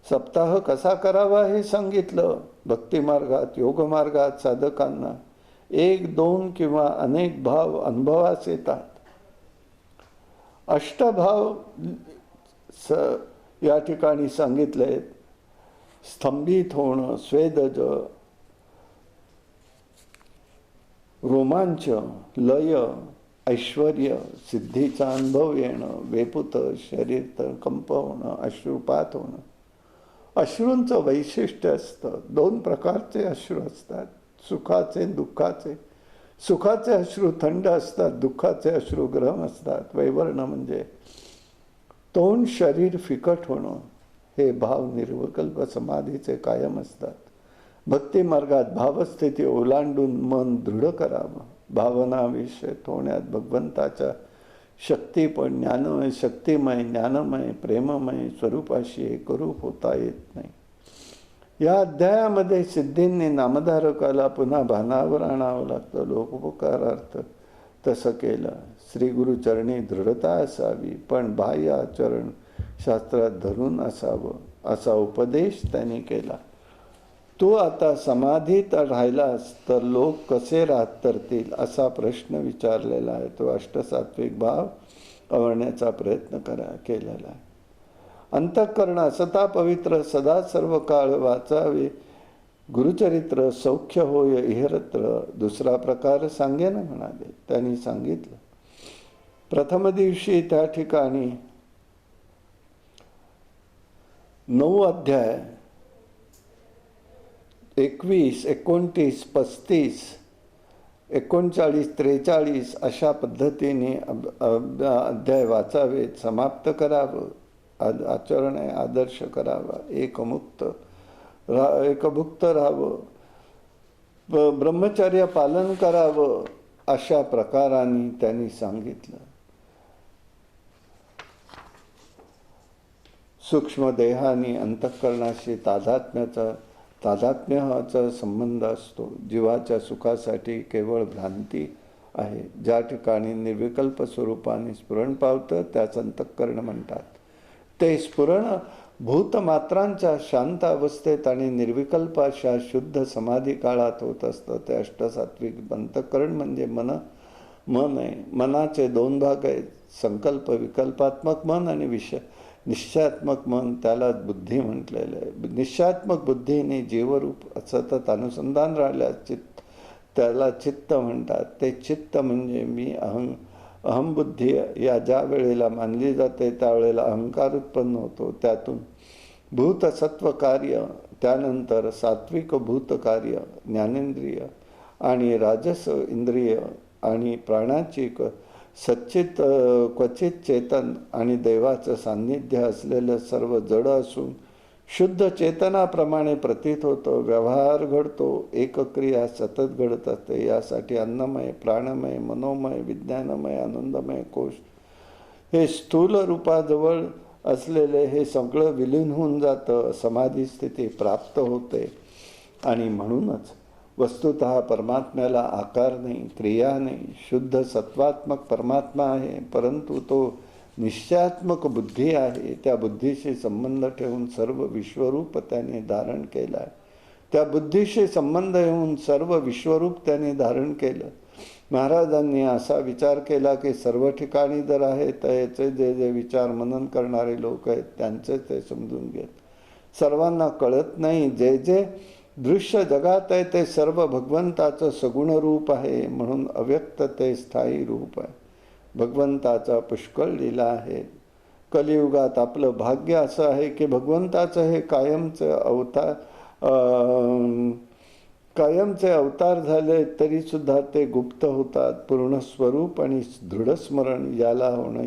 Speaker 1: सप्ताह कसा करावा हे सांगितलं. भक्तिमार्गात, योगमार्गात साधकांना एक, दोन किंवा अनेक भाव अनुभवास येतात. अष्टभाव या ठिकाणी सांगितले. स्तंभित होणं, स्वेदज, रोमांच, लय, ऐश्वर्य, सिद्धीचा अनुभव येणं, वेपुत, शरीर कंप होणं, अश्रुपात होणं. अश्रूंचं वैशिष्ट्य असतं. दोन प्रकारचे अश्रू असतात, सुखाचे, दुःखाचे. सुखाचे अश्रू थंड असतात, दुःखाचे अश्रू गरम असतात. वैवर्ण म्हणजे तोंड, शरीर फिकट होणं. हे भाव निर्विकल्प समाधीचे कायम असतात. भक्ती मार्गात भावस्थिती ओलांडून मन दृढ करावं. भावनाविषयक होण्यात भगवंताच्या शक्तीपण ज्ञानमय, शक्तिमय, ज्ञानमय, प्रेममय स्वरूपाशी एकरूप होता येत नाही. या अध्यायामध्ये सिद्धींनी नामधारकाला पुन्हा भानावर आणावं लागतं. लोकोपकारार्थ तसं केलं. श्री गुरुचरणी दृढता असावी, पण बाह्य आचरण शास्त्रात धरून असावं, असा उपदेश त्यांनी केला. तू आता समाधीत राहिलास तर लोक कसे राहतील असा प्रश्न विचारलेला आहे. तो अष्टसात्विक भाव आवडण्याचा प्रयत्न केलेला आहे. अंतःकरण सता पवित्र सदा सर्व काळ वाचावे गुरुचरित्र, सौख्य होय इहरत्र. दुसरा प्रकार सांगेन म्हणाले. त्यांनी सांगितलं. प्रथम दिवशी त्या ठिकाणी 9 अध्याय 21, 29, 35, 39, 43 अशा पद्धतीने अध्याय वाचावेत, समाप्त करावं. आचरण आहे, आदर्श करावा. एकभुक्त राहावं, ब्रह्मचर्य पालन करावं, अशा प्रकाराने त्यांनी सांगितलं. सूक्ष्म देहाने अंतःकरणाशी तादात्म्याचा संबंध असतो. जीवाच्या सुखासाठी केवळ भ्रांती आहे. ज्या ठिकाणी निर्विकल्प स्वरूपाने स्फुरण पावतं त्याच अंतःकरण म्हणतात. ते स्फुरण भूतमात्रांच्या शांत अवस्थेत आणि निर्विकल्प अशा शुद्ध समाधी काळात होत असतं. ते अष्टसात्विक अंतःकरण म्हणजे मन आहे. मनाचे 2 भाग आहेत, संकल्प विकल्पात्मक मन आणि निश्चयात्मक मन. त्याला बुद्धी म्हटलेलं आहे. निश्चयात्मक बुद्धीने जीवरूप सतत अनुसंधान राहिल्यास त्याला चित्त म्हणतात. ते चित्त म्हणजे मी अहमबुद्धी या ज्या वेळेला मानली जाते त्यावेळेला अहंकार उत्पन्न होतो. त्यातून भूतसत्व कार्य, त्यानंतर सात्विक भूत कार्य, ज्ञानेंद्रिय आणि राजस इंद्रिय आणि प्राणाची सच्चित क्वचित चेतन आणि देवाचं सान्निध्य असलेलं सर्व जड असून शुद्ध चेतनाप्रमाणे प्रतीत होतं. व्यवहार घडतो, एकक्रिया सतत घडत असते. यासाठी अन्नमय, प्राणमय, मनोमय, विज्ञानमय, आनंदमय कोश हे स्थूल रूपाजवळ असलेले हे सगळं विलीन होऊन जातं, समाधी स्थिती प्राप्त होते. आणि म्हणूनच वस्तुतः परमात्म्याला आकार नाही, क्रिया नाही, शुद्ध सत्वात्मक परमात्मा आहे, परंतु तो निश्चयात्मक बुद्धी आहे. त्या बुद्धीशी संबंध ठेवून सर्व विश्वरूप त्याने धारण केलं आहे. त्या बुद्धीशी संबंध येऊन सर्व विश्वरूप त्याने धारण केलं. महाराजांनी असा विचार केला की सर्व ठिकाणी जर आहे तर याचे जे जे विचार मनन करणारे लोक आहेत त्यांचे ते समजून घेत. सर्वांना कळत नाही. जे जे दृश्य जगात आहे ते सर्व भगवंताचं सगुण रूप आहे, म्हणून अव्यक्त ते स्थायी रूप आहे. भगवंताचा पुष्कळ लीला आहे. कलियुगात आपलं भाग्य असं आहे की भगवंताचं हे कायमचे अवतार झाले तरी सुद्धा ते गुप्त होतात. पूर्ण स्वरूप आणि दृढ स्मरण याला होणं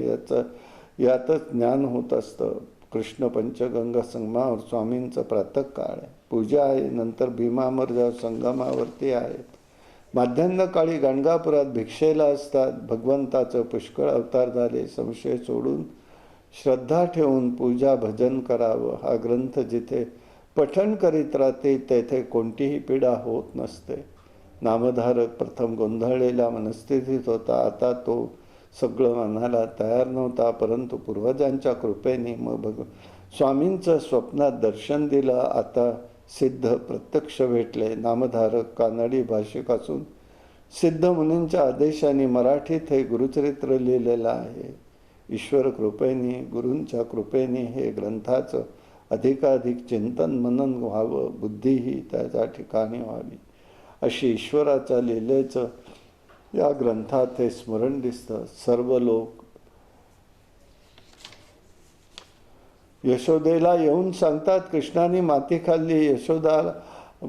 Speaker 1: यातच ज्ञान होत असतं. कृष्ण पंचगंगा संगमावर स्वामींचं प्रातःकाळ आहे, पूजा आहे, नंतर भीमामर्ज संगमावरती आहेत. माध्यान्ह काळी गाणगापुरात भिक्षेला असतात. भगवंताचं पुष्कळ अवतार झाले. संशय सोडून श्रद्धा ठेवून पूजा भजन करावं. हा ग्रंथ जिथे पठण करीत राहते तेथे कोणतीही पीडा होत नसते. नामधारक प्रथम गोंधळलेल्या मनस्थितीत होता. आता तो सगळं म्हणायला तयार नव्हता, परंतु पूर्वजांच्या कृपेने मग स्वामींचं स्वप्नात दर्शन दिलं. आता सिद्ध प्रत्यक्ष भेटले. नामधारक कानडी भाषिक असून सिद्ध मुनींच्या आदेशाने मराठीत हे गुरुचरित्र लिहिलेलं आहे. ईश्वर कृपेने, गुरूंच्या कृपेने हे ग्रंथाचं अधिकाधिक चिंतन मनन व्हावं, बुद्धीही त्याच्या ठिकाणी व्हावी, अशी ईश्वराच्या लीलेचं या ग्रंथात हे स्मरण दिसतं. सर्व लोक यशोदेला येऊन सांगतात कृष्णाने माती खाल्ली. यशोदा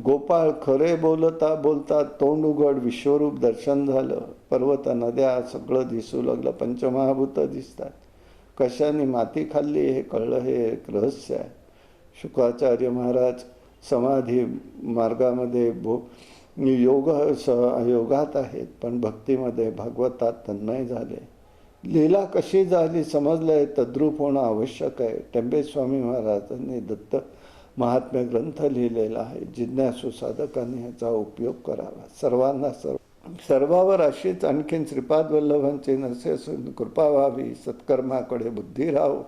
Speaker 1: गोपाळ खरे बोलता बोलता तोंड उघड. विश्वरूप दर्शन झालं. पर्वत नद्या सगळं दिसू लागलं. पंचमहाभूत दिसतात. कशाने माती खाल्ली हे कळलं. हे एक रहस्य आहे. शुकाचार्य महाराज समाधी मार्गामध्ये योगात आहेत, पण भक्तीमध्ये भागवतात तन्मय झाले. लीला कशी झाली समजलंय. तद्रूप होणं आवश्यक आहे. टेंबेस्वामी महाराजांनी दत्त महात्म्य ग्रंथ लिहिलेला आहे. जिज्ञासू साधकांनी ह्याचा उपयोग करावा. सर्वावर अशीच आणखीन श्रीपाद वल्लभांची नरसिंह कृपा व्हावी. सत्कर्माकडे बुद्धी राहो.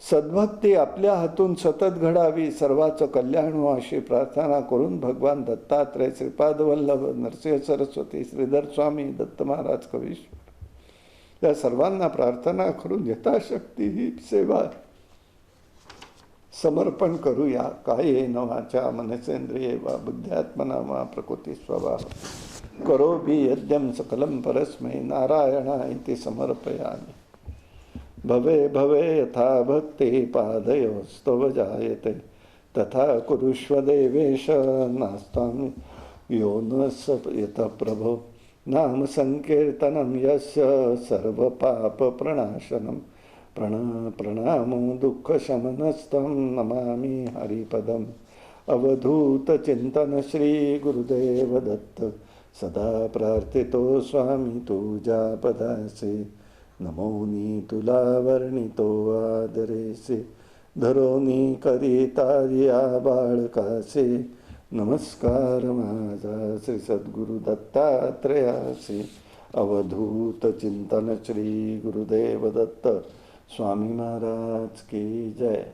Speaker 1: सद्भक्ती आपल्या हातून सतत घडावी. सर्वाचं कल्याण हो अशी प्रार्थना करून भगवान दत्तात्रय, श्रीपाद वल्लभ, नरसिंह सरस्वती, श्रीधर स्वामी, दत्त महाराज, कवीश्वर या सर्वांना प्रार्थना करून यथाशक्ती ही सेवा समर्पण करूया. कायेन वाचा मनसेंद्रिये वा बुद्ध्यात्मना वा प्रकृती स्वभाव करोमि यद्यं सकलं परस्मै नारायणाय समर्पयामि. भवे भवे यथा भक्ति पादयोस्तव जायते तथा कुरुष्व देवेश नास्तां यो न यत प्रभो. नाम संकीर्तनं यस्य सर्वपापप्रणाशनं प्रणामो दुःखशमनस्तं नमामि हरिपदम्. अवधूतचिन्तन श्री गुरुदेव दत्त सदा प्रार्थितो स्वामी तुझ्यापदासे. नमोनी तुला वर्णितो आदरेसे धरोनी करिता बाळकासे. नमस्कार माझा श्री सद्गुरु दत्तात्रेयासे. अवधूत चिंतन श्री गुरुदेव दत्त स्वामी महाराज की जय.